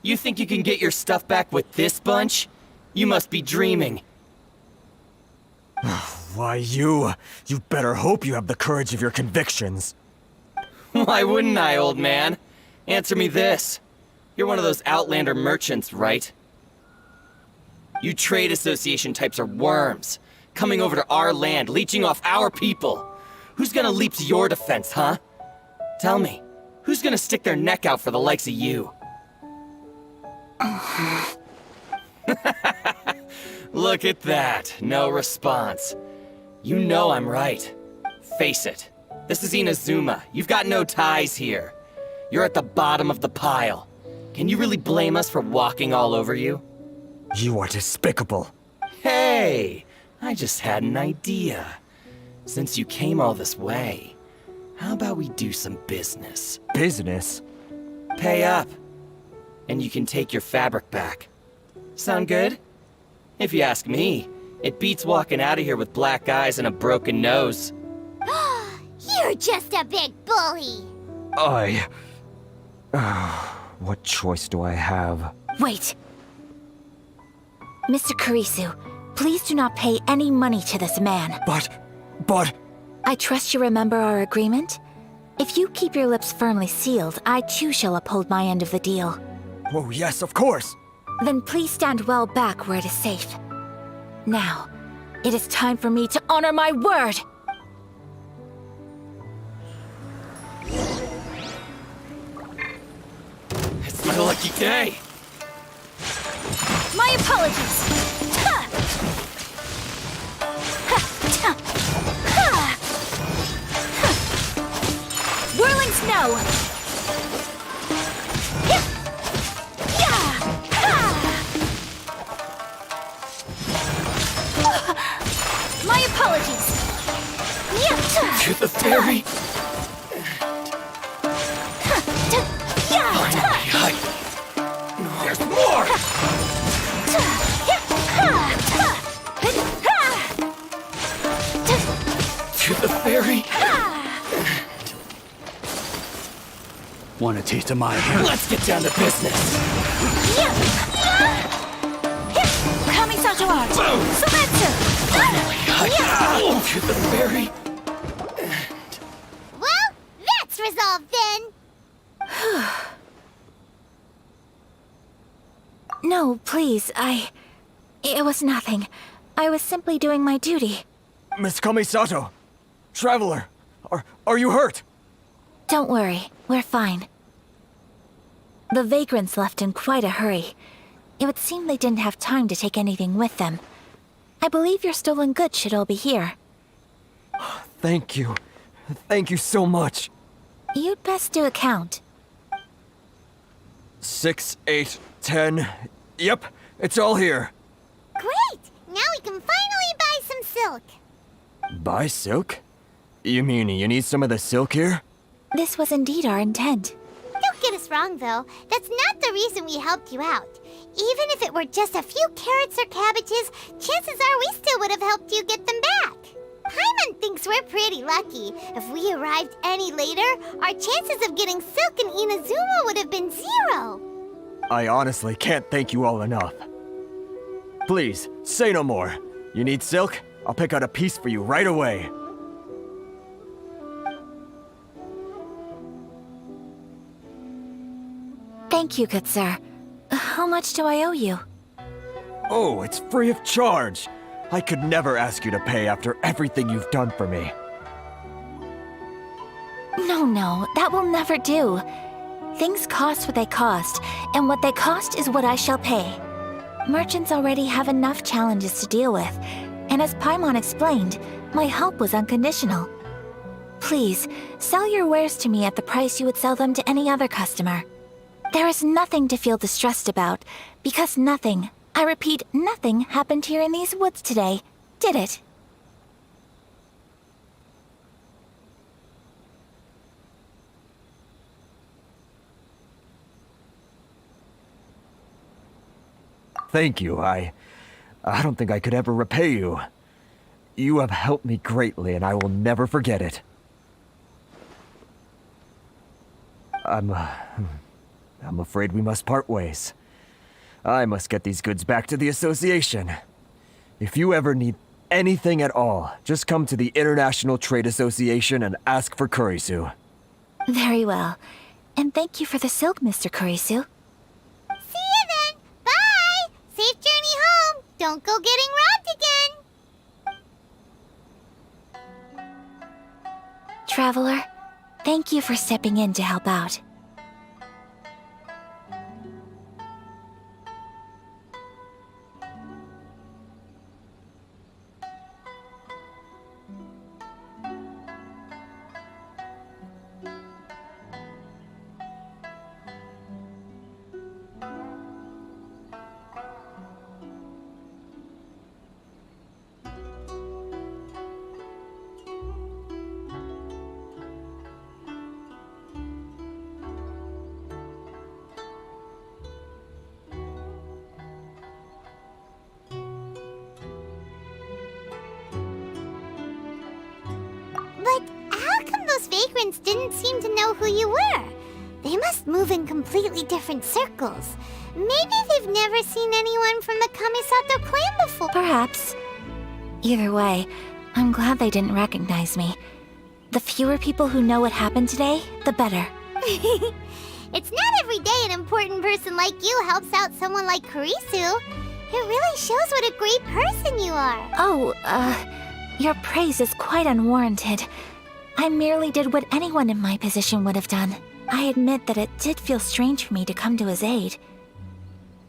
You think you can get your stuff back with this bunch? You must be dreaming. Why, you better hope you have the courage of your convictions. Why wouldn't I, old man? Answer me this. You're one of those Outlander merchants, right? You trade association types are worms, coming over to our land, leeching off our people. Who's gonna leap to your defense, huh? Tell me, who's gonna stick their neck out for the likes of you? Look at that, no response. You know I'm right. Face it, this is Inazuma. You've got no ties here. You're at the bottom of the pile. Can you really blame us for walking all over you? You are despicable. Hey, I just had an idea. Since you came all this way, how about we do some business? Business? Pay up, and you can take your fabric back. Sound good? If you ask me, It beats walking out of here with black eyes and a broken nose. You're just a big bully. What choice do I have? Wait. Mr. Kurisu, please do not pay any money to this man. But... I trust you remember our agreement? If you keep your lips firmly sealed, I too shall uphold my end of the deal. Oh, yes, of course. Then please stand well back where it is safe. Now, it is time for me to honor my word! It's my lucky day! My apologies! Ha! Ha! Ha! Ha! Whirling snow! Yeah! Yeah! Ha! My apologies! Yeah! To the fairy! Yeah! There's more! To the fairy! Want a taste of my hand? Let's get down to business! Kamisato art! Sumetsu! To the fairy! Well, that's resolved then. No, please, It was nothing. I was simply doing my duty. Miss Kamisato! Traveler! Are you hurt? Don't worry, we're fine. The vagrants left in quite a hurry. It would seem they didn't have time to take anything with them. I believe your stolen goods should all be here. Thank you. Thank you so much. You'd best do a count. 6, 8, 10. Yep, it's all here. Great! Now we can finally buy some silk. Buy silk? You mean you need some of the silk here? This was indeed our intent. Don't get us wrong, though. That's not the reason we helped you out. Even if it were just a few carrots or cabbages, chances are we still would have helped you get them back. Paimon thinks we're pretty lucky. If we arrived any later, our chances of getting silk in Inazuma would have been 0. I honestly can't thank you all enough. Please, say no more. You need silk? I'll pick out a piece for you right away. Thank you, good sir. How much do I owe you? Oh, it's free of charge. I could never ask you to pay after everything you've done for me. No, that will never do. Things cost what they cost, and what they cost is what I shall pay. Merchants already have enough challenges to deal with, and as Paimon explained, my help was unconditional. Please, sell your wares to me at the price you would sell them to any other customer. There is nothing to feel distressed about, because nothing, I repeat, nothing happened here in these woods today, did it? Thank you. I don't think I could ever repay you. You have helped me greatly, and I will never forget it. I'm afraid we must part ways. I must get these goods back to the association. If you ever need anything at all, just come to the International Trade Association and ask for Kurisu. Very well. And thank you for the silk, Mr. Kurisu. See you then! Bye! Safe journey home! Don't go getting robbed again! Traveler, thank you for stepping in to help out. vagrants didn't seem to know who you were. They must move in completely different circles. Maybe they've never seen anyone from the Kamisato clan before. Perhaps. Either way, I'm glad they didn't recognize me. The fewer people who know what happened today, the better. It's not every day an important person like you helps out someone like Kurisu. It really shows what a great person you are. Oh, your praise is quite unwarranted. I merely did what anyone in my position would have done. I admit that it did feel strange for me to come to his aid.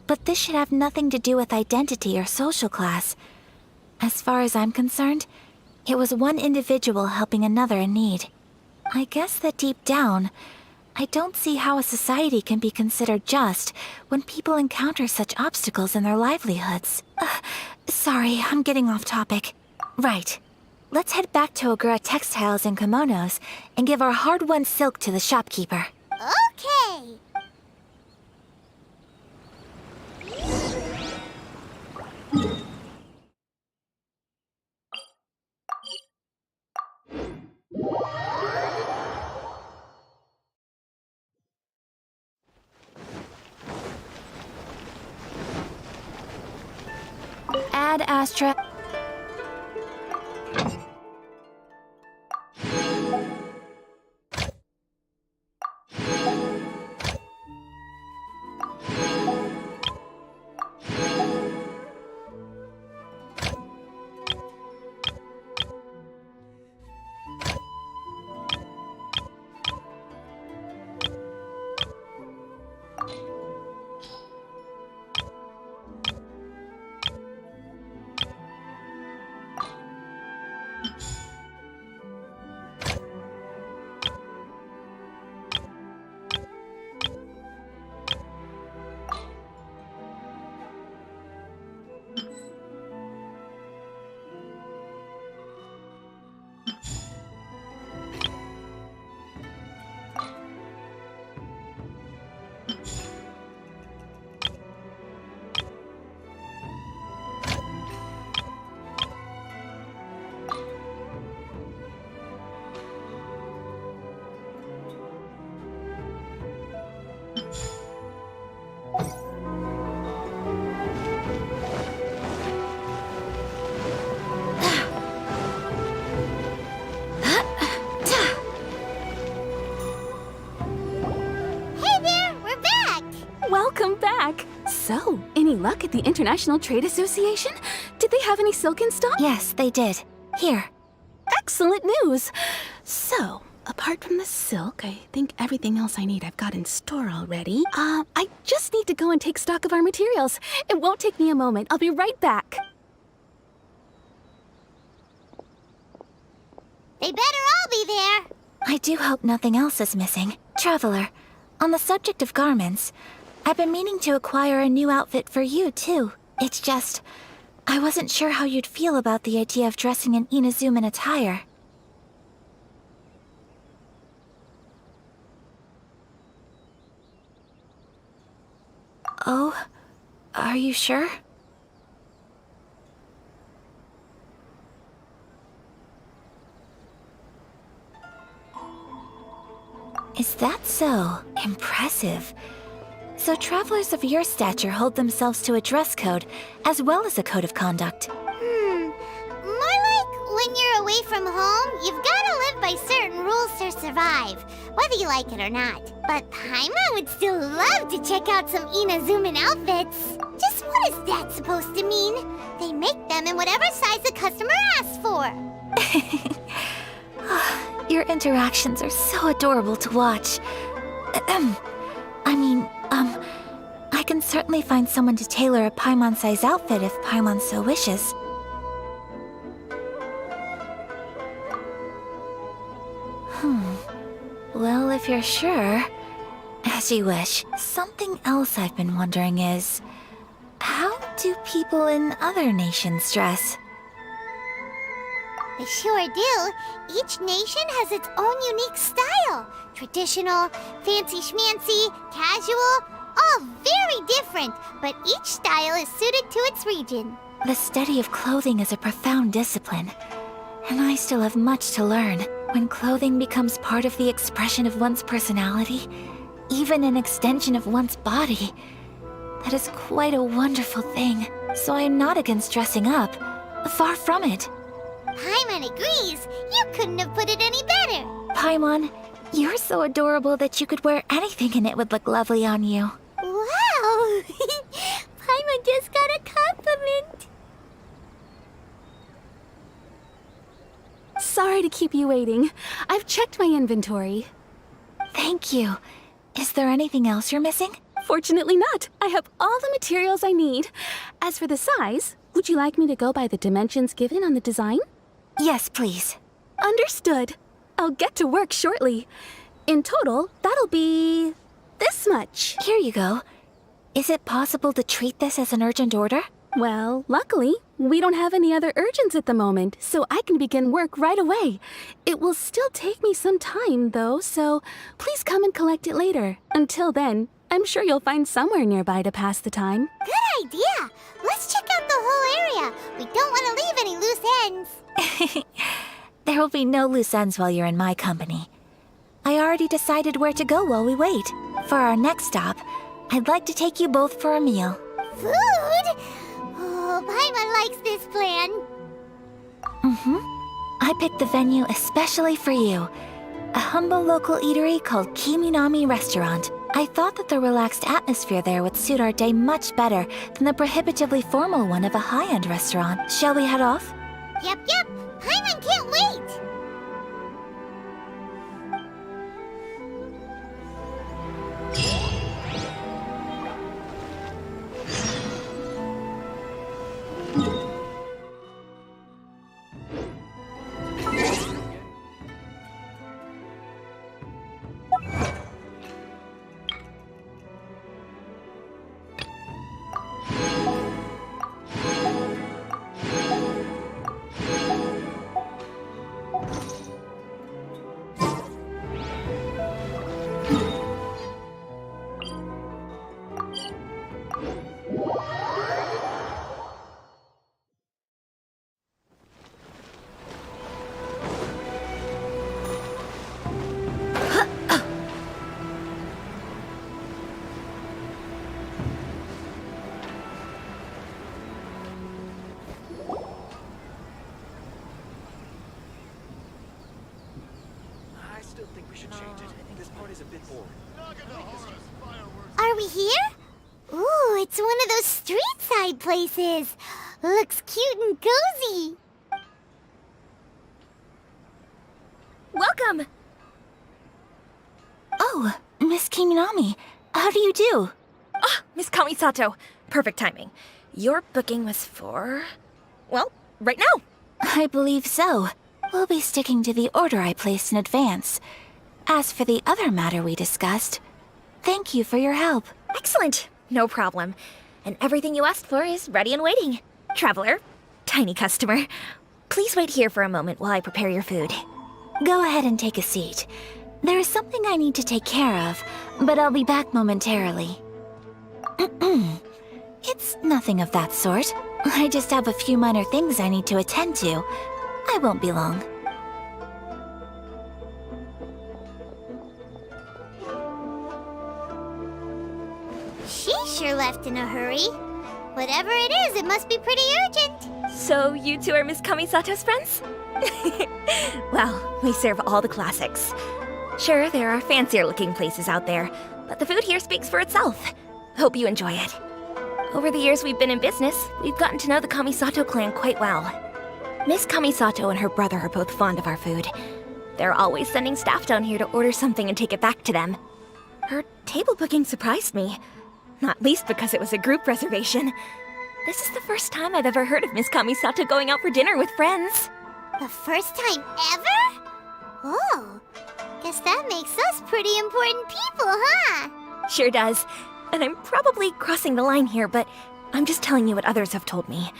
But this should have nothing to do with identity or social class. As far as I'm concerned, it was one individual helping another in need. I guess that deep down, I don't see how a society can be considered just when people encounter such obstacles in their livelihoods. Sorry, I'm getting off topic. Right. Let's head back to Ogura Textiles and Kimonos and give our hard-won silk to the shopkeeper. Okay. Ad Astra. Welcome back! So, any luck at the International Trade Association? Did they have any silk in stock? Yes, they did. Here. Excellent news! So, apart from the silk, I think everything else I need I've got in store already. I just need to go and take stock of our materials. It won't take me a moment. I'll be right back. They better all be there. I do hope nothing else is missing. Traveler, on the subject of garments, I've been meaning to acquire a new outfit for you, too. It's just, I wasn't sure how you'd feel about the idea of dressing in Inazuman attire. Oh, are you sure? Is that so? Impressive. So travelers of your stature hold themselves to a dress code, as well as a code of conduct. More like when you're away from home, you've gotta live by certain rules to survive, whether you like it or not. But Paimon would still love to check out some Inazuman outfits. Just what is that supposed to mean? They make them in whatever size the customer asks for. Your interactions are so adorable to watch. I can certainly find someone to tailor a Paimon-size outfit if Paimon so wishes. Well, if you're sure, as you wish. Something else I've been wondering is, how do people in other nations dress? They sure do. Each nation has its own unique style. Traditional, fancy schmancy, casual, all very different, but each style is suited to its region. The study of clothing is a profound discipline, and I still have much to learn. When clothing becomes part of the expression of one's personality, even an extension of one's body, that is quite a wonderful thing. So I am not against dressing up. Far from it. Paimon agrees. You couldn't have put it any better. Paimon, you're so adorable that you could wear anything and it would look lovely on you. Wow! Paimon just got a compliment. Sorry to keep you waiting. I've checked my inventory. Thank you. Is there anything else you're missing? Fortunately not. I have all the materials I need. As for the size, would you like me to go by the dimensions given on the design? Yes, please. Understood. I'll get to work shortly. In total, that'll be this much. Here you go. Is it possible to treat this as an urgent order? Well, luckily, we don't have any other urgents at the moment, so I can begin work right away. It will still take me some time, though, so please come and collect it later. Until then, I'm sure you'll find somewhere nearby to pass the time. Good idea. Let's check out the whole area. We don't want to leave any loose ends. There will be no loose ends while you're in my company. I already decided where to go while we wait. For our next stop, I'd like to take you both for a meal. Food? Oh, Paimon likes this plan. I picked the venue especially for you. A humble local eatery called Kiminami Restaurant. I thought that the relaxed atmosphere there would suit our day much better than the prohibitively formal one of a high-end restaurant. Shall we head off? Yep. Paimon can't wait. Are we here? Ooh, it's one of those street side places. Looks cute and cozy. Welcome! Oh, Miss Kiminami, how do you do? Ah, Miss Kamisato. Perfect timing. Your booking was for... well, right now. I believe so. We'll be sticking to the order I placed in advance. As for the other matter we discussed, thank you for your help. Excellent. No problem. And everything you asked for is ready and waiting. Traveler, tiny customer, please wait here for a moment while I prepare your food. Go ahead and take a seat. There is something I need to take care of, but I'll be back momentarily. It's nothing of that sort. I just have a few minor things I need to attend to. I won't be long. She sure left in a hurry. Whatever it is, it must be pretty urgent. So you two are Miss Kamisato's friends? Well, we serve all the classics. Sure, there are fancier looking places out there, but the food here speaks for itself. Hope you enjoy it. Over the years we've been in business, we've gotten to know the Kamisato clan quite well. Miss Kamisato and her brother are both fond of our food. They're always sending staff down here to order something and take it back to them. Her table booking surprised me, not least because it was a group reservation. This is the first time I've ever heard of Miss Kamisato going out for dinner with friends. The first time ever? Oh, guess that makes us pretty important people, huh? Sure does. And I'm probably crossing the line here, but I'm just telling you what others have told me.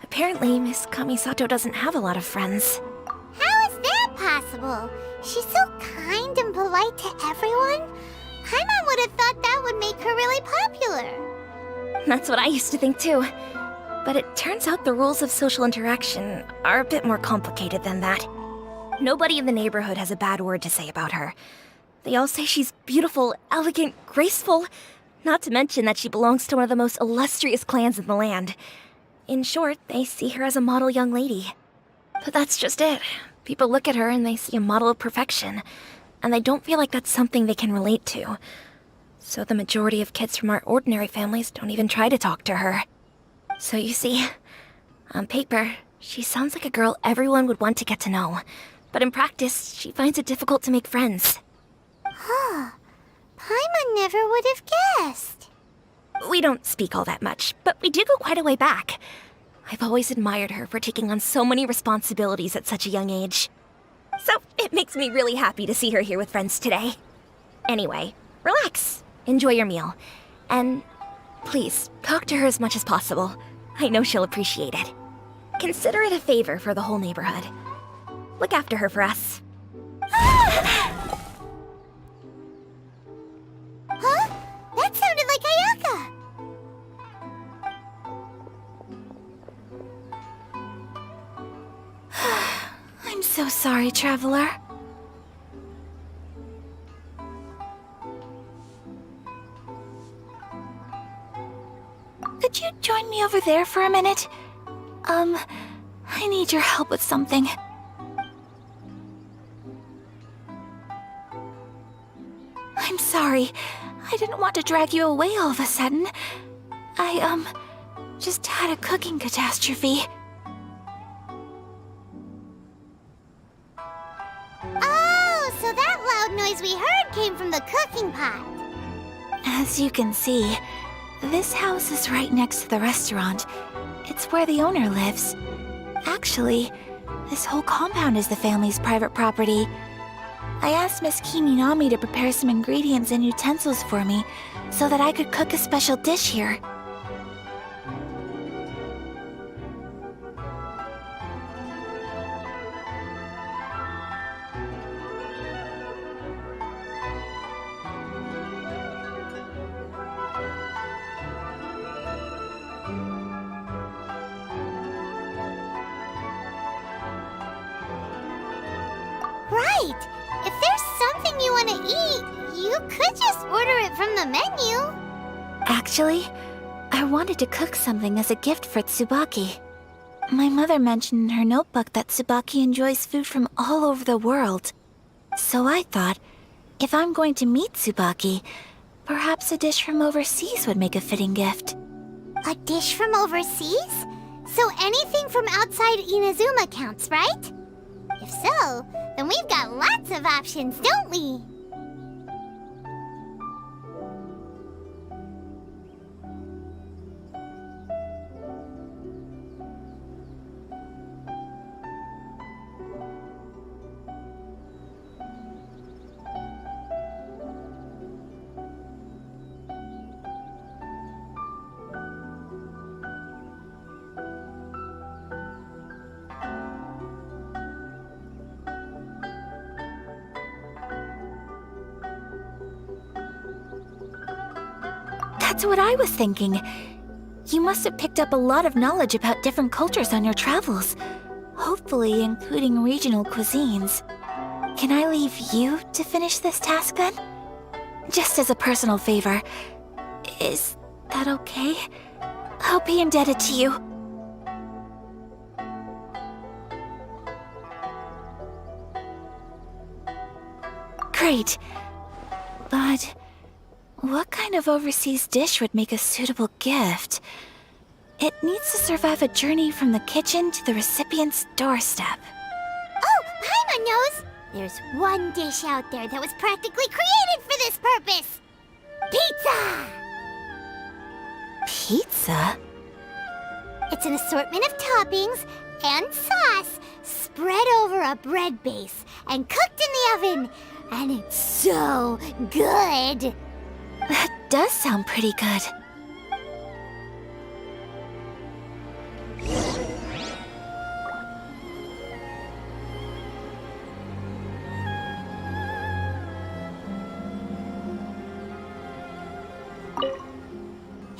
Apparently, Miss Kamisato doesn't have a lot of friends. How is that possible? She's so kind and polite to everyone. Paimon would have thought that would make her really popular. That's what I used to think too. But it turns out the rules of social interaction are a bit more complicated than that. Nobody in the neighborhood has a bad word to say about her. They all say she's beautiful, elegant, graceful, not to mention that she belongs to one of the most illustrious clans in the land. In short, they see her as a model young lady. But that's just it. People look at her and they see a model of perfection, and they don't feel like that's something they can relate to. So the majority of kids from our ordinary families don't even try to talk to her. So you see, on paper, she sounds like a girl everyone would want to get to know. But in practice, she finds it difficult to make friends. Huh. Paimon never would have guessed. We don't speak all that much, but we do go quite a way back. I've always admired her for taking on so many responsibilities at such a young age. So it makes me really happy to see her here with friends today. Anyway, relax, enjoy your meal, and please, talk to her as much as possible. I know she'll appreciate it. Consider it a favor for the whole neighborhood. Look after her for us. Huh? That sounded like Ayaka! I'm so sorry, Traveler. Could you join me over there for a minute? I need your help with something. I'm sorry. I didn't want to drag you away all of a sudden. I, just had a cooking catastrophe. Oh, so that loud noise we heard came from the cooking pot. As you can see, this house is right next to the restaurant. It's where the owner lives. Actually, this whole compound is the family's private property. I asked Miss Kininami to prepare some ingredients and utensils for me so that I could cook a special dish here. Right! If there's something you want to eat, you could just order it from the menu. Actually, I wanted to cook something as a gift for Tsubaki. My mother mentioned in her notebook that Tsubaki enjoys food from all over the world. So I thought, if I'm going to meet Tsubaki, perhaps a dish from overseas would make a fitting gift. A dish from overseas? So anything from outside Inazuma counts, right? If so, then we've got lots of options, don't we? That's what I was thinking. You must have picked up a lot of knowledge about different cultures on your travels, hopefully including regional cuisines. Can I leave you to finish this task then? Just as a personal favor. Is that okay? I'll be indebted to you. Great. But what kind of overseas dish would make a suitable gift? It needs to survive a journey from the kitchen to the recipient's doorstep. Oh, Paimon knows! There's one dish out there that was practically created for this purpose! Pizza! Pizza? It's an assortment of toppings and sauce spread over a bread base and cooked in the oven. And it's so good! That does sound pretty good.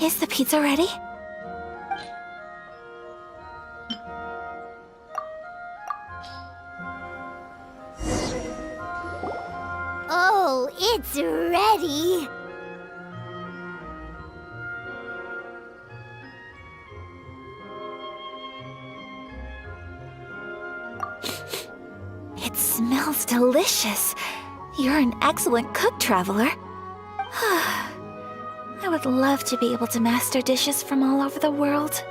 Is the pizza ready? It's ready! It smells delicious. You're an excellent cook, Traveler. I would love to be able to master dishes from all over the world.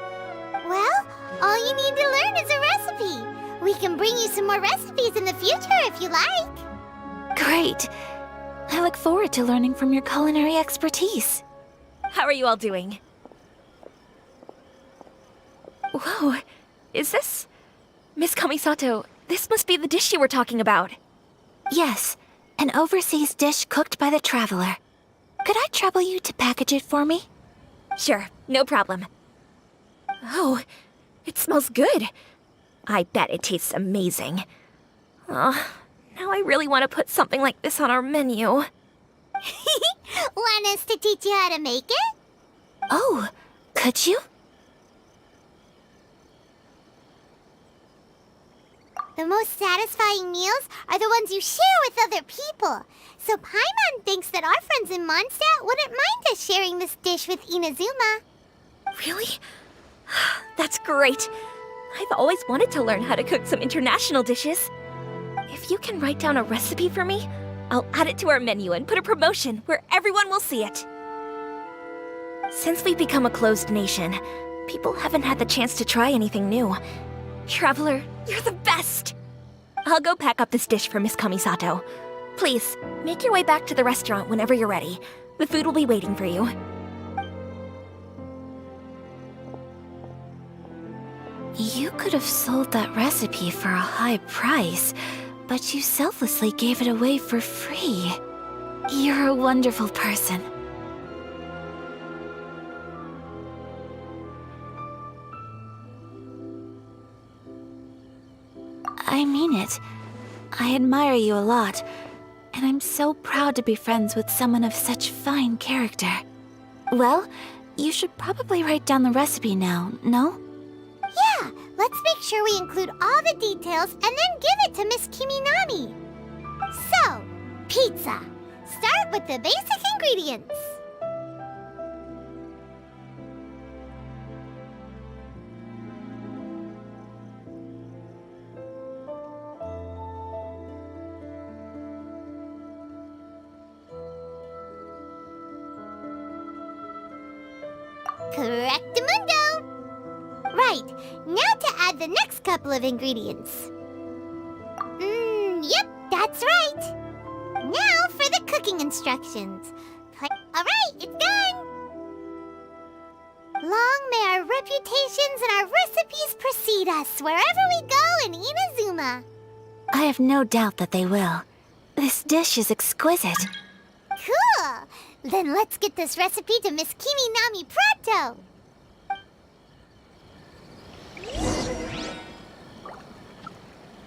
Well, all you need to learn is a recipe. We can bring you some more recipes in the future if you like. Great. I look forward to learning from your culinary expertise. How are you all doing? Whoa, is this... Miss Kamisato, this must be the dish you were talking about. Yes, an overseas dish cooked by the Traveler. Could I trouble you to package it for me? Sure, no problem. Oh, it smells good. I bet it tastes amazing. Oh, now I really want to put something like this on our menu. Want us to teach you how to make it? Oh, could you? The most satisfying meals are the ones you share with other people. So Paimon thinks that our friends in Mondstadt wouldn't mind us sharing this dish with Inazuma. Really? That's great. I've always wanted to learn how to cook some international dishes. If you can write down a recipe for me, I'll add it to our menu and put a promotion where everyone will see it. Since we've become a closed nation, people haven't had the chance to try anything new. Traveler, you're the best! I'll go pack up this dish for Miss Kamisato. Please, make your way back to the restaurant whenever you're ready. The food will be waiting for you. You could have sold that recipe for a high price, but you selflessly gave it away for free. You're a wonderful person. I mean it. I admire you a lot, and I'm so proud to be friends with someone of such fine character. Well, you should probably write down the recipe now, no? Yeah, let's make sure we include all the details and then give it to Miss Kiminami. So, pizza. Start with the basic ingredients. Correctamundo! Right, now to add the next couple of ingredients. Yep, that's right. Now for the cooking instructions. Alright, it's done! Long may our reputations and our recipes precede us wherever we go in Inazuma. I have no doubt that they will. This dish is exquisite. Cool! Then let's get this recipe to Miss Kiminami pronto!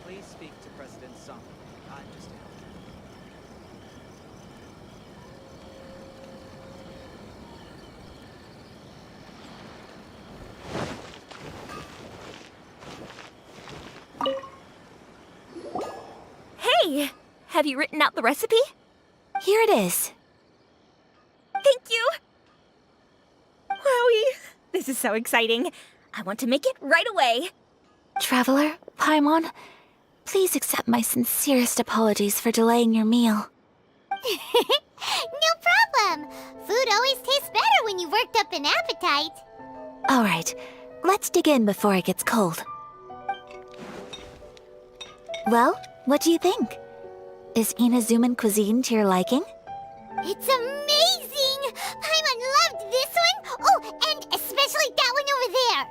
Please speak to President Song. I'm just... Hey! Have you written out the recipe? Here it is. Thank you! Wowie! This is so exciting. I want to make it right away. Traveler, Paimon, please accept my sincerest apologies for delaying your meal. No problem! Food always tastes better when you've worked up an appetite. All right, let's dig in before it gets cold. Well, what do you think? Is Inazuman cuisine to your liking? It's amazing! Paimon loved this one! Oh, and especially that one over there!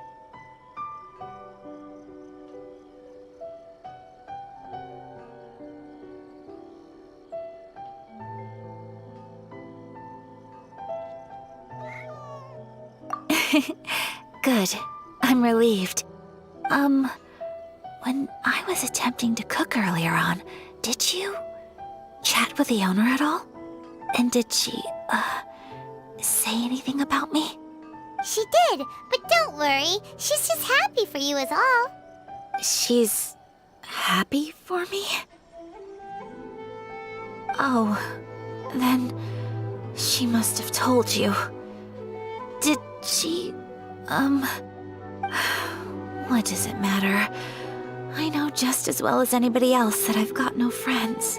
Good. I'm relieved. When I was attempting to cook earlier on, did you chat with the owner at all? And did she, say anything about me? She did, but don't worry. She's just happy for you is all. She's happy for me? Oh, Then she must have told you. Did she, what does it matter? I know just as well as anybody else that I've got no friends.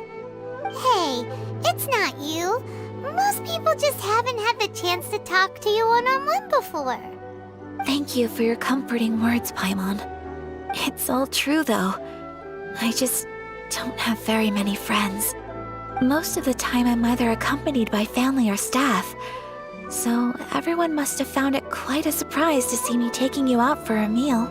Hey, it's not you. Most people just haven't had the chance to talk to you one-on-one before. Thank you for your comforting words, Paimon. It's all true, though. I just don't have very many friends. Most of the time I'm either accompanied by family or staff, so everyone must have found it quite a surprise to see me taking you out for a meal.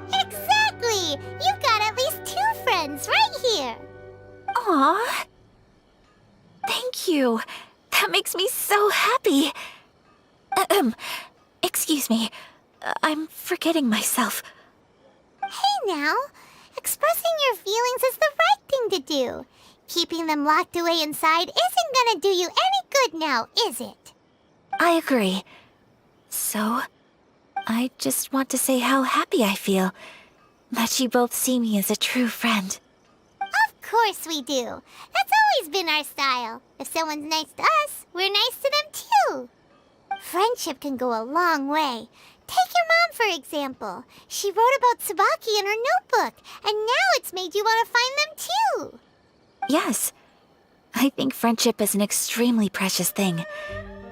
Exactly! You've got at least 2 friends right here. Aw! Thank you. That makes me so happy. Excuse me. I'm forgetting myself. Hey now, expressing your feelings is the right thing to do. Keeping them locked away inside isn't gonna do you any good now, is it? I agree. So, I just want to say how happy I feel that you both see me as a true friend. Of course we do. That's always been our style. If someone's nice to us, we're nice to them too. Friendship can go a long way. Take your mom, for example. She wrote about Tsubaki in her notebook, and now it's made you want to find them too. Yes. I think friendship is an extremely precious thing,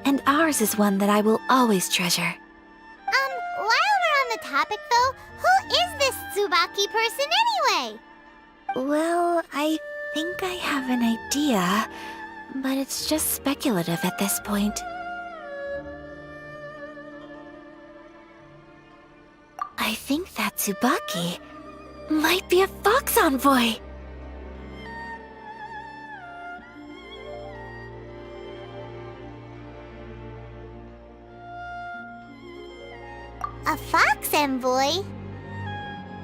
and ours is one that I will always treasure. While we're on the topic though, who is this Tsubaki person anyway? Well, I think I have an idea, but it's just speculative at this point. I think that Tsubaki might be a fox envoy. A fox envoy?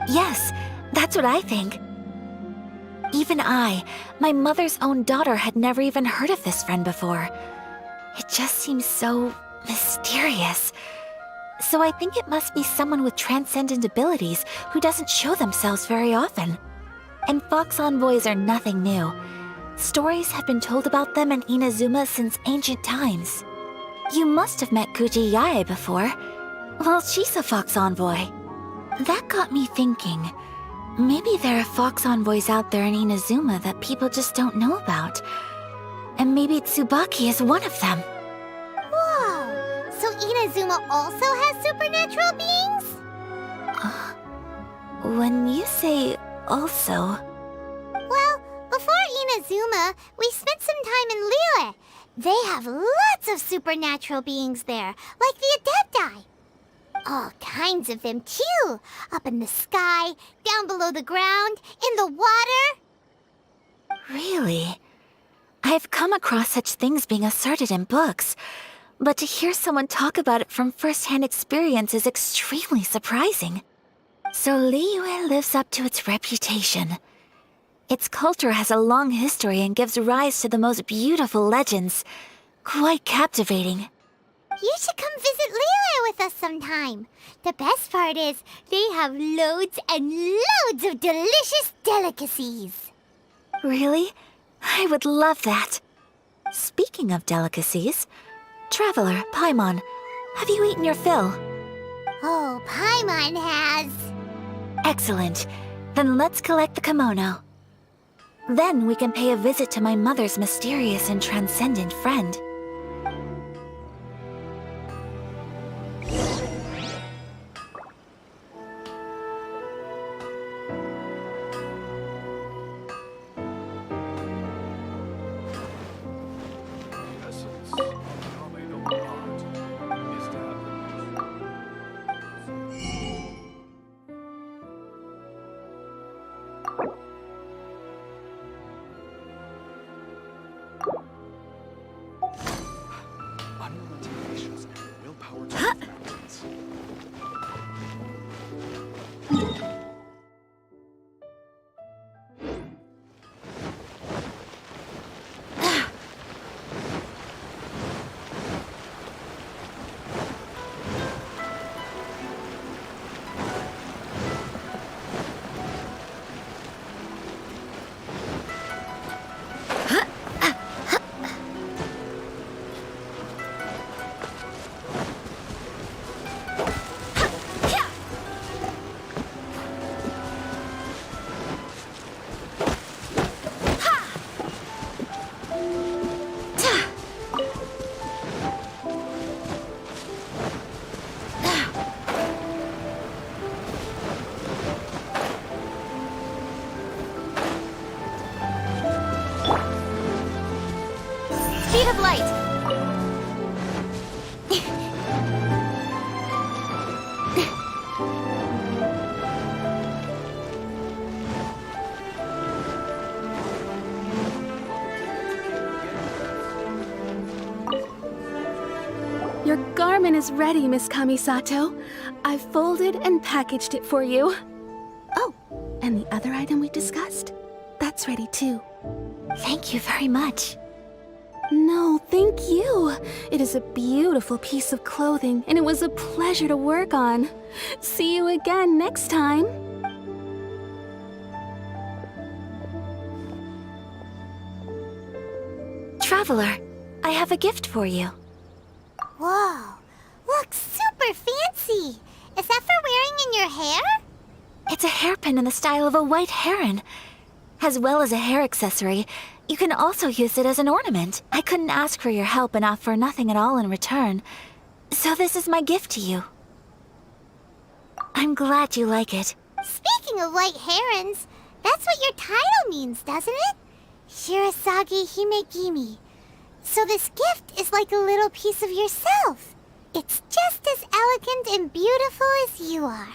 Yes, that's what I think. Even I, my mother's own daughter, had never even heard of this friend before. It just seems so mysterious. So I think it must be someone with transcendent abilities who doesn't show themselves very often. And fox envoys are nothing new. Stories have been told about them in Inazuma since ancient times. You must have met Kuji Yae before. Well, she's a fox envoy. That got me thinking. Maybe there are fox envoys out there in Inazuma that people just don't know about. And maybe Tsubaki is one of them. Whoa! So Inazuma also has supernatural beings? When you say also... Well, before Inazuma, we spent some time in Liyue. They have lots of supernatural beings there, like the Adepti. All kinds of them, too. Up in the sky, down below the ground, in the water. Really? I've come across such things being asserted in books, but to hear someone talk about it from first-hand experience is extremely surprising. So Liyue lives up to its reputation. Its culture has a long history and gives rise to the most beautiful legends. Quite captivating. You should come visit Liyue with us sometime. The best part is, they have loads and loads of delicious delicacies. Really? I would love that. Speaking of delicacies, Traveler, Paimon, have you eaten your fill? Oh, Paimon has. Excellent. Then let's collect the kimono. Then we can pay a visit to my mother's mysterious and transcendent friend. of light! Your garment is ready, Miss Kamisato. I've folded and packaged it for you. Oh, and the other item we discussed? That's ready too. Thank you very much. No, thank you. It is a beautiful piece of clothing, and it was a pleasure to work on. See you again next time. Traveler, I have a gift for you. Whoa, looks super fancy! Is that for wearing in your hair? It's a hairpin in the style of a white heron. As well as a hair accessory, you can also use it as an ornament. I couldn't ask for your help and offer nothing at all in return. So this is my gift to you. I'm glad you like it. Speaking of white herons, that's what your title means, doesn't it? Shirazagi Himegimi. So this gift is like a little piece of yourself. It's just as elegant and beautiful as you are.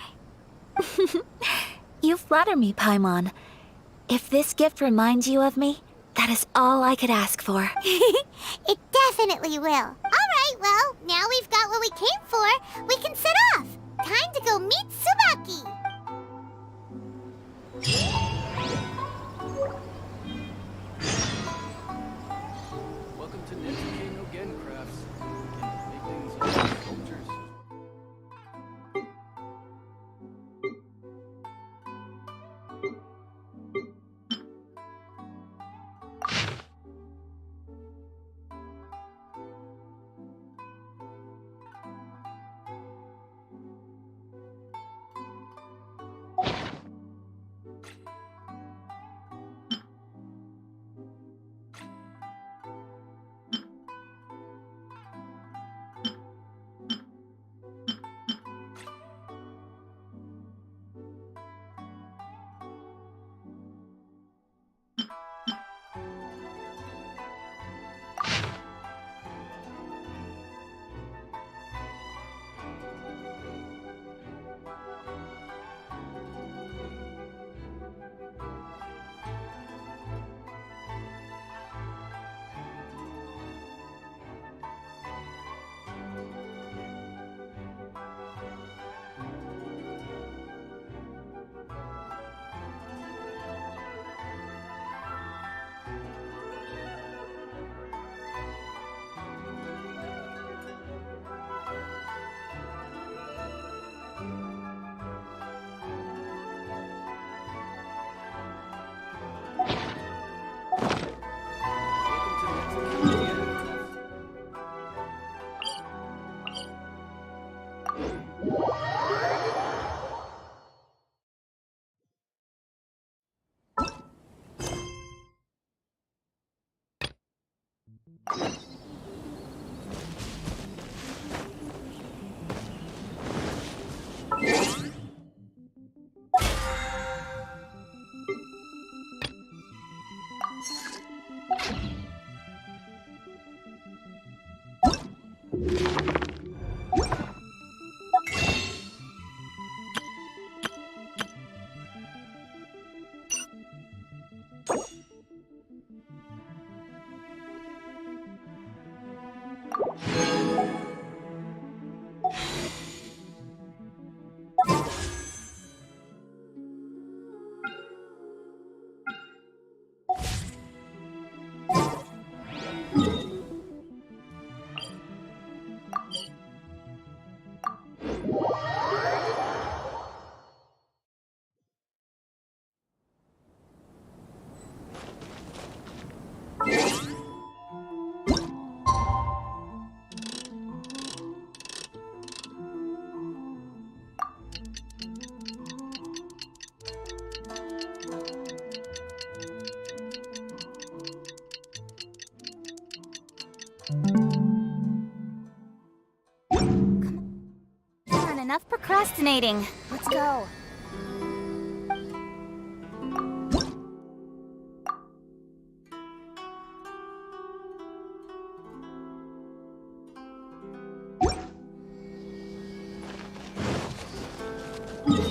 You flatter me, Paimon. If this gift reminds you of me, that is all I could ask for. It definitely will. All right, well, now we've got what we came for. We can set off. Time to go meet Tsubaki. Welcome to Netsuke no Gen Crafts. Make things like sculptures. Enough procrastinating. Let's go. We're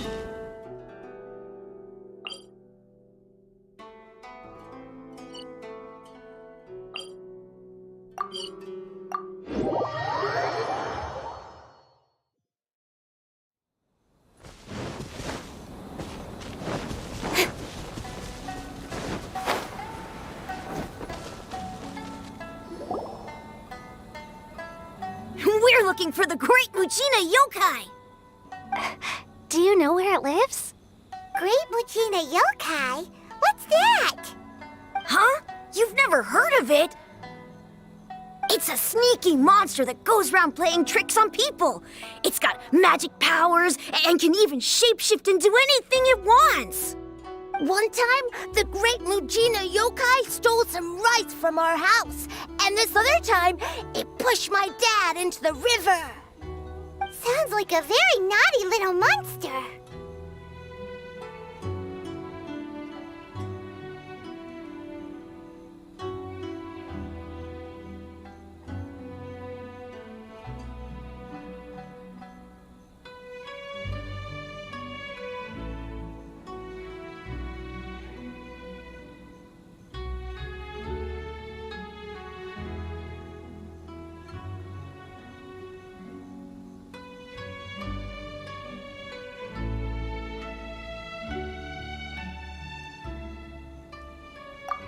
looking for the Great Mujina Yokai! Do you know where it lives? Great Mujina Yokai? What's that? Huh? You've never heard of it? It's a sneaky monster that goes around playing tricks on people. It's got magic powers and can even shapeshift into anything it wants. One time, the Great Mujina Yokai stole some rice from our house. And this other time, it pushed my dad into the river. Sounds like a very naughty little monster.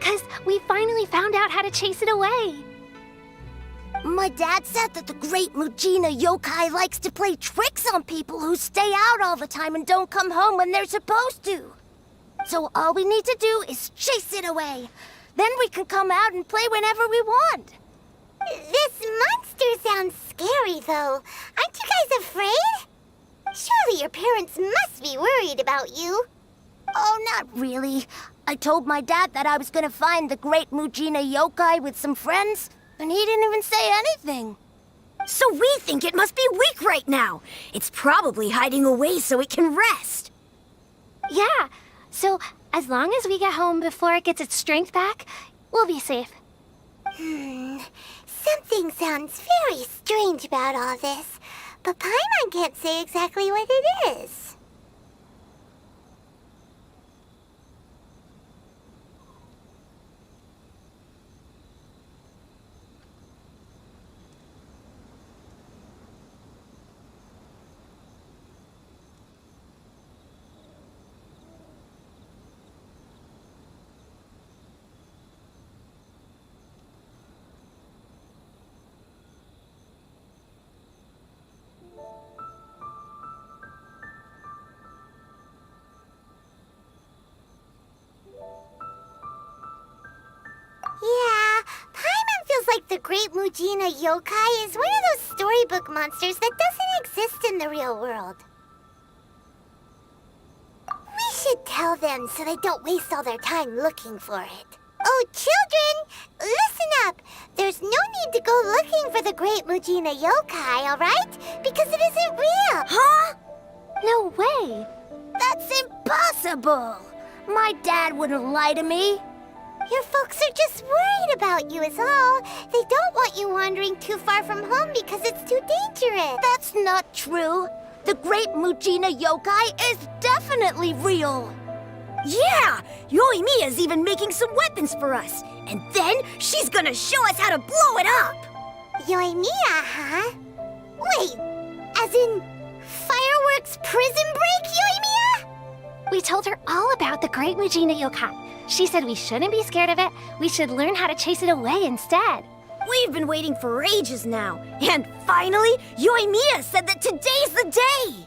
Because we finally found out how to chase it away. My dad said that the Great Mujina Yokai likes to play tricks on people who stay out all the time and don't come home when they're supposed to. So all we need to do is chase it away. Then we can come out and play whenever we want. This monster sounds scary, though. Aren't you guys afraid? Surely your parents must be worried about you. Oh, not really. I told my dad that I was gonna find the Great Mujina Yokai with some friends, and he didn't even say anything. So we think it must be weak right now. It's probably hiding away so it can rest. Yeah, so as long as we get home before it gets its strength back, we'll be safe. Something sounds very strange about all this, but Paimon can't say exactly what it is. Yeah, Paimon feels like the Great Mujina Yokai is one of those storybook monsters that doesn't exist in the real world. We should tell them so they don't waste all their time looking for it. Oh, children, listen up. There's no need to go looking for the Great Mujina Yokai, all right? Because it isn't real. Huh? No way. That's impossible. My dad wouldn't lie to me. Your folks are just worried about you is all. They don't want you wandering too far from home because it's too dangerous. That's not true. The Great Mujina Yokai is definitely real. Yeah! Yoimiya's even making some weapons for us. And then she's gonna show us how to blow it up! Yoimiya, huh? Wait, as in fireworks prison break, Yoimiya? We told her all about the Great Mujina Yokai. She said we shouldn't be scared of it. We should learn how to chase it away instead. We've been waiting for ages now. And finally, Yoimiya said that today's the day!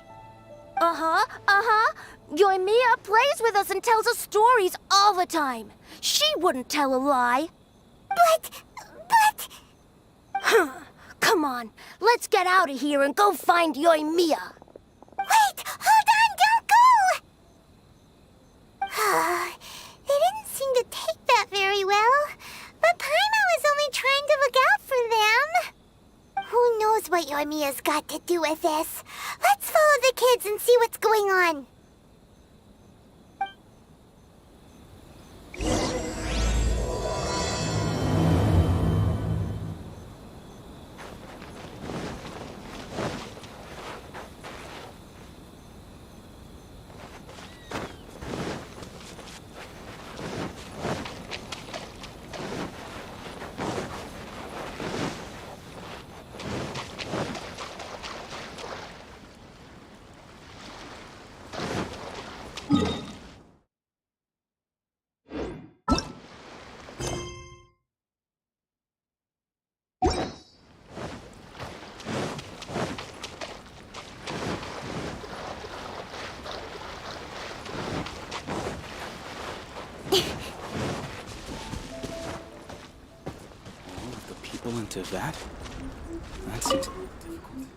Yoimiya plays with us and tells us stories all the time. She wouldn't tell a lie. But... Come on, let's get out of here and go find Yoimiya. Wait, hold on, don't go! They didn't seem to take that very well. But Paimon was only trying to look out for them. Who knows what Yoimiya's got to do with this? Let's follow the kids and see what's going on. equivalent of that? That seems a little difficult.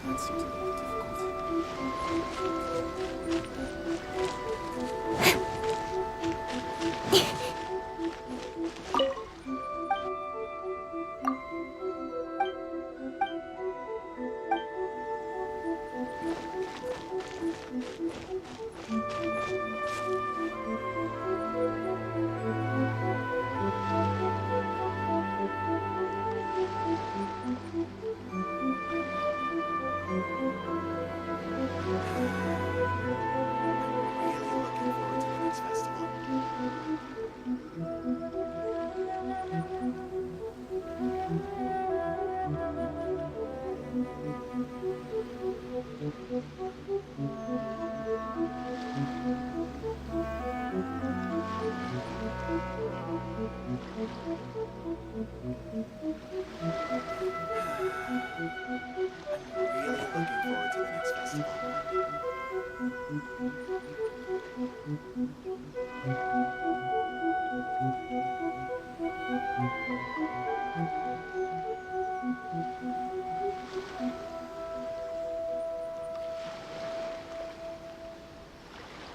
That seems a little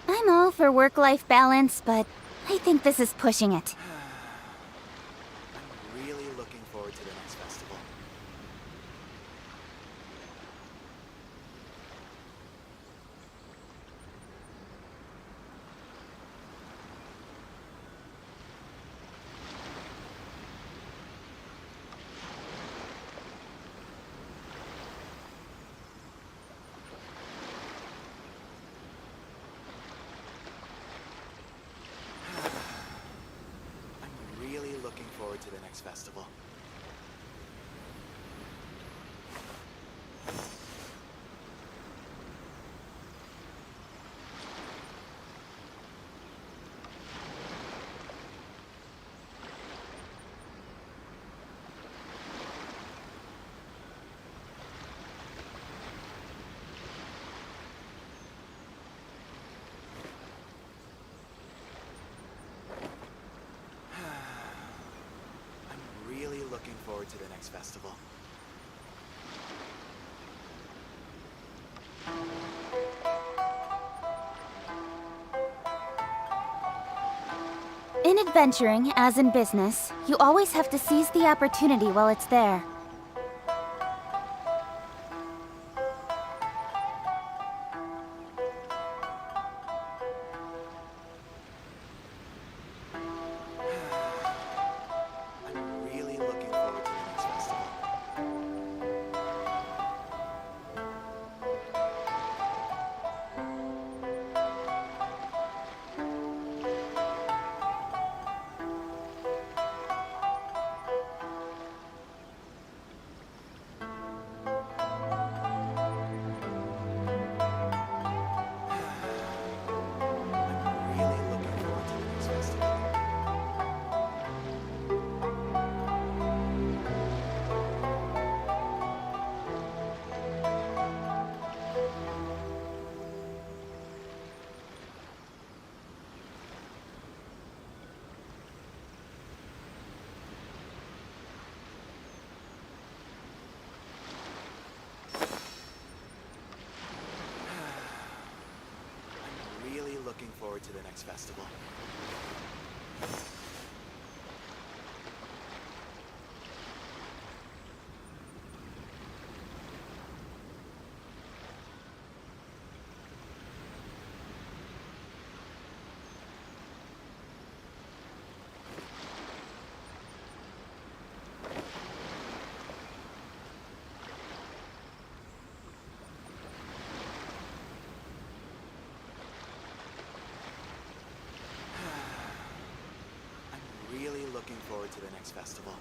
I'm all for work-life balance, but I think this is pushing it. I'm really looking forward to the next festival. I'm really looking forward to the next festival. I'm really looking forward to the next festival. In adventuring, as in business, you always have to seize the opportunity while it's there. I'm really looking forward to the next festival. I'm really looking forward to the next festival. I'm really looking forward to the next festival. to the next festival.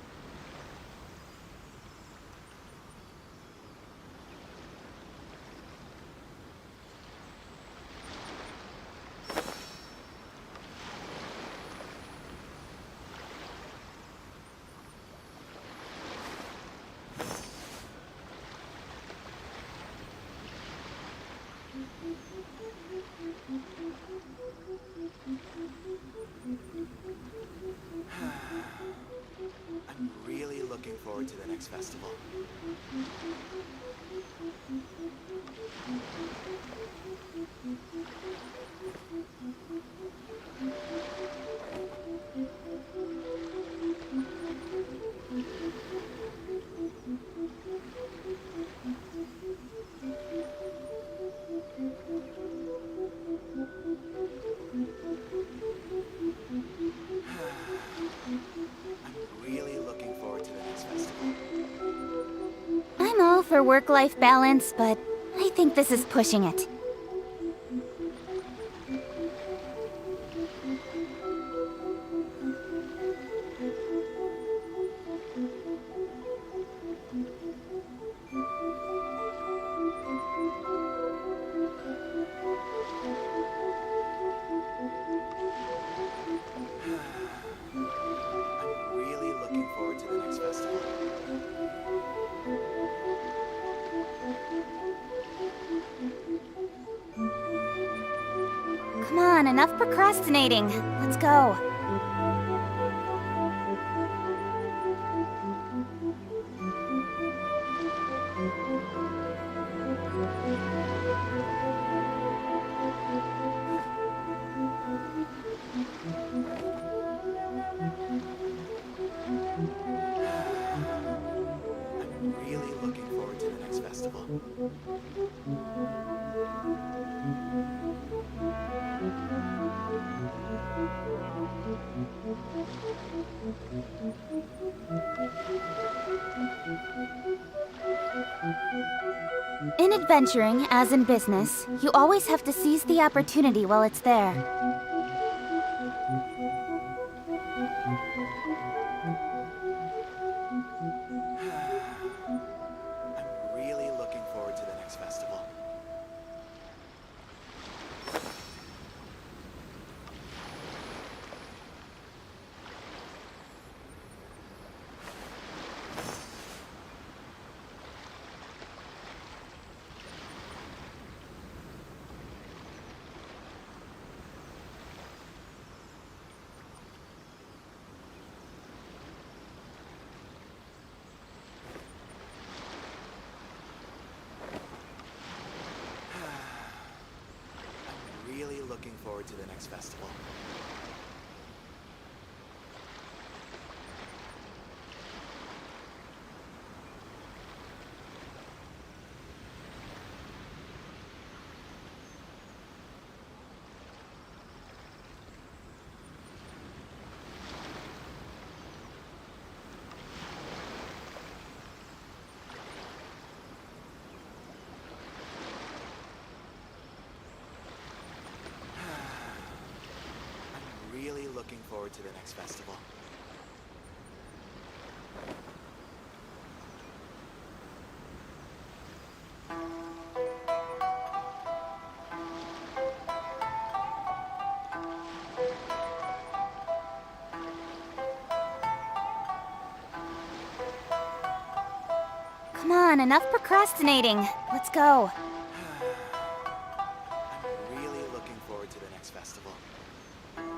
I'm really looking forward to the next festival. I'm all for work-life balance, but I think this is pushing it. I'm really looking forward to the next festival. Come on, enough procrastinating. Let's go. I'm really looking forward to the next festival. In adventuring, as in business, you always have to seize the opportunity while it's there. I'm really looking forward to the next festival. I'm really looking forward to the next festival. I'm really looking forward to the next festival. Come on, enough procrastinating. Let's go. I'm really looking forward to the next festival. I'm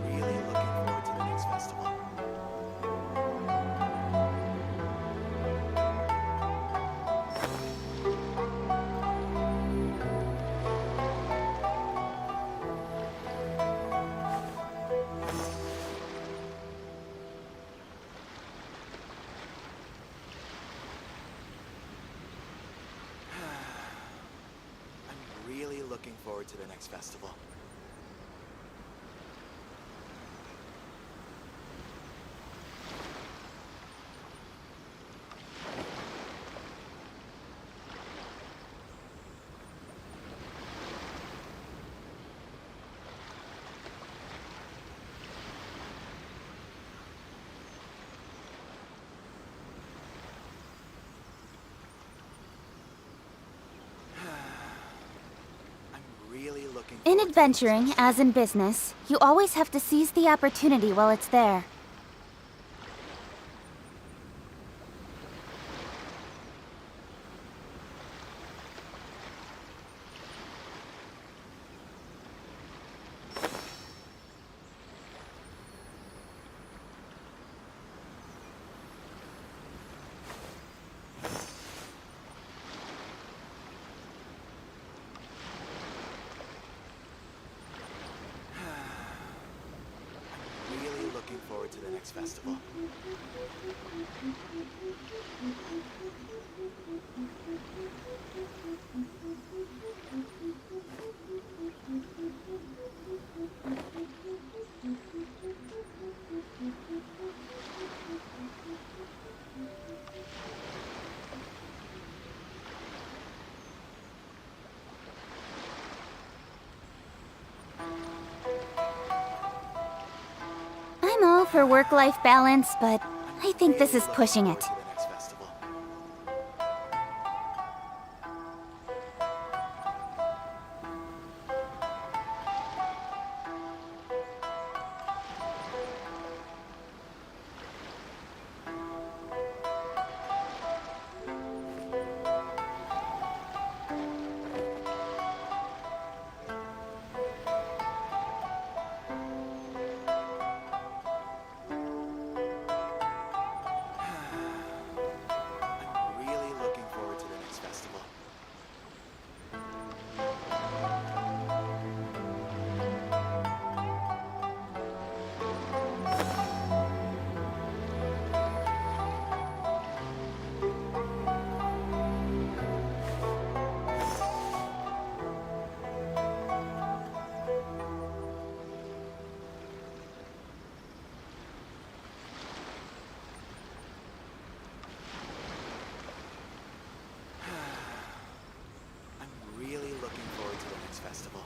really looking forward to the next festival. forward to the next festival. In adventuring, as in business, you always have to seize the opportunity while it's there. To the next festival. I'm all for work-life balance, but I think this is pushing it. Festival.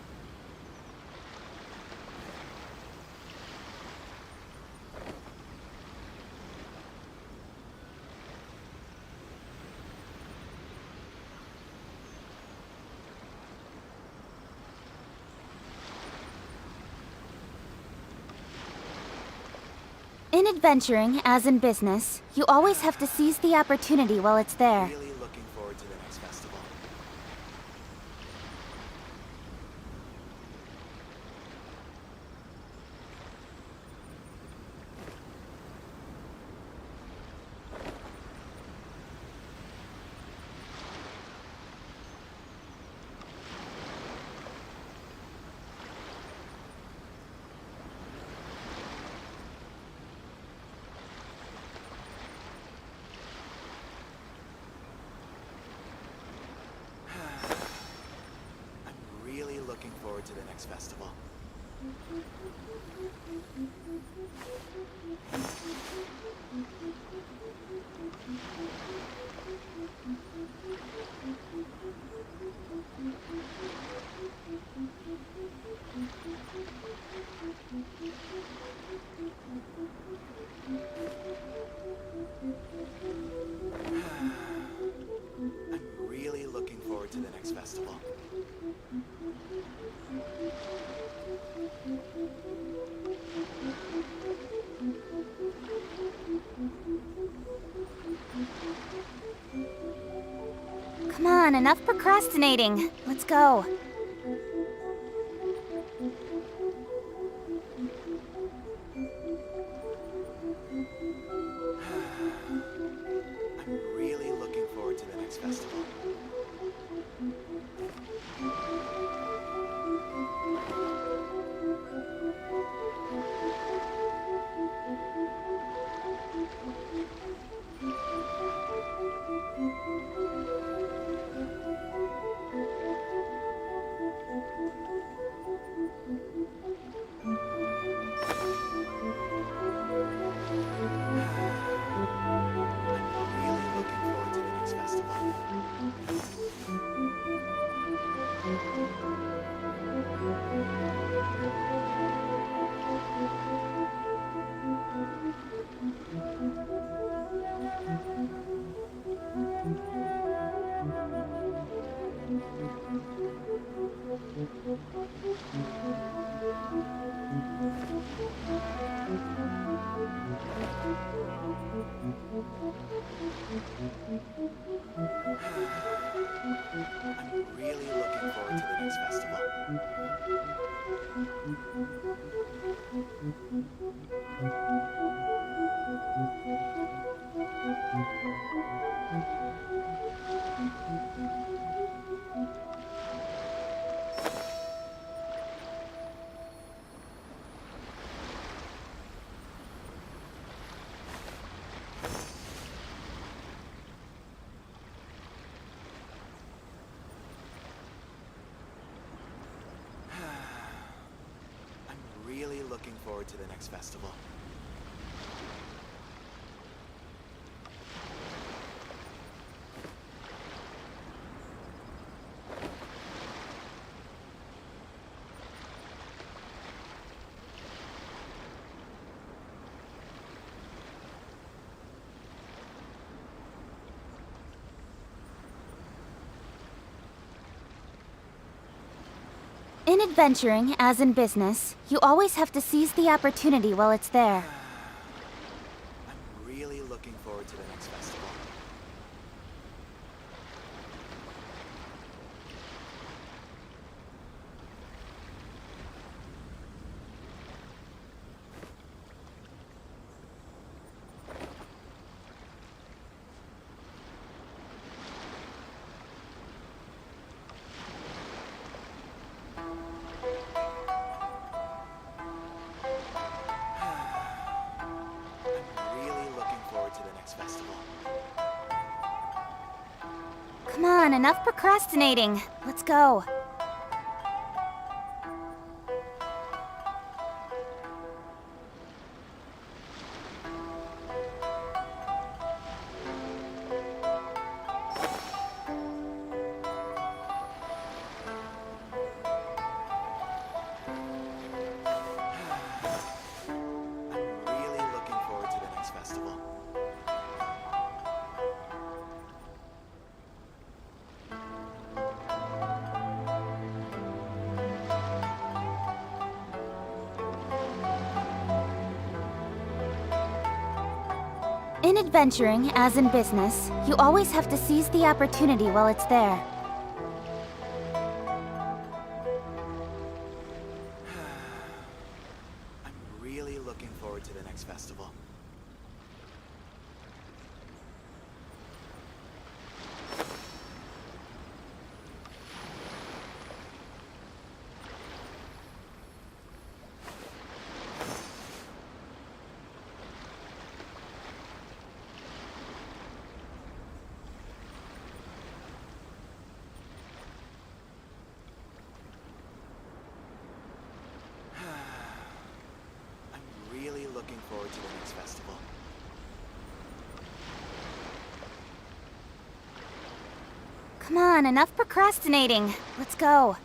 In adventuring, as in business, you always have to seize the opportunity while it's there. Really looking forward to the next festival. Looking forward to the next festival. I'm really looking forward to the next festival. Come on, enough procrastinating. Let's go. I'm really looking forward to the next festival. I'm really looking forward to the next festival. I'm really looking forward to the next festival. In adventuring, as in business, you always have to seize the opportunity while it's there. I'm really looking forward to the next festival. I'm really looking forward to the next festival. Come on, enough procrastinating. Let's go. I'm really looking forward to the next festival. In adventuring, as in business, you always have to seize the opportunity while it's there. I'm really looking forward to the next festival. I'm really looking forward to the next festival. Come on, enough procrastinating. Let's go.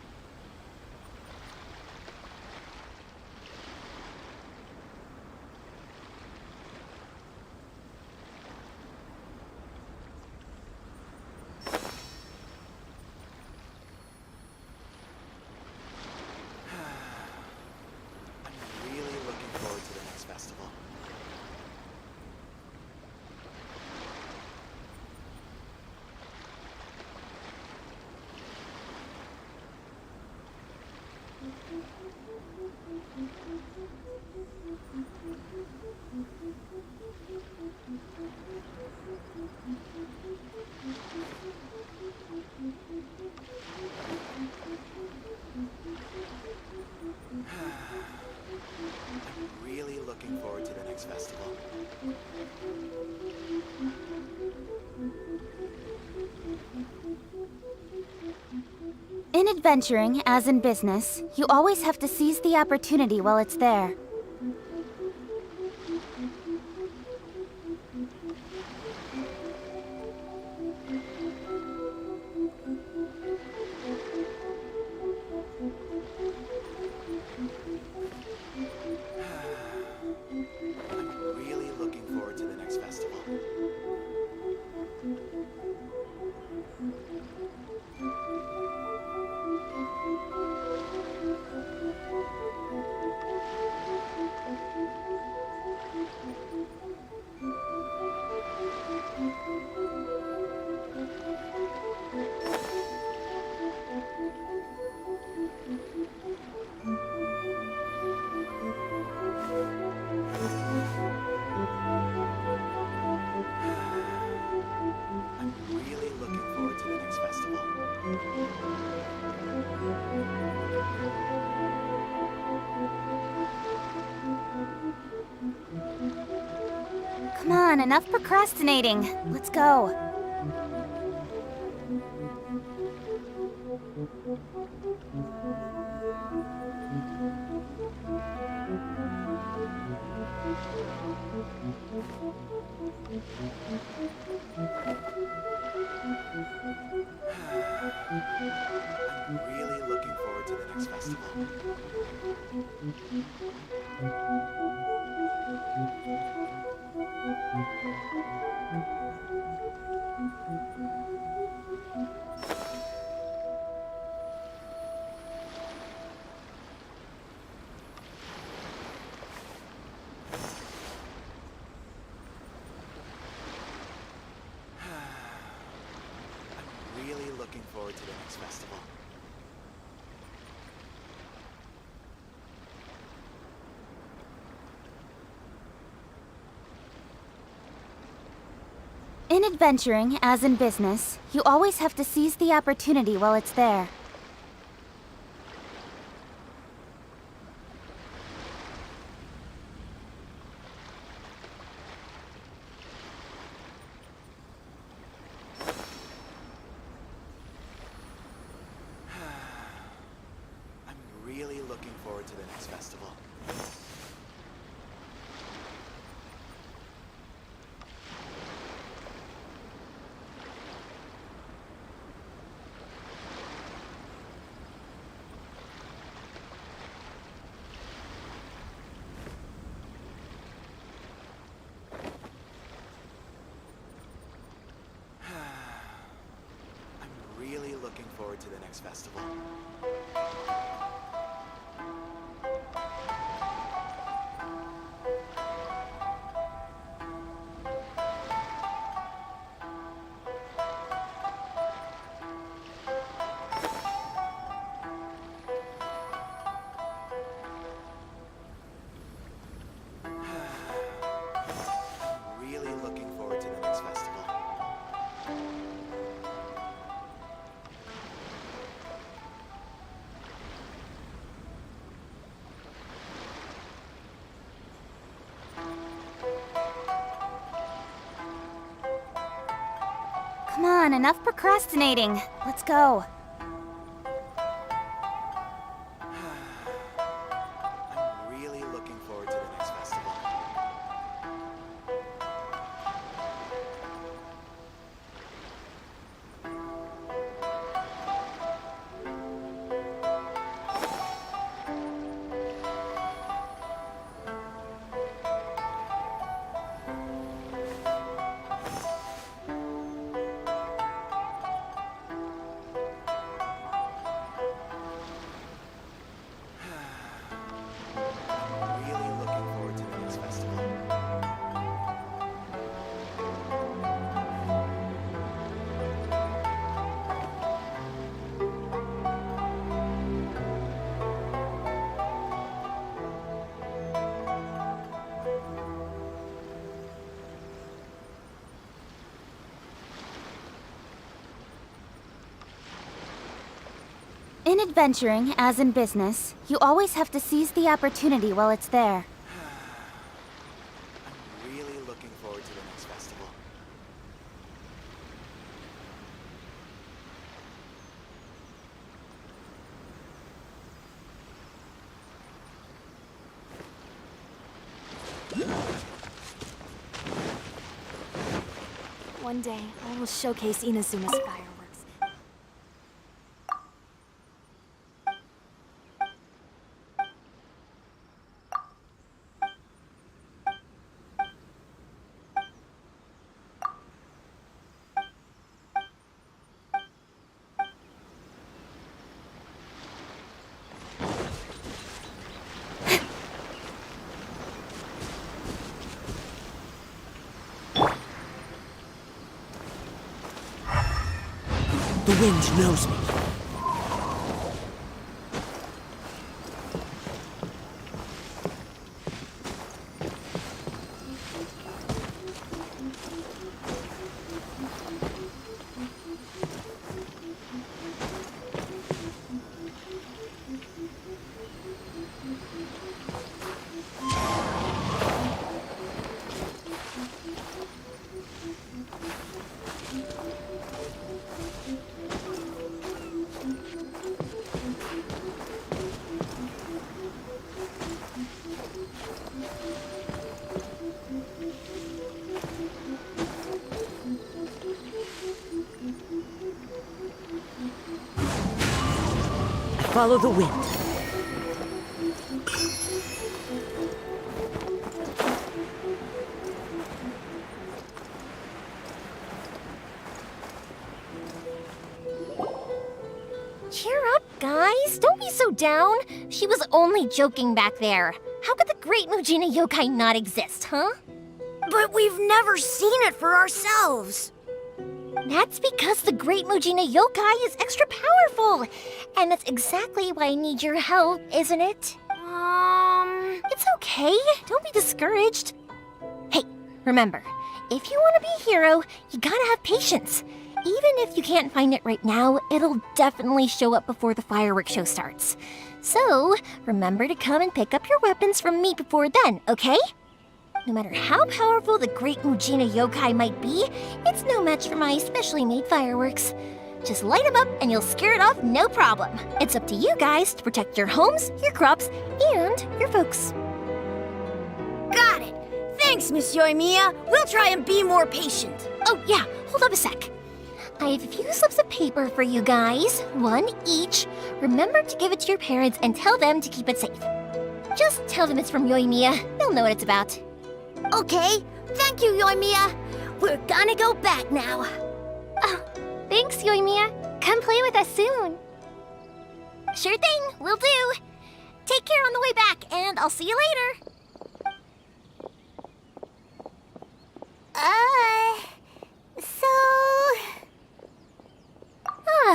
I'm really looking forward to the next festival. I'm really looking forward to the next festival. In adventuring, as in business, you always have to seize the opportunity while it's there. I'm really looking forward to the next Come on, enough procrastinating. Let's go. I'm really looking forward to the next festival. I'm really looking forward to the next festival. In adventuring, as in business, you always have to seize the opportunity while it's there. I'm really looking forward to the next festival. I'm really looking forward to the next festival. I'm really looking forward to the next festival. Come on, enough procrastinating. Let's go. I'm really looking forward to the next festival. I'm really looking forward to the next festival. In adventuring, as in business, you always have to seize the opportunity while it's there. I'm really looking forward to the next festival. One day, I will showcase Inazuma's fireworks. The wind knows me. Follow the wind. Cheer up, guys. Don't be so down. She was only joking back there. How could the Great Mujina Yokai not exist, huh? But we've never seen it for ourselves. That's because the Great Mujina Yokai is extra powerful. And that's exactly why I need your help, isn't it? It's okay. Don't be discouraged. Hey, remember, if you want to be a hero, you gotta have patience. Even if you can't find it right now, it'll definitely show up before the fireworks show starts. So, remember to come and pick up your weapons from me before then, okay? No matter how powerful the Great Mujina Yokai might be, it's no match for my specially made fireworks. Just light them up and you'll scare it off no problem. It's up to you guys to protect your homes, your crops, and your folks. Got it. Thanks, Miss Yoimiya. We'll try and be more patient. Oh yeah, hold up a sec. I have a few slips of paper for you guys, one each. Remember to give it to your parents and tell them to keep it safe. Just tell them it's from Yoimiya. They'll know what it's about. Okay, thank you, Yoimiya. We're gonna go back now. Oh, thanks, Yoimiya. Come play with us soon. Sure thing, will do. Take care on the way back, and I'll see you later.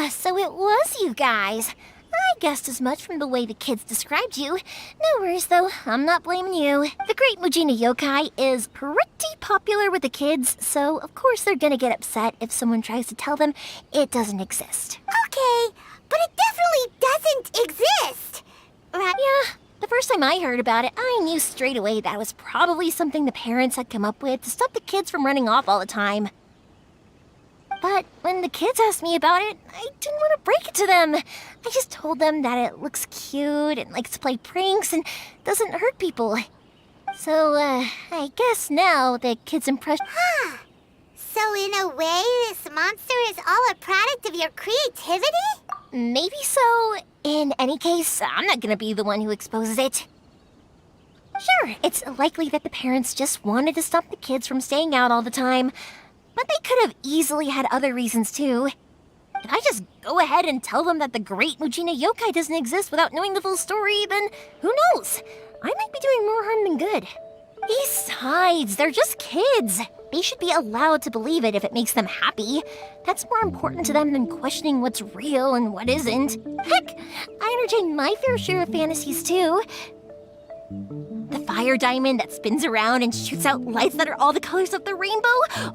So it was you guys. I guessed as much from the way the kids described you. No worries, though. I'm not blaming you. The Great Mujina Yokai is pretty popular with the kids, so of course they're gonna get upset if someone tries to tell them it doesn't exist. Okay, but it definitely doesn't exist. Right? Yeah, the first time I heard about it, I knew straight away that was probably something the parents had come up with to stop the kids from running off all the time. But when the kids asked me about it, I didn't want to break it to them. I just told them that it looks cute and likes to play pranks and doesn't hurt people. So, I guess now the kids' impression... So in a way, this monster is all a product of your creativity? Maybe so. In any case, I'm not gonna be the one who exposes it. Sure, it's likely that the parents just wanted to stop the kids from staying out all the time. But they could have easily had other reasons, too. If I just go ahead and tell them that the Great Mujina Yokai doesn't exist without knowing the full story, then who knows? I might be doing more harm than good. Besides, they're just kids. They should be allowed to believe it if it makes them happy. That's more important to them than questioning what's real and what isn't. Heck, I entertain my fair share of fantasies, too. The fire diamond that spins around and shoots out lights that are all the colors of the rainbow.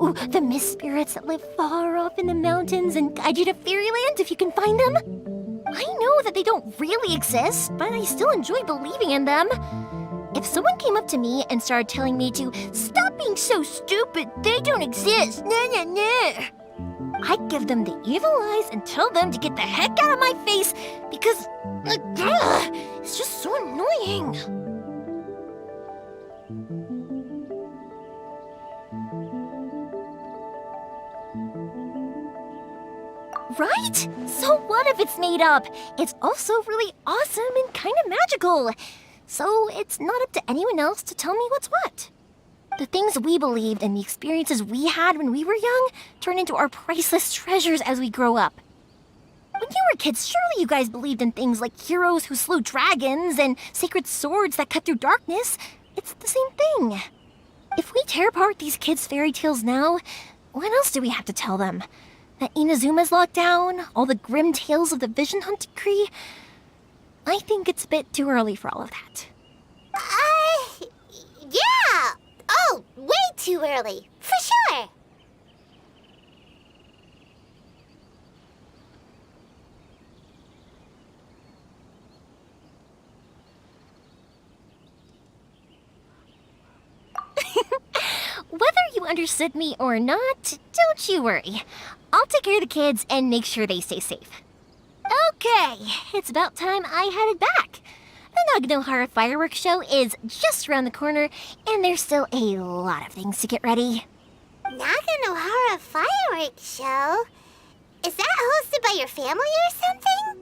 Ooh, the mist spirits that live far off in the mountains and guide you to fairyland if you can find them. I know that they don't really exist, but I still enjoy believing in them. If someone came up to me and started telling me to stop being so stupid, they don't exist, I'd give them the evil eyes and tell them to get the heck out of my face because it's just so annoying. Right? So what if it's made up? It's also really awesome and kind of magical. So it's not up to anyone else to tell me what's what. The things we believed and the experiences we had when we were young turn into our priceless treasures as we grow up. When you were kids, surely you guys believed in things like heroes who slew dragons and sacred swords that cut through darkness. It's the same thing. If we tear apart these kids' fairy tales now, what else do we have to tell them? That Inazuma's locked down, all the grim tales of the Vision Hunt decree. I think it's a bit too early for all of that. Yeah! Oh, way too early, for sure! Whether you understood me or not, don't you worry. I'll take care of the kids and make sure they stay safe. Okay, it's about time I headed back. The Naganohara fireworks show is just around the corner, and there's still a lot of things to get ready. Naganohara fireworks show? Is that hosted by your family or something?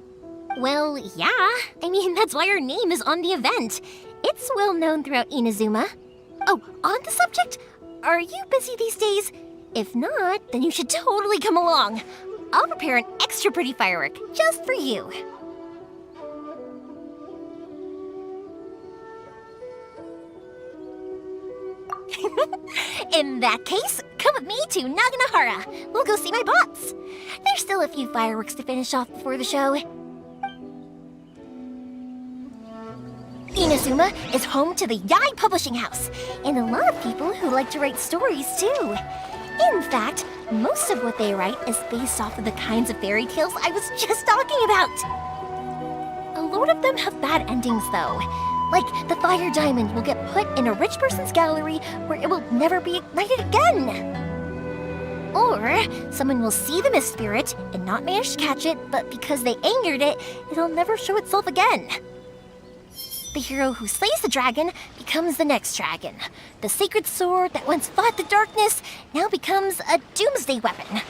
Well, yeah. I mean, that's why our name is on the event. It's well known throughout Inazuma. Oh, on the subject, are you busy these days? If not, then you should totally come along. I'll prepare an extra pretty firework just for you. In that case, come with me to Naganohara. We'll go see my bots. There's still a few fireworks to finish off before the show. Inazuma is home to the Yai Publishing House, and a lot of people who like to write stories too. In fact, most of what they write is based off of the kinds of fairy tales I was just talking about. A lot of them have bad endings though. Like, the fire diamond will get put in a rich person's gallery where it will never be ignited again. Or, someone will see the mist spirit and not manage to catch it, but because they angered it, it'll never show itself again. The hero who slays the dragon becomes the next dragon. The sacred sword that once fought the darkness now becomes a doomsday weapon.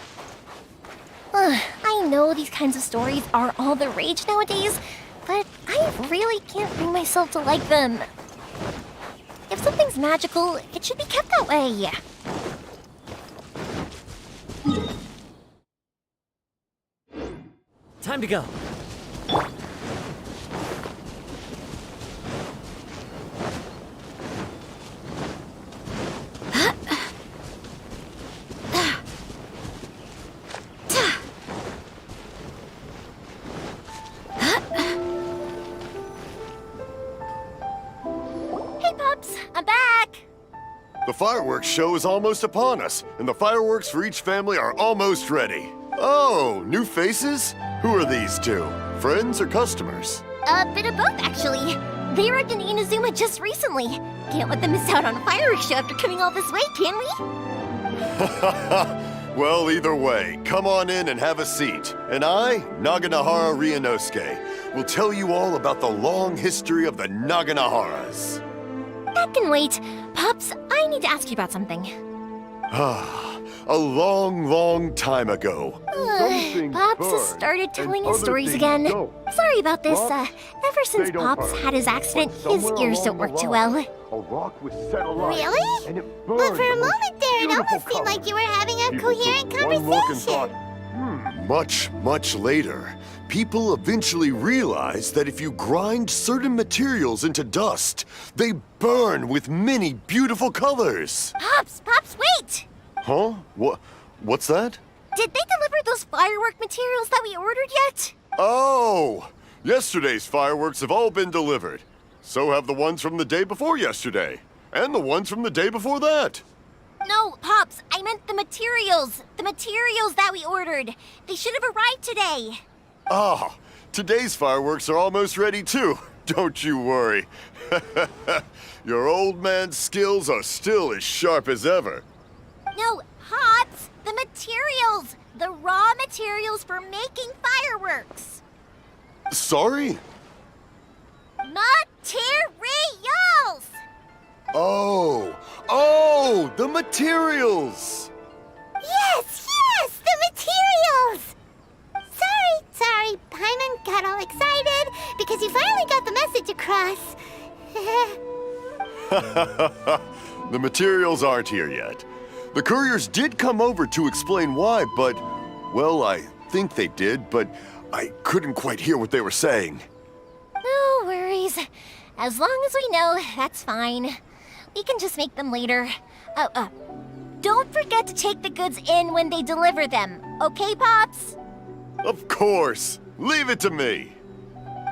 I know these kinds of stories are all the rage nowadays, but I really can't bring myself to like them. If something's magical, it should be kept that way. Time to go. I'm back! The fireworks show is almost upon us, and the fireworks for each family are almost ready. Oh, new faces? Who are these two? Friends or customers? A bit of both, actually. They arrived in Inazuma just recently. Can't let them miss out on a fireworks show after coming all this way, can we? Well, either way, come on in and have a seat. And I, Naganohara Ryunosuke, will tell you all about the long history of the Naganoharas. That can wait. Pops, I need to ask you about something. A long, long time ago. Pops has started telling his stories again. Sorry about this. Ever since Pops had his accident, his ears don't work too well. Really? But for a moment there, it almost seemed like you were having a coherent conversation. Much later, people eventually realized that if you grind certain materials into dust, they burn with many beautiful colors. Pops, wait! Huh? What's that? Did they deliver those firework materials that we ordered yet? Oh! Yesterday's fireworks have all been delivered. So have the ones from the day before yesterday. And the ones from the day before that. No, Pops, I meant the materials. The materials that we ordered. They should have arrived today. Ah, today's fireworks are almost ready too. Don't you worry. Your old man's skills are still as sharp as ever. No, Pops, the materials. The raw materials for making fireworks. Sorry? Materials! Oh, the materials! Yes, the materials! Sorry, Paimon got all excited because you finally got the message across. The materials aren't here yet. The couriers did come over to explain why, but, well, I think they did, but I couldn't quite hear what they were saying. No worries. As long as we know, that's fine. We can just make them later. Don't forget to take the goods in when they deliver them, okay, Pops? Of course. Leave it to me.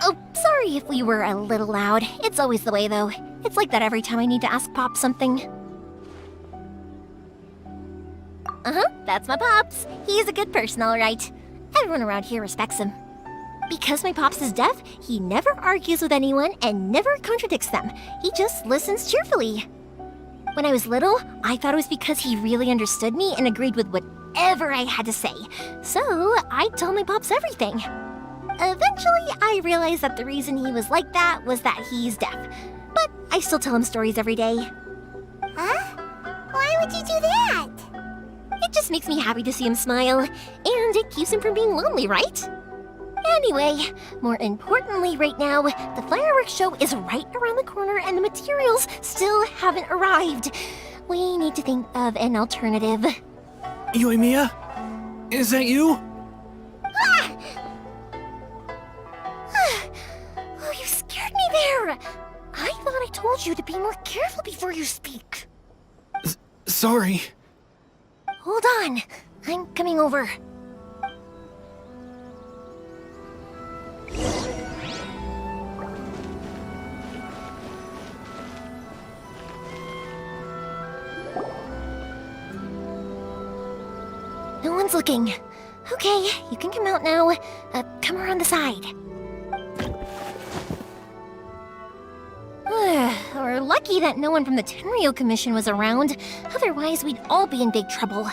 Oh, sorry if we were a little loud. It's always the way, though. It's like that every time I need to ask Pops something. That's my Pops. He's a good person, all right. Everyone around here respects him. Because my Pops is deaf, he never argues with anyone and never contradicts them. He just listens cheerfully. When I was little, I thought it was because he really understood me and agreed with whatever I had to say. So, I'd tell my Pops everything. Eventually, I realized that the reason he was like that was that he's deaf. But I still tell him stories every day. Huh? Why would you do that? It just makes me happy to see him smile, and it keeps him from being lonely, right? Anyway, more importantly right now, the fireworks show is right around the corner and the materials still haven't arrived. We need to think of an alternative. Yoimiya? Is that you? Ah! Oh, you scared me there! I thought I told you to be more careful before you speak. Sorry. Hold on, I'm coming over. No one's looking. Okay, you can come out now. Come around the side. We're lucky that no one from the Tenryou Commission was around. Otherwise, we'd all be in big trouble.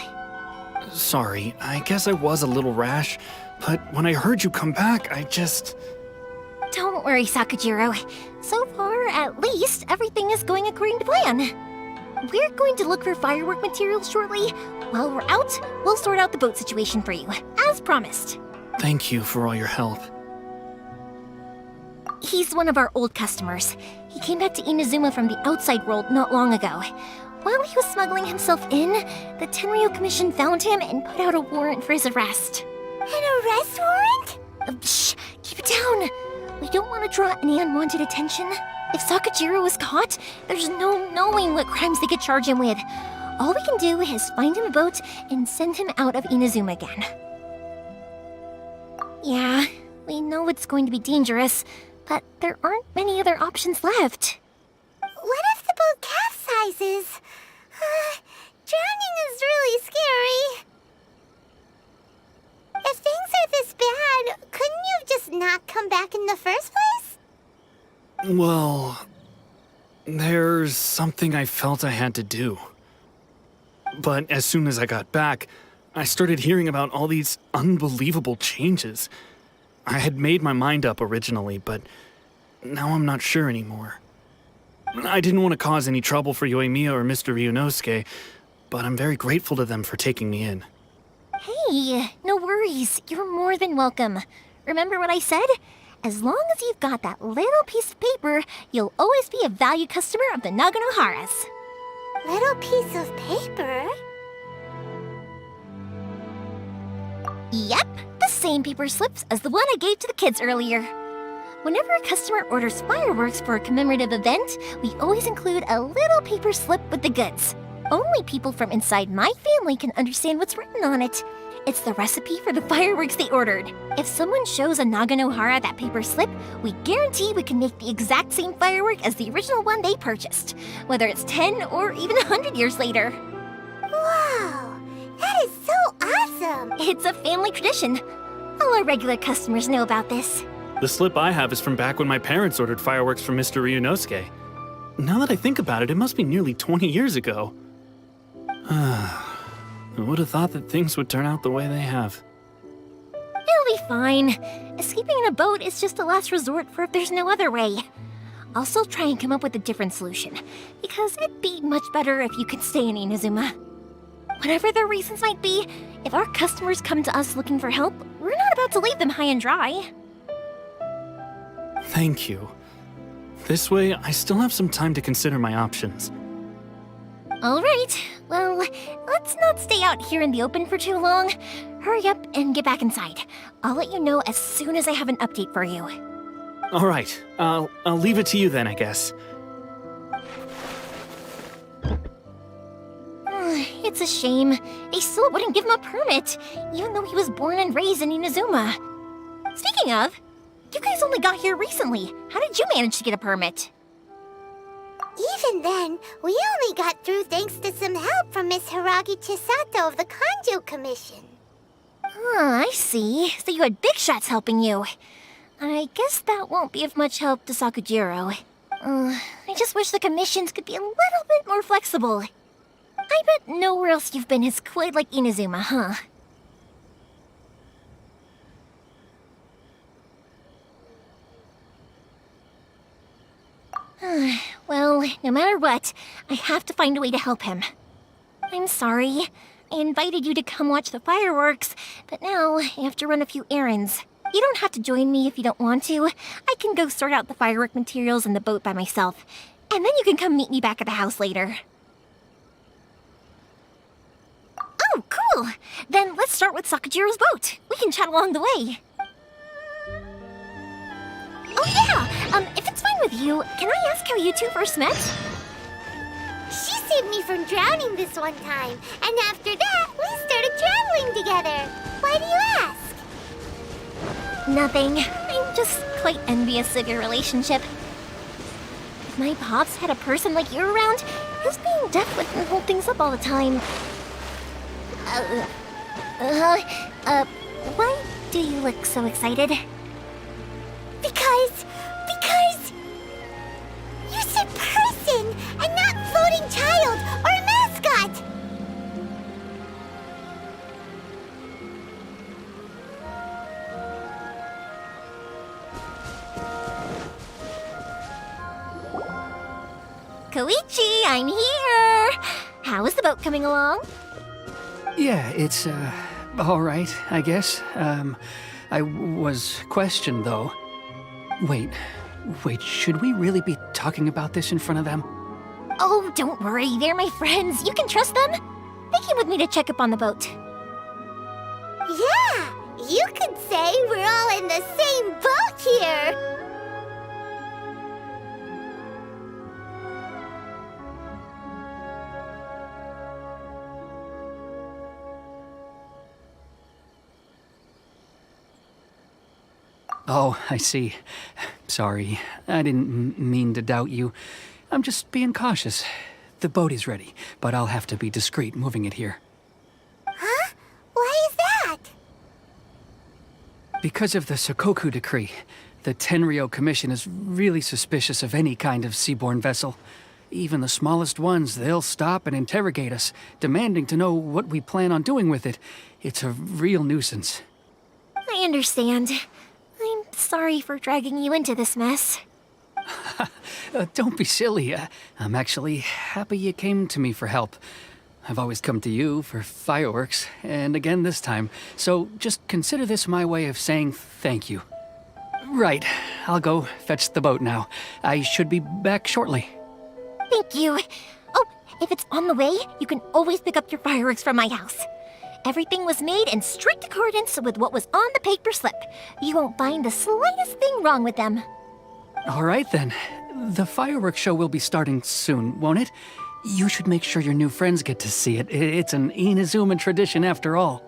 Sorry, I guess I was a little rash, but when I heard you come back, I just... Don't worry, Sakujiro. So far, at least, everything is going according to plan. We're going to look for firework materials shortly. While we're out, we'll sort out the boat situation for you, as promised. Thank you for all your help. He's one of our old customers. He came back to Inazuma from the outside world not long ago. While he was smuggling himself in, the Tenryou Commission found him and put out a warrant for his arrest. An arrest warrant? Shh, keep it down. We don't want to draw any unwanted attention. If Sakujiro is caught, there's no knowing what crimes they could charge him with. All we can do is find him a boat and send him out of Inazuma again. Yeah, we know it's going to be dangerous, but there aren't many other options left. What if the boat capsizes? Drowning is really scary. If things are this bad, couldn't you just not come back in the first place? Well, there's something I felt I had to do. But as soon as I got back, I started hearing about all these unbelievable changes. I had made my mind up originally, but now I'm not sure anymore. I didn't want to cause any trouble for Yoimiya or Mr. Ryunosuke, but I'm very grateful to them for taking me in. Hey, no worries. You're more than welcome. Remember what I said? As long as you've got that little piece of paper, you'll always be a valued customer of the Naganoharas. Little piece of paper? Yep, the same paper slips as the one I gave to the kids earlier. Whenever a customer orders fireworks for a commemorative event, we always include a little paper slip with the goods. Only people from inside my family can understand what's written on it. It's the recipe for the fireworks they ordered. If someone shows a Naganohara that paper slip, we guarantee we can make the exact same firework as the original one they purchased, whether it's 10 or even 100 years later. Wow, that is so awesome! It's a family tradition. All our regular customers know about this. The slip I have is from back when my parents ordered fireworks from Mr. Ryunosuke. Now that I think about it, it must be nearly 20 years ago. I would have thought that things would turn out the way they have. It'll be fine. Escaping in a boat is just a last resort for if there's no other way. I'll still try and come up with a different solution, because it'd be much better if you could stay in Inazuma. Whatever their reasons might be, if our customers come to us looking for help, we're not about to leave them high and dry. Thank you. This way, I still have some time to consider my options. All right, well, let's not stay out here in the open for too long. Hurry up and get back inside. I'll let you know as soon as I have an update for you. All right, I'll leave it to you then, I guess. It's a shame. They still wouldn't give him a permit, even though he was born and raised in Inazuma. Speaking of, you guys only got here recently. How did you manage to get a permit? Even then, we only got through thanks to some help from Miss Hiragi Chisato of the Kanjo Commission. I see. So you had big shots helping you. I guess that won't be of much help to Sakujiro. I just wish the commissions could be a little bit more flexible. I bet nowhere else you've been is quite like Inazuma, huh? Well, no matter what, I have to find a way to help him. I'm sorry. I invited you to come watch the fireworks, but now I have to run a few errands. You don't have to join me if you don't want to. I can go sort out the firework materials in the boat by myself. And then you can come meet me back at the house later. Oh, cool! Then let's start with Sakajiro's boat. We can chat along the way. Oh yeah! If it's fine with you, can I ask how you two first met? She saved me from drowning this one time, and after that, we started traveling together. Why do you ask? Nothing. I'm just quite envious of your relationship. If my pops had a person like you around, his being deaf wouldn't hold things up all the time. Why do you look so excited? Because you said person and not floating child or mascot. Koichi, I'm here! How is the boat coming along? Yeah, it's, all right, I guess. I was questioned, though. Wait, should we really be talking about this in front of them? Oh, don't worry, they're my friends. You can trust them. They came with me to check up on the boat. Yeah, you could say we're all in the same boat here. Oh, I see. Sorry, I didn't mean to doubt you. I'm just being cautious. The boat is ready, but I'll have to be discreet moving it here. Huh? Why is that? Because of the Sokoku decree, the Tenryou Commission is really suspicious of any kind of seaborne vessel. Even the smallest ones, they'll stop and interrogate us, demanding to know what we plan on doing with it. It's a real nuisance. I understand. I'm sorry for dragging you into this mess. Don't be silly. I'm actually happy you came to me for help. I've always come to you for fireworks, and again this time. So just consider this my way of saying thank you. Right, I'll go fetch the boat now. I should be back shortly. Thank you. Oh, if it's on the way, you can always pick up your fireworks from my house. Everything was made in strict accordance with what was on the paper slip. You won't find the slightest thing wrong with them. All right then. The fireworks show will be starting soon, won't it? You should make sure your new friends get to see it. It's an Inazuma tradition after all.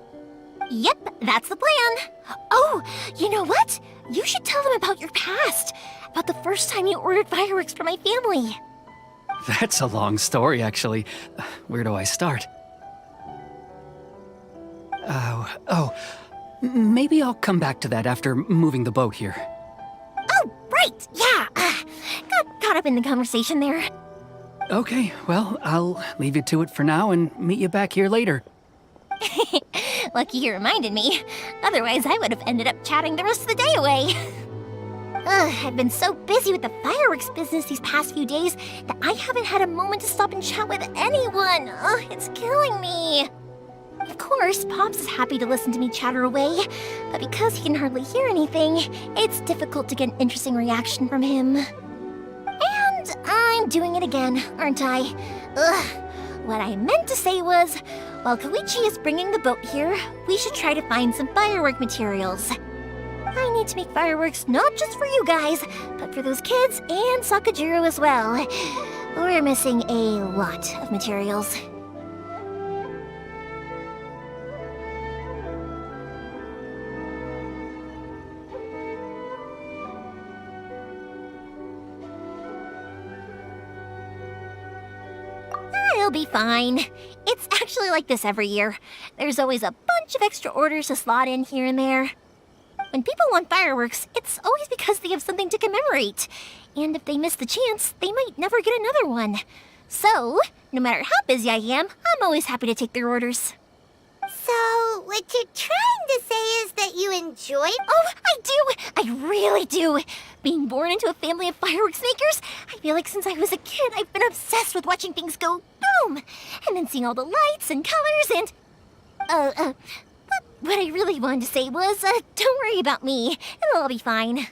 Yep, that's the plan. Oh, you know what? You should tell them about your past. About the first time you ordered fireworks for my family. That's a long story, actually. Where do I start? Maybe I'll come back to that after moving the boat here. Oh, right, yeah. Got caught up in the conversation there. Okay, well, I'll leave you to it for now and meet you back here later. Lucky you reminded me. Otherwise, I would have ended up chatting the rest of the day away. I've been so busy with the fireworks business these past few days that I haven't had a moment to stop and chat with anyone. It's killing me. Of course, Pops is happy to listen to me chatter away, but because he can hardly hear anything, it's difficult to get an interesting reaction from him. And I'm doing it again, aren't I? What I meant to say was, while Koichi is bringing the boat here, we should try to find some firework materials. I need to make fireworks not just for you guys, but for those kids and Sakajiro as well. We're missing a lot of materials. I'll be fine. It's actually like this every year. There's always a bunch of extra orders to slot in here and there. When people want fireworks, it's always because they have something to commemorate. And if they miss the chance, they might never get another one. So, no matter how busy I am, I'm always happy to take their orders. So, what you're trying to say is that you enjoy... Oh, I do! I really do! Being born into a family of fireworks makers, I feel like since I was a kid, I've been obsessed with watching things go boom! And then seeing all the lights and colors and... But what I really wanted to say was, don't worry about me. It'll all be fine.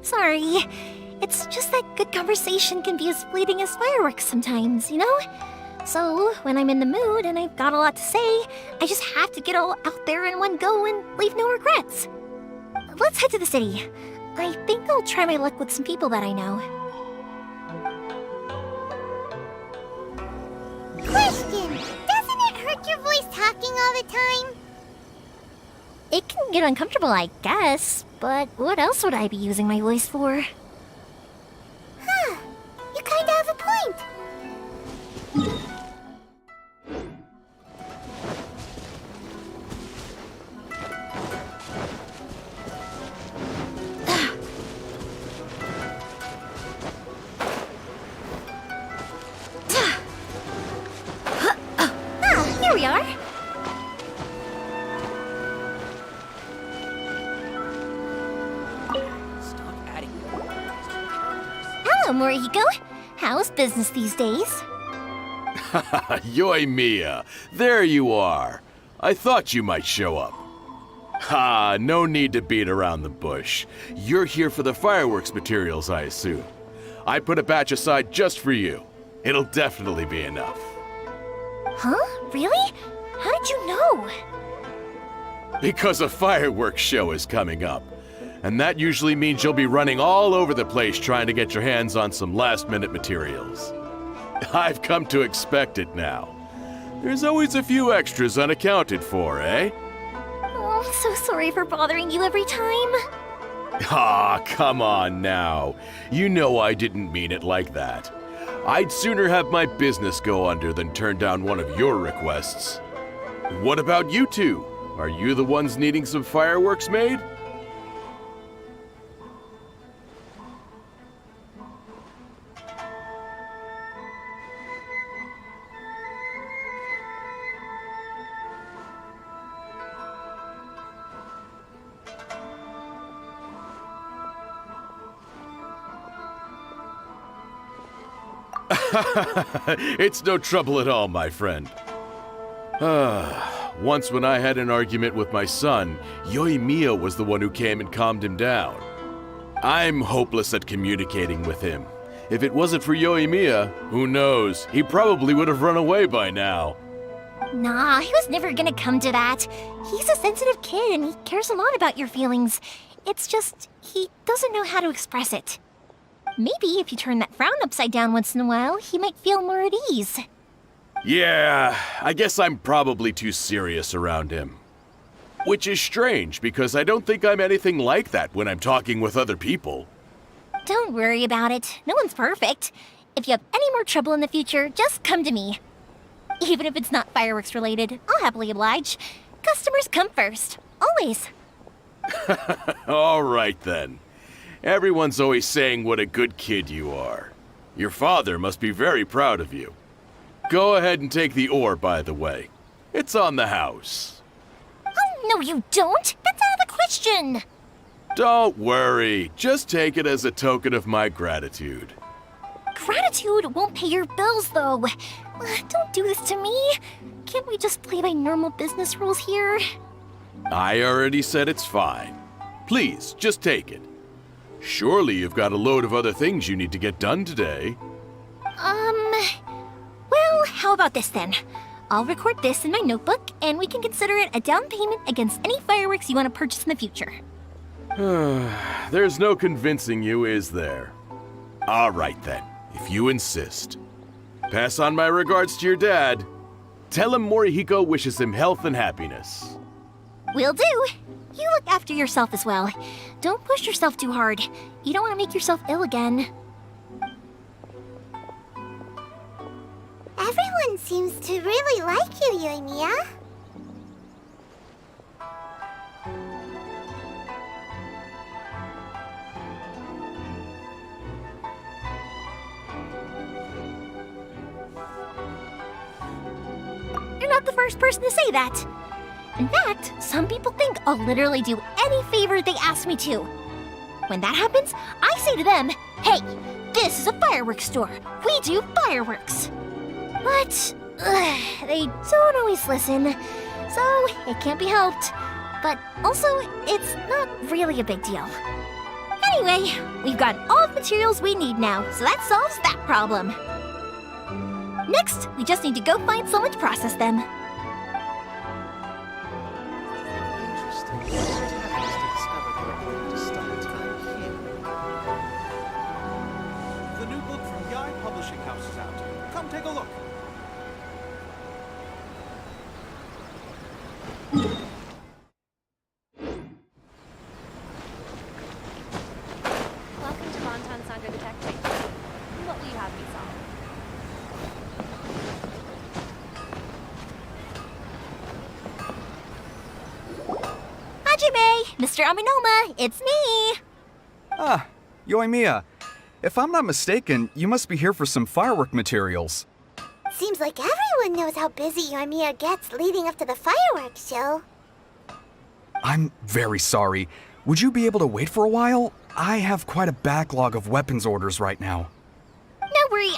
Sorry. It's just that good conversation can be as fleeting as fireworks sometimes, you know? So, when I'm in the mood and I've got a lot to say, I just have to get all out there in one go and leave no regrets. Let's head to the city. I think I'll try my luck with some people that I know. Question! Doesn't it hurt your voice talking all the time? It can get uncomfortable, I guess, but what else would I be using my voice for? Huh. You kinda have a point. Here we are. Hello, Morihiko. How's business these days? Yoimiya, there you are. I thought you might show up. Ha, no need to beat around the bush. You're here for the fireworks materials, I assume. I put a batch aside just for you. It'll definitely be enough. Huh? Really? How did you know? Because a fireworks show is coming up. And that usually means you'll be running all over the place trying to get your hands on some last-minute materials. I've come to expect it now. There's always a few extras unaccounted for, eh? Oh, I'm so sorry for bothering you every time. Ah, come on now. You know I didn't mean it like that. I'd sooner have my business go under than turn down one of your requests. What about you two? Are you the ones needing some fireworks made? It's no trouble at all, my friend. Once when I had an argument with my son, Yoimiya was the one who came and calmed him down. I'm hopeless at communicating with him. If it wasn't for Yoimiya, who knows, he probably would have run away by now. Nah, he was never gonna come to that. He's a sensitive kid and he cares a lot about your feelings. It's just, he doesn't know how to express it. Maybe if you turn that frown upside down once in a while, he might feel more at ease. Yeah, I guess I'm probably too serious around him. Which is strange, because I don't think I'm anything like that when I'm talking with other people. Don't worry about it. No one's perfect. If you have any more trouble in the future, just come to me. Even if it's not fireworks related, I'll happily oblige. Customers come first. Always. All right then. Everyone's always saying what a good kid you are. Your father must be very proud of you. Go ahead and take the ore, by the way. It's on the house. Oh, no you don't! That's out of the question! Don't worry. Just take it as a token of my gratitude. Gratitude won't pay your bills, though. Don't do this to me. Can't we just play by normal business rules here? I already said it's fine. Please, just take it. Surely you've got a load of other things you need to get done today. Well, how about this then? I'll record this in my notebook, and we can consider it a down payment against any fireworks you want to purchase in the future. There's no convincing you, is there? All right then, if you insist. Pass on my regards to your dad. Tell him Morihiko wishes him health and happiness. Will do. You look after yourself as well. Don't push yourself too hard. You don't want to make yourself ill again. Everyone seems to really like you, Yoimiya. You're not the first person to say that. In fact, some people think I'll literally do any favor they ask me to. When that happens, I say to them, hey, this is a fireworks store. We do fireworks. But they don't always listen, so it can't be helped. But also, it's not really a big deal. Anyway, we've got all the materials we need now, so that solves that problem. Next, we just need to go find someone to process them. The new book from Yoimiya Publishing House is out. Come take a look. Welcome to Montan Sangha Detective. What will you have me solve? Hajime! Mr. Aminoma, it's me! Ah, Yoimiya. If I'm not mistaken, you must be here for some firework materials. Seems like everyone knows how busy Yoimiya gets leading up to the fireworks show. I'm very sorry. Would you be able to wait for a while? I have quite a backlog of weapons orders right now. No worry.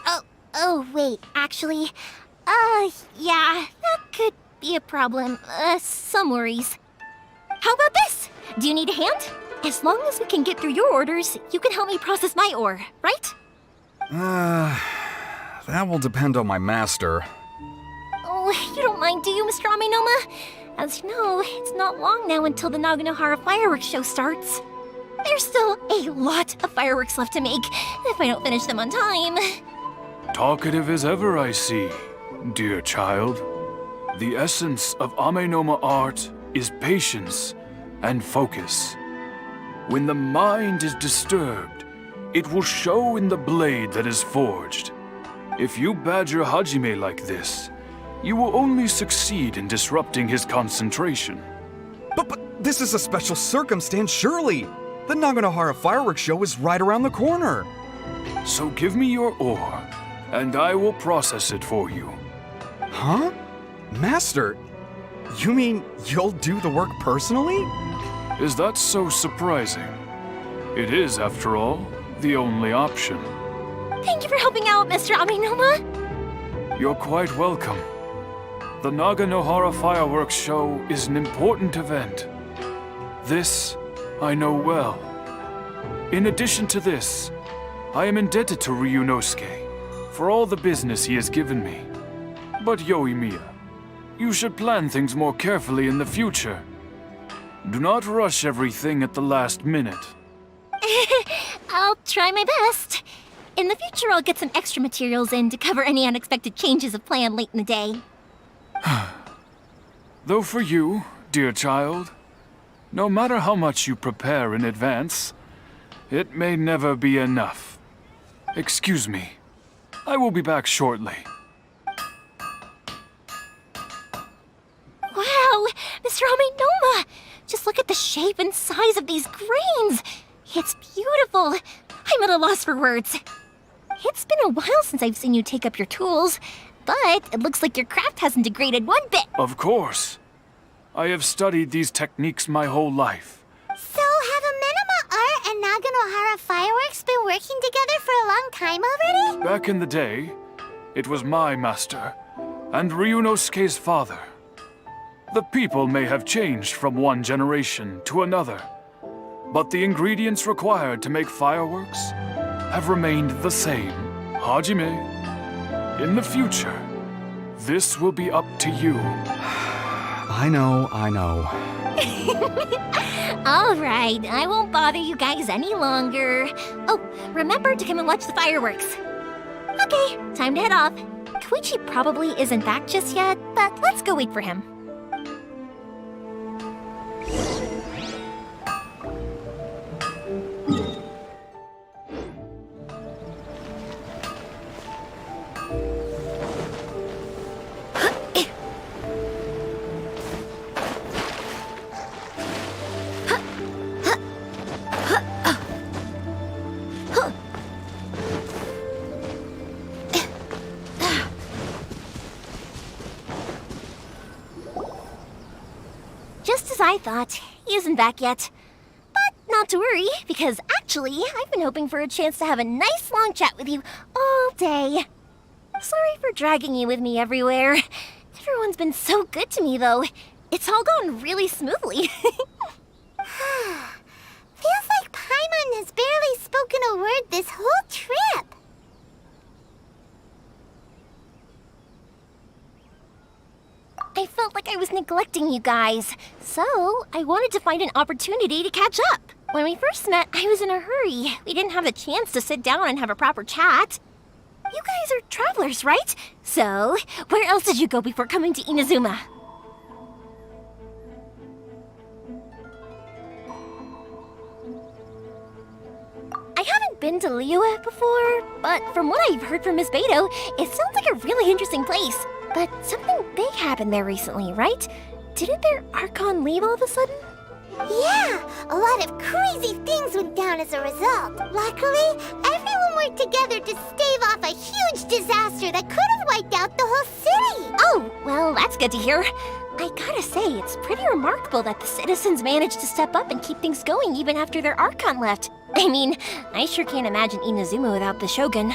Oh, wait, actually. Yeah, that could be a problem. Some worries. How about this? Do you need a hand? As long as we can get through your orders, you can help me process my ore, right? That will depend on my master. Oh, you don't mind, do you, Mr. Aminoma? As you know, it's not long now until the Naganohara fireworks show starts. There's still a lot of fireworks left to make, if I don't finish them on time. Talkative as ever, I see, dear child. The essence of Amenoma art is patience and focus. When the mind is disturbed, it will show in the blade that is forged. If you badger Hajime like this, you will only succeed in disrupting his concentration. But this is a special circumstance, surely. The Naganohara fireworks show is right around the corner. So give me your ore, and I will process it for you. Huh? Master, you mean you'll do the work personally? Is that so surprising? It is, after all, the only option. Thank you for helping out, Mr. Aminoma. You're quite welcome. The Naganohara fireworks show is an important event. This I know well. In addition to this, I am indebted to Ryunosuke for all the business he has given me. But Yoimiya, you should plan things more carefully in the future. Do not rush everything at the last minute. I'll try my best. In the future, I'll get some extra materials in to cover any unexpected changes of plan late in the day. Though for you, dear child, no matter how much you prepare in advance, it may never be enough. Excuse me. I will be back shortly. Wow, Mr. Aminoma! Just look at the shape and size of these grains! It's beautiful! I'm at a loss for words. It's been a while since I've seen you take up your tools, but it looks like your craft hasn't degraded one bit. Of course. I have studied these techniques my whole life. So have Amenoma Art and Naganohara Fireworks been working together for a long time already? Back in the day, it was my master, and Ryunosuke's father. The people may have changed from one generation to another, but the ingredients required to make fireworks have remained the same. Hajime, in the future, this will be up to you. I know. All right, I won't bother you guys any longer. Oh, remember to come and watch the fireworks. Okay, time to head off. Koichi probably isn't back just yet, but let's go wait for him. as I thought. He isn't back yet. But not to worry, because actually, I've been hoping for a chance to have a nice long chat with you all day. Sorry for dragging you with me everywhere. Everyone's been so good to me, though. It's all gone really smoothly. Feels like Paimon has barely spoken a word this whole trip. I felt like I was neglecting you guys, so I wanted to find an opportunity to catch up. When we first met, I was in a hurry. We didn't have the chance to sit down and have a proper chat. You guys are travelers, right? So, where else did you go before coming to Inazuma? I haven't been to Liyue before, but from what I've heard from Miss Beto, it sounds like a really interesting place. But something big happened there recently, right? Didn't their Archon leave all of a sudden? Yeah, a lot of crazy things went down as a result. Luckily, everyone worked together to stave off a huge disaster that could have wiped out the whole city. Oh, well, that's good to hear. I gotta say, it's pretty remarkable that the citizens managed to step up and keep things going even after their Archon left. I mean, I sure can't imagine Inazuma without the Shogun.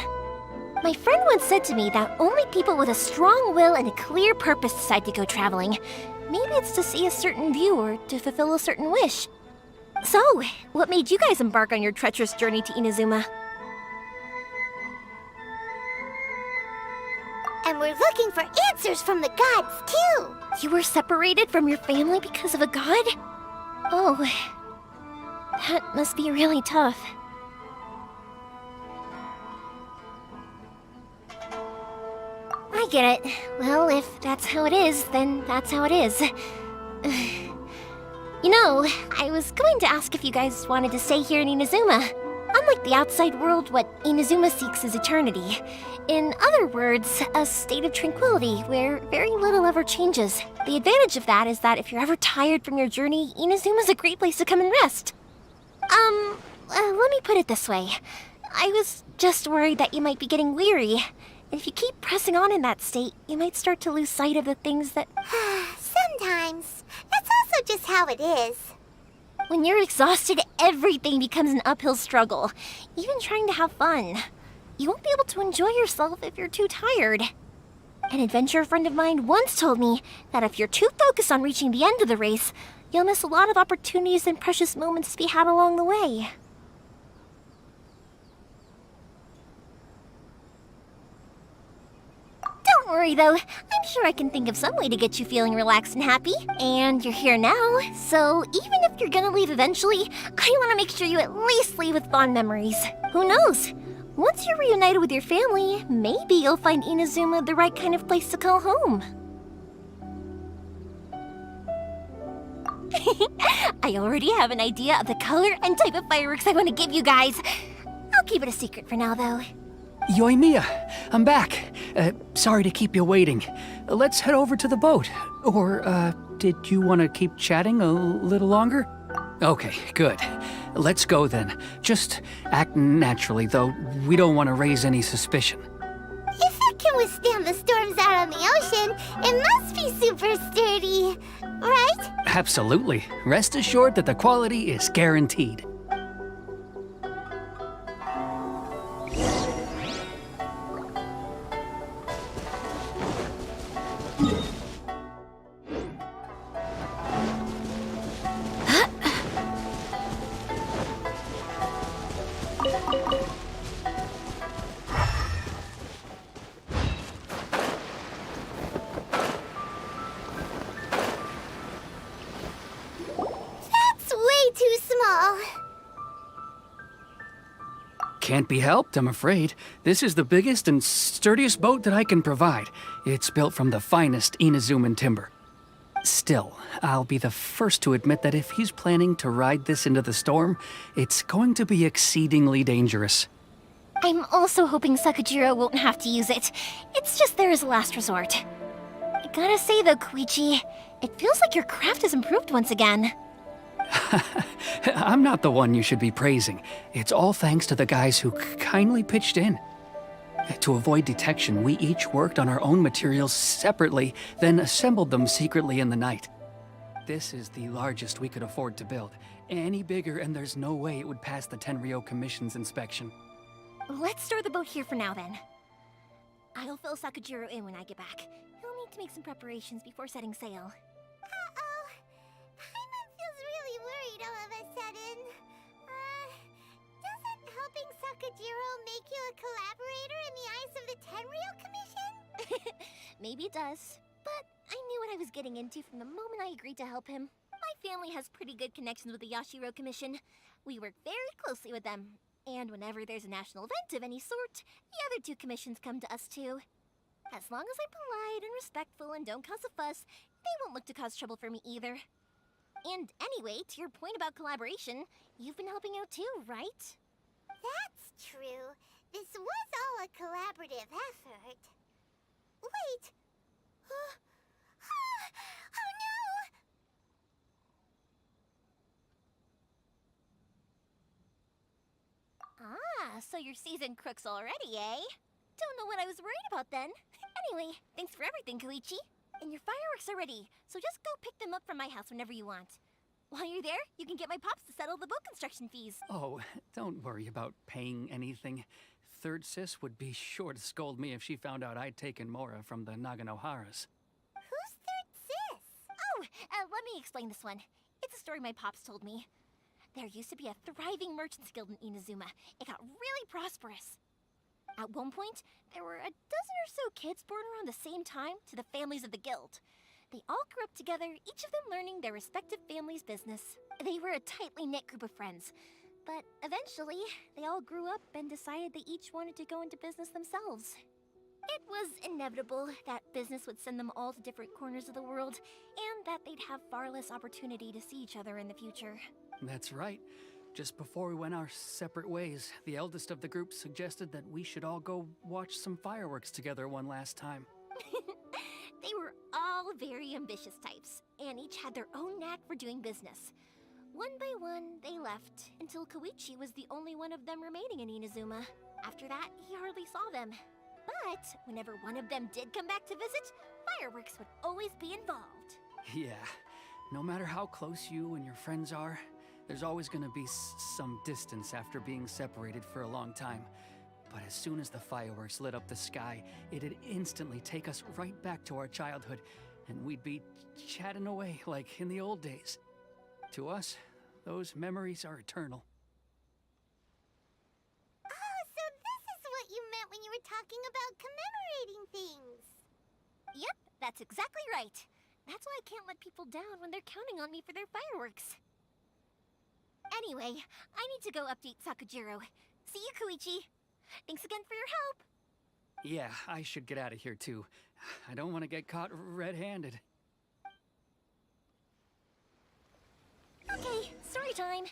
My friend once said to me that only people with a strong will and a clear purpose decide to go traveling. Maybe it's to see a certain view or to fulfill a certain wish. So, what made you guys embark on your treacherous journey to Inazuma? And we're looking for answers from the gods, too. You were separated from your family because of a god? Oh, that must be really tough. I get it. Well, if that's how it is, then that's how it is. You know, I was going to ask if you guys wanted to stay here in Inazuma. Unlike the outside world, what Inazuma seeks is eternity. In other words, a state of tranquility where very little ever changes. The advantage of that is that if you're ever tired from your journey, Inazuma's a great place to come and rest. Let me put it this way. I was just worried that you might be getting weary. If you keep pressing on in that state, you might start to lose sight of the things that... Sometimes. That's also just how it is. When you're exhausted, everything becomes an uphill struggle. Even trying to have fun. You won't be able to enjoy yourself if you're too tired. An adventurer friend of mine once told me that if you're too focused on reaching the end of the race, you'll miss a lot of opportunities and precious moments to be had along the way. Don't worry though, I'm sure I can think of some way to get you feeling relaxed and happy. And you're here now, so even if you're gonna leave eventually, I want to make sure you at least leave with fond memories. Who knows? Once you're reunited with your family, maybe you'll find Inazuma the right kind of place to call home. I already have an idea of the color and type of fireworks I want to give you guys. I'll keep it a secret for now though. Yoimiya, I'm back. Sorry to keep you waiting. Let's head over to the boat. Or, did you want to keep chatting a little longer? Okay, good. Let's go then. Just act naturally, though we don't want to raise any suspicion. If it can withstand the storms out on the ocean, it must be super sturdy, right? Absolutely. Rest assured that the quality is guaranteed. Can't be helped, I'm afraid. This is the biggest and sturdiest boat that I can provide. It's built from the finest Inazuman timber. Still, I'll be the first to admit that if he's planning to ride this into the storm, it's going to be exceedingly dangerous. I'm also hoping Sakajiro won't have to use it. It's just there as a last resort. I gotta say though, Koichi, it feels like your craft has improved once again. I'm not the one you should be praising. It's all thanks to the guys who kindly pitched in. To avoid detection, we each worked on our own materials separately, then assembled them secretly in the night. This is the largest we could afford to build. Any bigger, and there's no way it would pass the Tenryou Commission's inspection. Let's store the boat here for now, then. I'll fill Sakujiro in when I get back. He'll need to make some preparations before setting sail. Uh-oh. Paimon feels really worried all of a sudden. Doesn't helping Sakujiro make you a collaborator in the eyes of the Tenryou Commission? Maybe it does, but I knew what I was getting into from the moment I agreed to help him. My family has pretty good connections with the Yashiro Commission. We work very closely with them. And whenever there's a national event of any sort, the other two commissions come to us too. As long as I'm polite and respectful and don't cause a fuss, they won't look to cause trouble for me either. And anyway, to your point about collaboration, you've been helping out too, right? That's true. This was all a collaborative effort. Wait! Oh no! Ah, so you're seasoned crooks already, eh? Don't know what I was worried about then. Anyway, thanks for everything, Koichi. And your fireworks are ready, so just go pick them up from my house whenever you want. While you're there, you can get my pops to settle the boat construction fees. Oh, don't worry about paying anything. Third Sis would be sure to scold me if she found out I'd taken Mora from the Naganoharas. Who's Third Sis? Oh, let me explain this one. It's a story my pops told me. There used to be a thriving merchants guild in Inazuma. It got really prosperous. At one point, there were a dozen or so kids born around the same time to the families of the guild. They all grew up together, each of them learning their respective family's business. They were a tightly knit group of friends. But eventually, they all grew up and decided they each wanted to go into business themselves. It was inevitable that business would send them all to different corners of the world, and that they'd have far less opportunity to see each other in the future. That's right. Just before we went our separate ways, the eldest of the group suggested that we should all go watch some fireworks together one last time. They were all very ambitious types, and each had their own knack for doing business. One by one, they left, until Koichi was the only one of them remaining in Inazuma. After that, he hardly saw them. But whenever one of them did come back to visit, fireworks would always be involved. Yeah, no matter how close you and your friends are, there's always gonna be some distance after being separated for a long time. But as soon as the fireworks lit up the sky, it'd instantly take us right back to our childhood, and we'd be chatting away like in the old days. To us, those memories are eternal. Oh, so this is what you meant when you were talking about commemorating things. Yep, that's exactly right. That's why I can't let people down when they're counting on me for their fireworks. Anyway, I need to go update Sakujiro. See you, Koichi. Thanks again for your help. Yeah, I should get out of here too. I don't want to get caught red-handed. Okay, story time.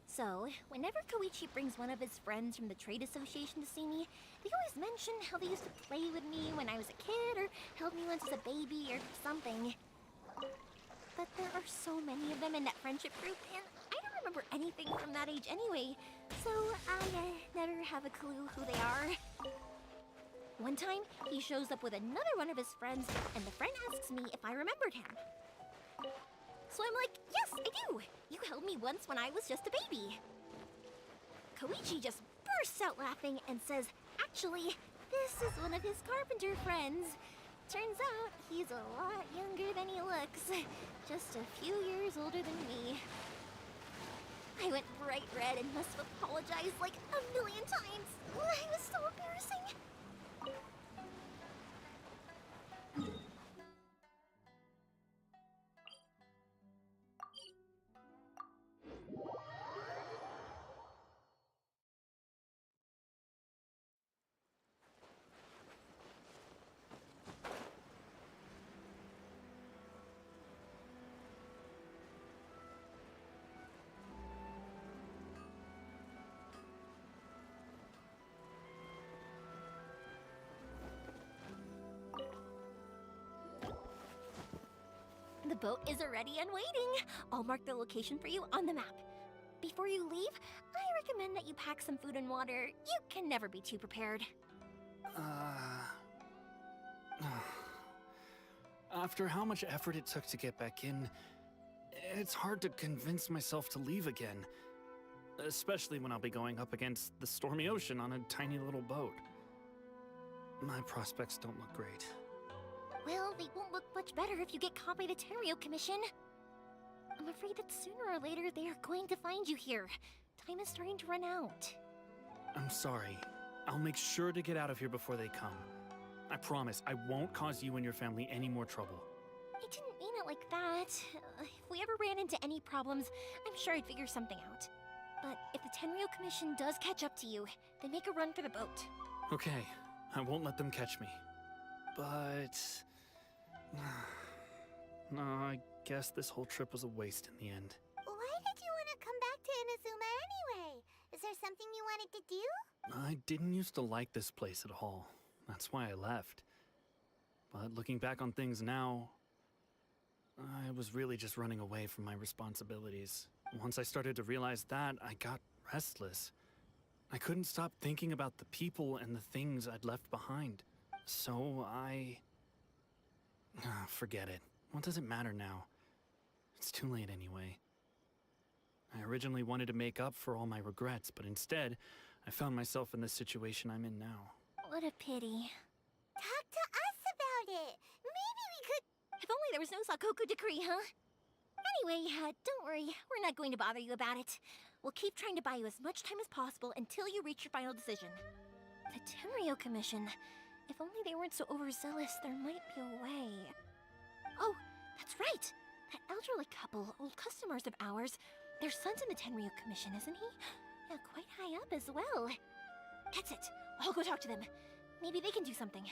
So, whenever Koichi brings one of his friends from the trade association to see me, they always mention how they used to play with me when I was a kid, or held me once as a baby, or something. But there are so many of them in that friendship group, and I don't remember anything from that age anyway, so I never have a clue who they are. One time, he shows up with another one of his friends, and the friend asks me if I remembered him. So I'm like, yes, I do! You held me once when I was just a baby. Koichi just bursts out laughing and says, actually, this is one of his carpenter friends. Turns out, he's a lot younger than he looks. Just a few years older than me. I went bright red and must have apologized like a million times. It was so embarrassing. The boat is ready and waiting. I'll mark the location for you on the map. Before you leave, I recommend that you pack some food and water. You can never be too prepared. After how much effort it took to get back in, it's hard to convince myself to leave again. Especially when I'll be going up against the stormy ocean on a tiny little boat. My prospects don't look great. Well, they won't look much better if you get caught by the Tenryou Commission. I'm afraid that sooner or later they are going to find you here. Time is starting to run out. I'm sorry. I'll make sure to get out of here before they come. I promise I won't cause you and your family any more trouble. I didn't mean it like that. If we ever ran into any problems, I'm sure I'd figure something out. But if the Tenryou Commission does catch up to you, then make a run for the boat. Okay, I won't let them catch me. But... no, I guess this whole trip was a waste in the end. Why did you want to come back to Inazuma anyway? Is there something you wanted to do? I didn't used to like this place at all. That's why I left. But looking back on things now, I was really just running away from my responsibilities. Once I started to realize that, I got restless. I couldn't stop thinking about the people and the things I'd left behind. So forget it. What does it matter now? It's too late anyway. I originally wanted to make up for all my regrets, but instead, I found myself in the situation I'm in now. What a pity. Talk to us about it. Maybe we could... If only there was no Sakoku decree, huh? Anyway, don't worry. We're not going to bother you about it. We'll keep trying to buy you as much time as possible until you reach your final decision. The Tenryou Commission. If only they weren't so overzealous, there might be a way. Oh, that's right! That elderly couple, old customers of ours, their son's in the Tenryou Commission, isn't he? Yeah, quite high up as well. That's it. I'll go talk to them. Maybe they can do something.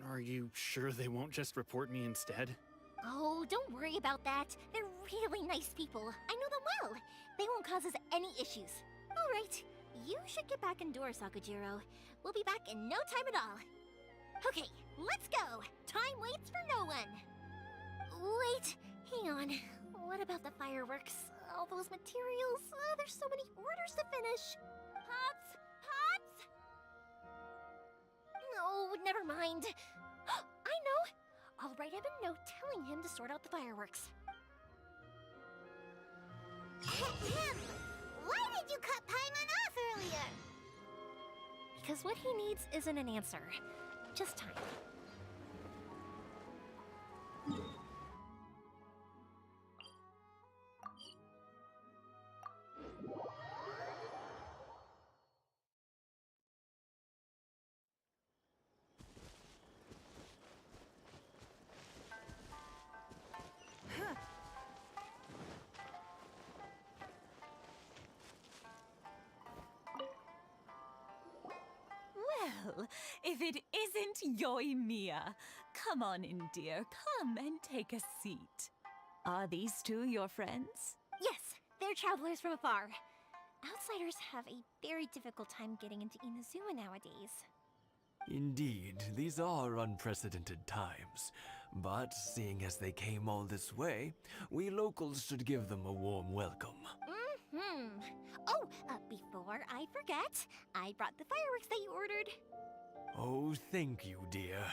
Are you sure they won't just report me instead? Oh, don't worry about that. They're really nice people. I know them well. They won't cause us any issues. All right, you should get back indoors, Sakujiro. We'll be back in no time at all. Okay, let's go. Time waits for no one. Wait, hang on. What about the fireworks? All those materials? Oh, there's so many orders to finish. Pops? Pops? No, never mind. I know. I'll write him a note telling him to sort out the fireworks. Why did you cut Paimon off earlier? Because what he needs isn't an answer, just time. Well, if it isn't Yoimiya. Come on in, dear. Come and take a seat. Are these two your friends? Yes, they're travelers from afar. Outsiders have a very difficult time getting into Inazuma nowadays. Indeed, these are unprecedented times. But seeing as they came all this way, we locals should give them a warm welcome. Oh, before I forget, I brought the fireworks that you ordered. Oh, thank you, dear.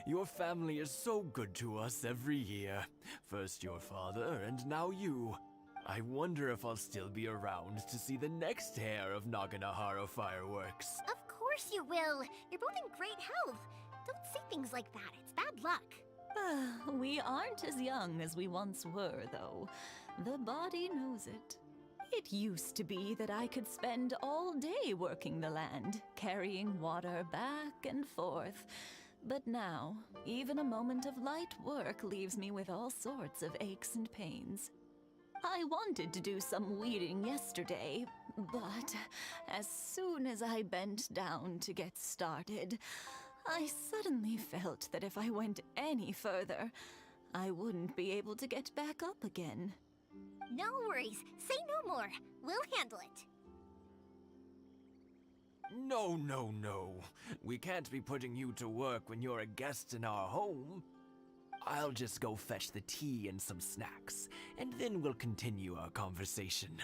Your family is so good to us every year. First your father, and now you. I wonder if I'll still be around to see the next hair of Naganohara fireworks. Of course you will. You're both in great health. Don't say things like that. It's bad luck. We aren't as young as we once were, though. The body knows it. It used to be that I could spend all day working the land, carrying water back and forth. But now, even a moment of light work leaves me with all sorts of aches and pains. I wanted to do some weeding yesterday, but as soon as I bent down to get started, I suddenly felt that if I went any further, I wouldn't be able to get back up again. No worries. Say no more. We'll handle it. No, no, no. We can't be putting you to work when you're a guest in our home. I'll just go fetch the tea and some snacks, and then we'll continue our conversation.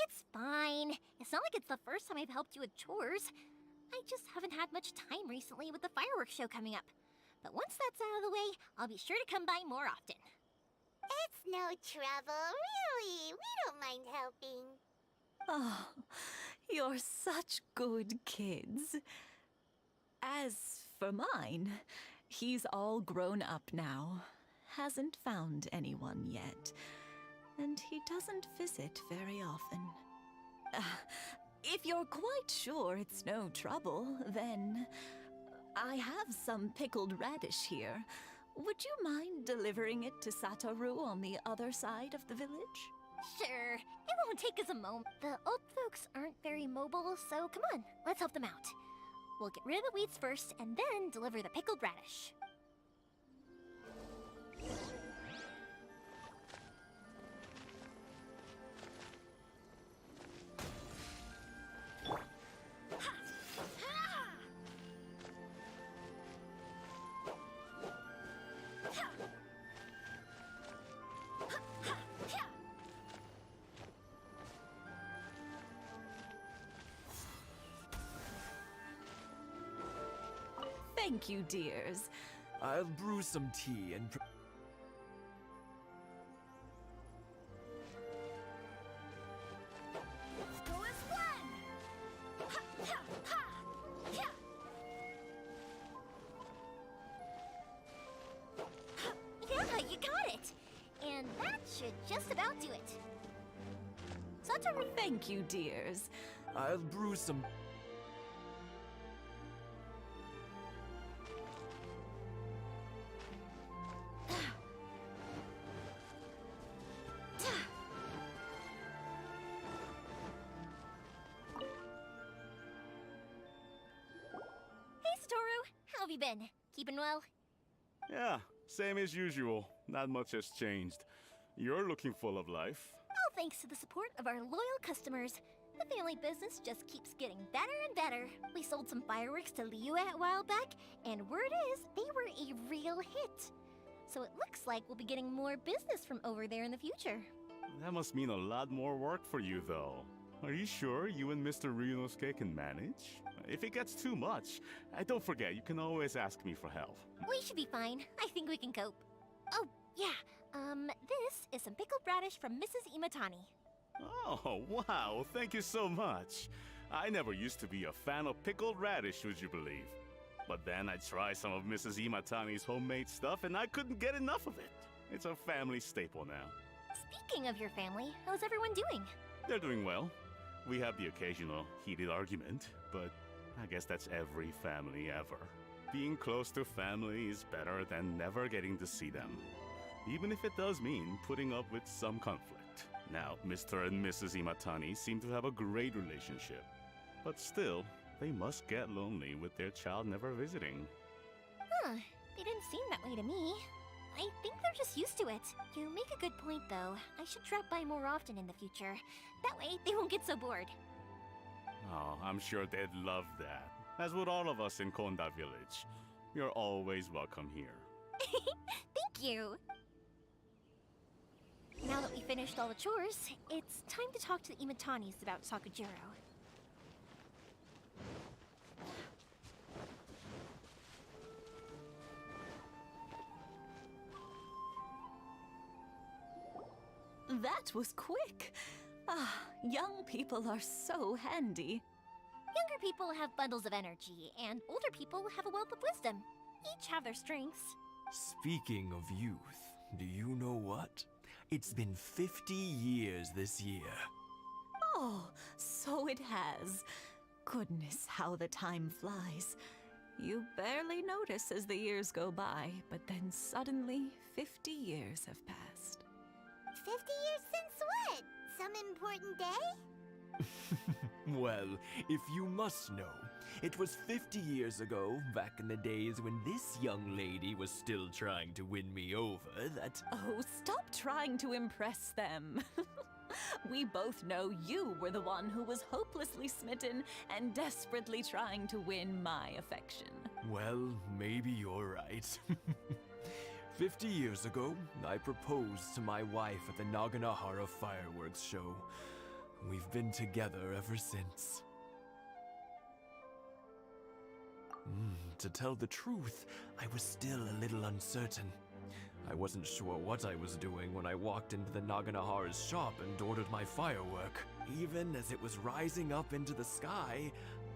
It's fine. It's not like it's the first time I've helped you with chores. I just haven't had much time recently with the fireworks show coming up. But once that's out of the way, I'll be sure to come by more often. It's no trouble, really. We don't mind helping. Oh, you're such good kids. As for mine, he's all grown up now. Hasn't found anyone yet. And he doesn't visit very often. If you're quite sure it's no trouble, then I have some pickled radish here. Would you mind delivering it to Satoru on the other side of the village? Sure, it won't take us a moment. The old folks aren't very mobile, so come on, let's help them out. We'll get rid of the weeds first, and then deliver the pickled radish. Thank you, dears. I'll brew some tea and Go as one! Ha, ha, ha! Yeah! Yeah, you got it! And that should just about do it. Satoru. Thank you, dears. I'll brew some... Hey, Satoru. How have you been? Keeping well? Yeah, same as usual. Not much has changed. You're looking full of life. All thanks to the support of our loyal customers. The family business just keeps getting better and better. We sold some fireworks to Liyue a while back, and word is they were a real hit. So it looks like we'll be getting more business from over there in the future. That must mean a lot more work for you, though. Are you sure you and Mr. Ryunosuke can manage? If it gets too much, don't forget, you can always ask me for help. We should be fine. I think we can cope. Oh, yeah. This is some pickled radish from Mrs. Imatani. Oh, wow, thank you so much. I never used to be a fan of pickled radish, would you believe? But then I tried some of Mrs. Imatani's homemade stuff and I couldn't get enough of it. It's a family staple now. Speaking of your family, how's everyone doing? They're doing well. We have the occasional heated argument, but I guess that's every family ever. Being close to family is better than never getting to see them, even if it does mean putting up with some conflict. Now, Mr. and Mrs. Imatani seem to have a great relationship, but still, they must get lonely with their child never visiting. Huh, they didn't seem that way to me. I think they're just used to it. You make a good point, though. I should drop by more often in the future. That way, they won't get so bored. Oh, I'm sure they'd love that, as would all of us in Konda Village. You're always welcome here. Thank you! Now that we finished all the chores, it's time to talk to the Imatanis about Sakujiro. That was quick. Ah, young people are so handy. Younger people have bundles of energy, and older people have a wealth of wisdom. Each have their strengths. Speaking of youth, do you know what? It's been 50 years this year. Oh, so it has. Goodness, how the time flies. You barely notice as the years go by, but then suddenly 50 years have passed. 50 years since what? Some important day? Well, if you must know, it was 50 years ago, back in the days when this young lady was still trying to win me over, that... Oh, stop trying to impress them. We both know you were the one who was hopelessly smitten and desperately trying to win my affection. Well, maybe you're right. 50 years ago, I proposed to my wife at the Naganohara fireworks show. We've been together ever since. To tell the truth, I was still a little uncertain. I wasn't sure what I was doing when I walked into the Naganahara's shop and ordered my firework. Even as it was rising up into the sky,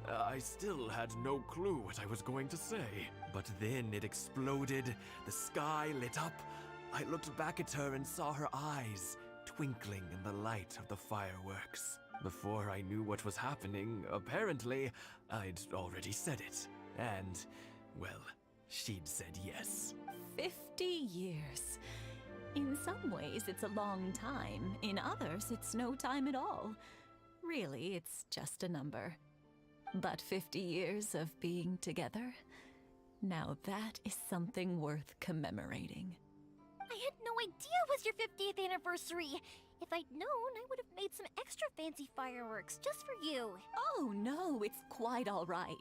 I still had no clue what I was going to say. But then it exploded, the sky lit up. I looked back at her and saw her eyes twinkling in the light of the fireworks. Before I knew what was happening, apparently, I'd already said it. And, well, she'd said yes. 50 years. In some ways, it's a long time. In others, it's no time at all. Really, it's just a number. But 50 years of being together? Now that is something worth commemorating. I had no idea it was your 50th anniversary. If I'd known, I would have made some extra fancy fireworks just for you. Oh no, it's quite all right.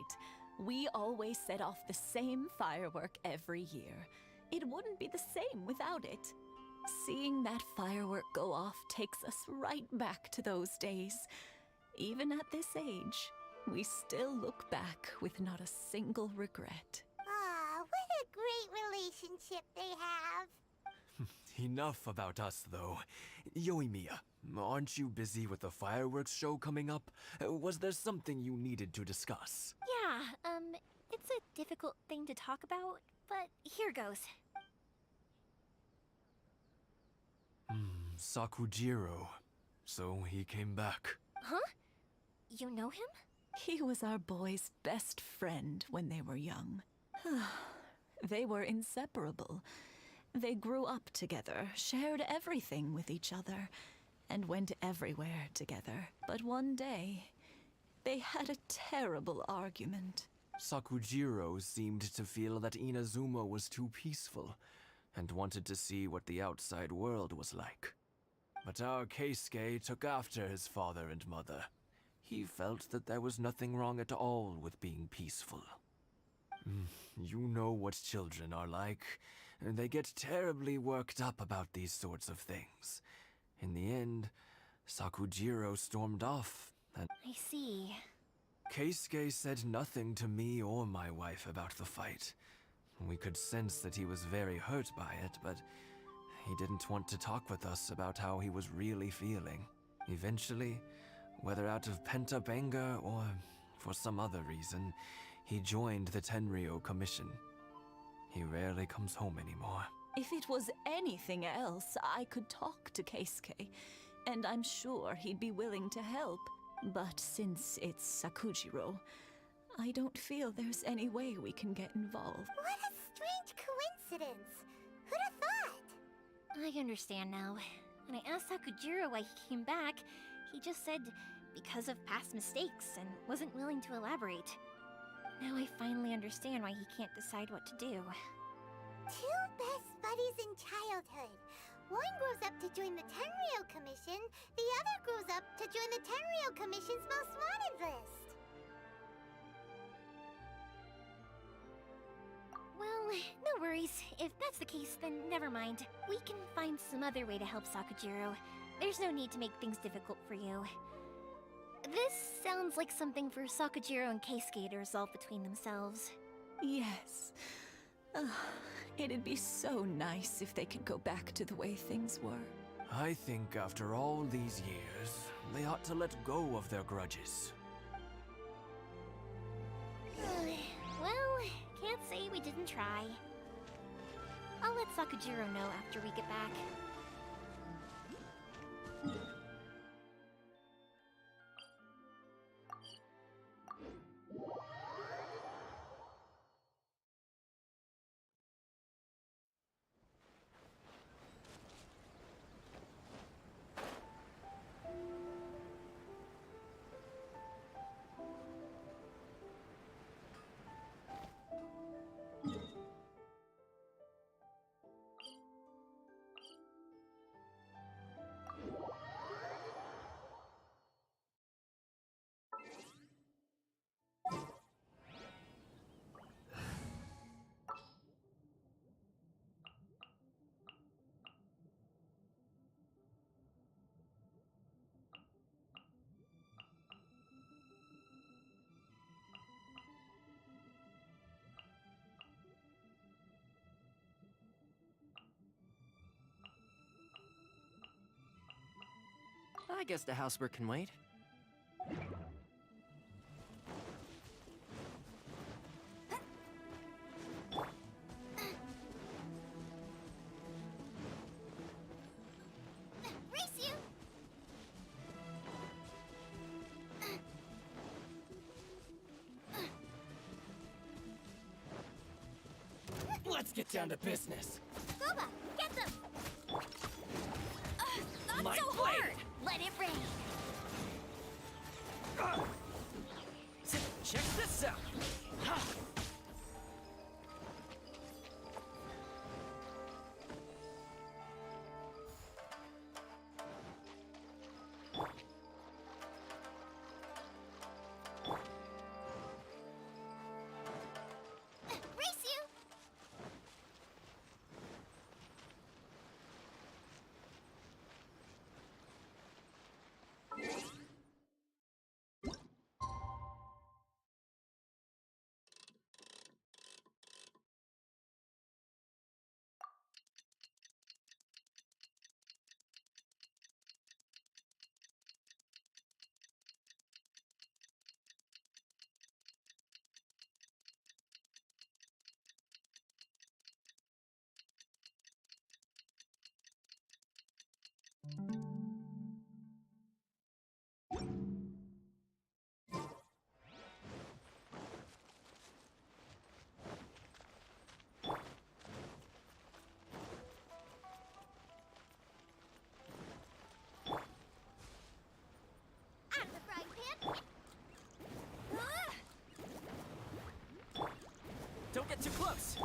We always set off the same firework every year. It wouldn't be the same without it. Seeing that firework go off takes us right back to those days. Even at this age, we still look back with not a single regret. Ah, what a great relationship they have. Enough about us, though. Yoimiya, aren't you busy with the fireworks show coming up? Was there something you needed to discuss? Yeah, it's a difficult thing to talk about, but here goes. Sakujiro. So he came back. Huh? You know him? He was our boy's best friend when they were young. They were inseparable. They grew up together, shared everything with each other, and went everywhere together. But one day, they had a terrible argument. Sakujiro seemed to feel that Inazuma was too peaceful, and wanted to see what the outside world was like. But our Keisuke took after his father and mother. He felt that there was nothing wrong at all with being peaceful. You know what children are like. They get terribly worked up about these sorts of things. In the end, Sakujiro stormed off, and I see. Keisuke said nothing to me or my wife about the fight. We could sense that he was very hurt by it, but he didn't want to talk with us about how he was really feeling. Eventually, whether out of pent-up anger or for some other reason, he joined the Tenryou Commission. He rarely comes home anymore. If it was anything else, I could talk to Keisuke, and I'm sure he'd be willing to help. But since it's Sakujiro, I don't feel there's any way we can get involved. What a strange coincidence. Who'd have thought? I understand now. When I asked Sakujiro why he came back, he just said because of past mistakes and wasn't willing to elaborate. Now I finally understand why he can't decide what to do. Two best buddies in childhood. One grows up to join the Tenryou Commission, the other grows up to join the Tenryou Commission's most wanted list. Well, no worries. If that's the case, then never mind. We can find some other way to help Sakujiro. There's no need to make things difficult for you. This sounds like something for Sakujiro and Keisuke to resolve between themselves. Yes. It'd be so nice if they could go back to the way things were. I think after all these years, they ought to let go of their grudges. Well, can't say we didn't try. I'll let Sakujiro know after we get back. I guess the housework can wait. Race you! Let's get down to business. Boba, get them! Not My so blade! hard! Let it rain! Check this out! Ha! Race you! Out of the frying pan! Don't get too close!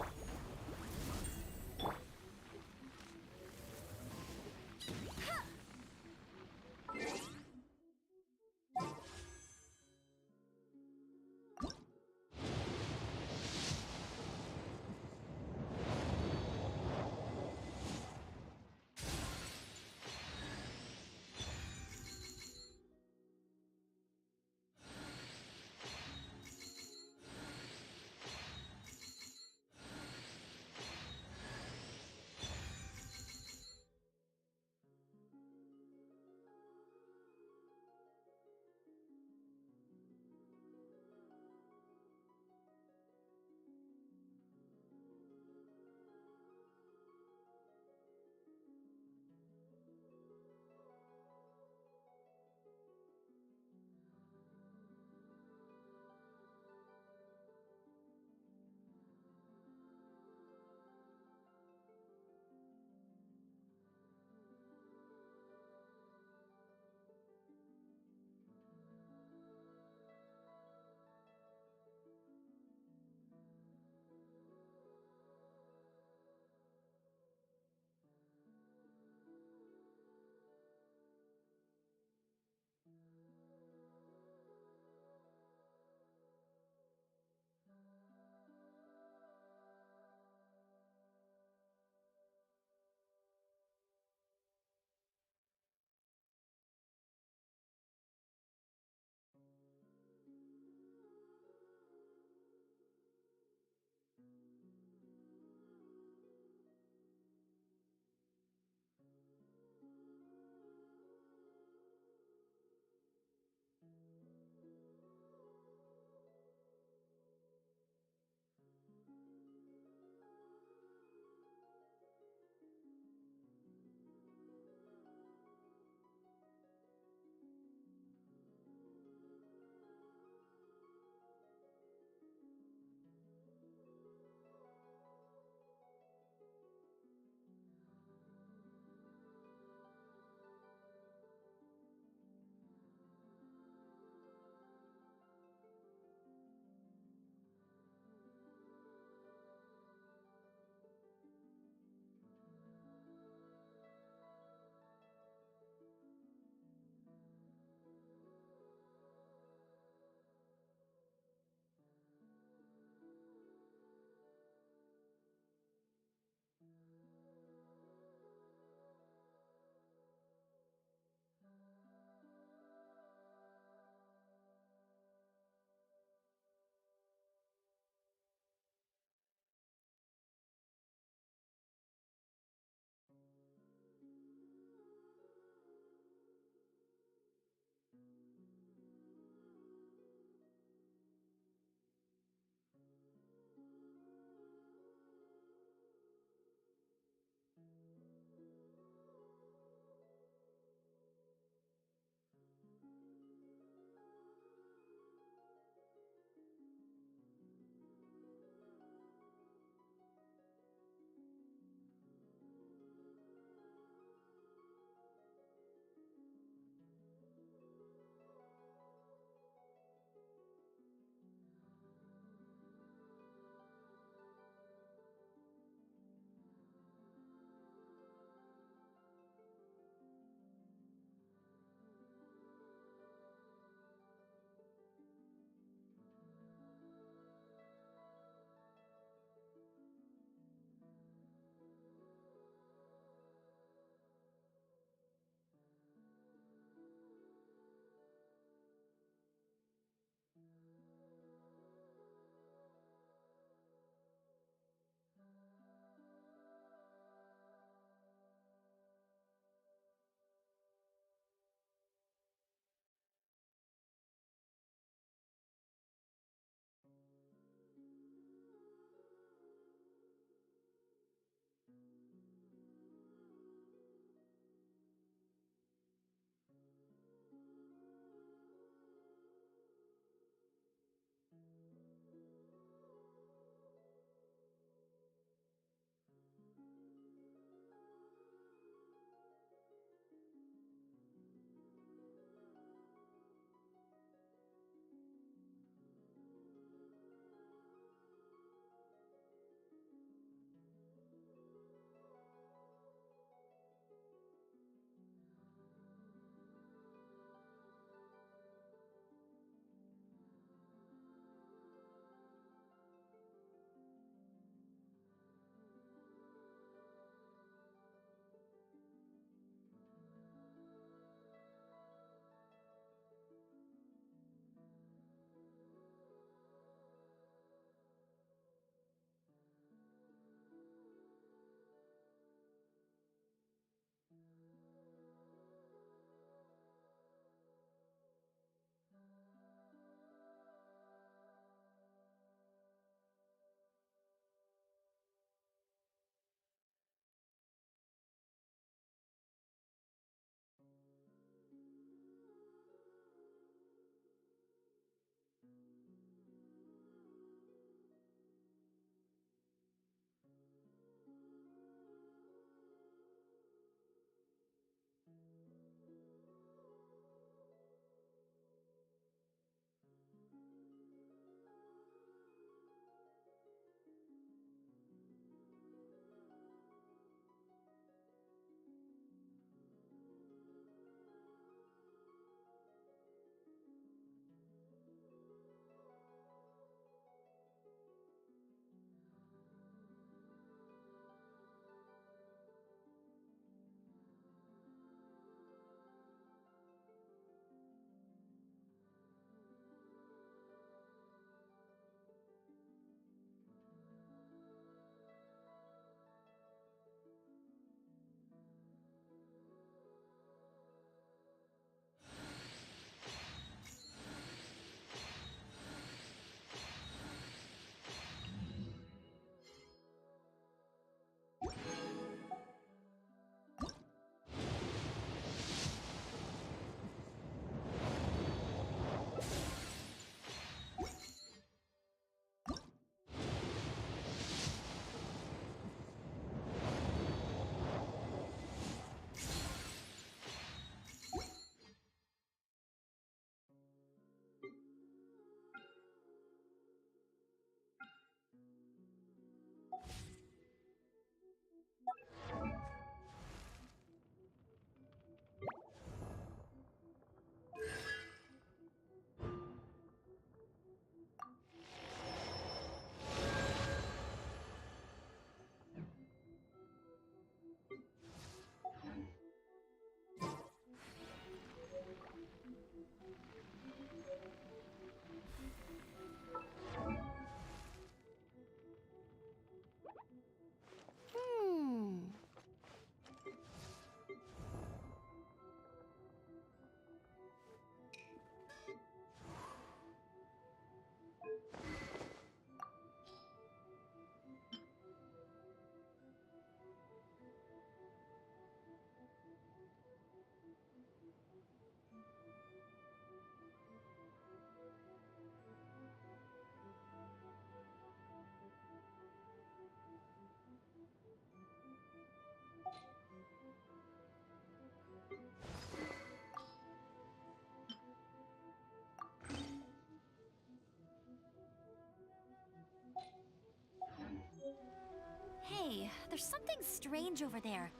There's something strange over there.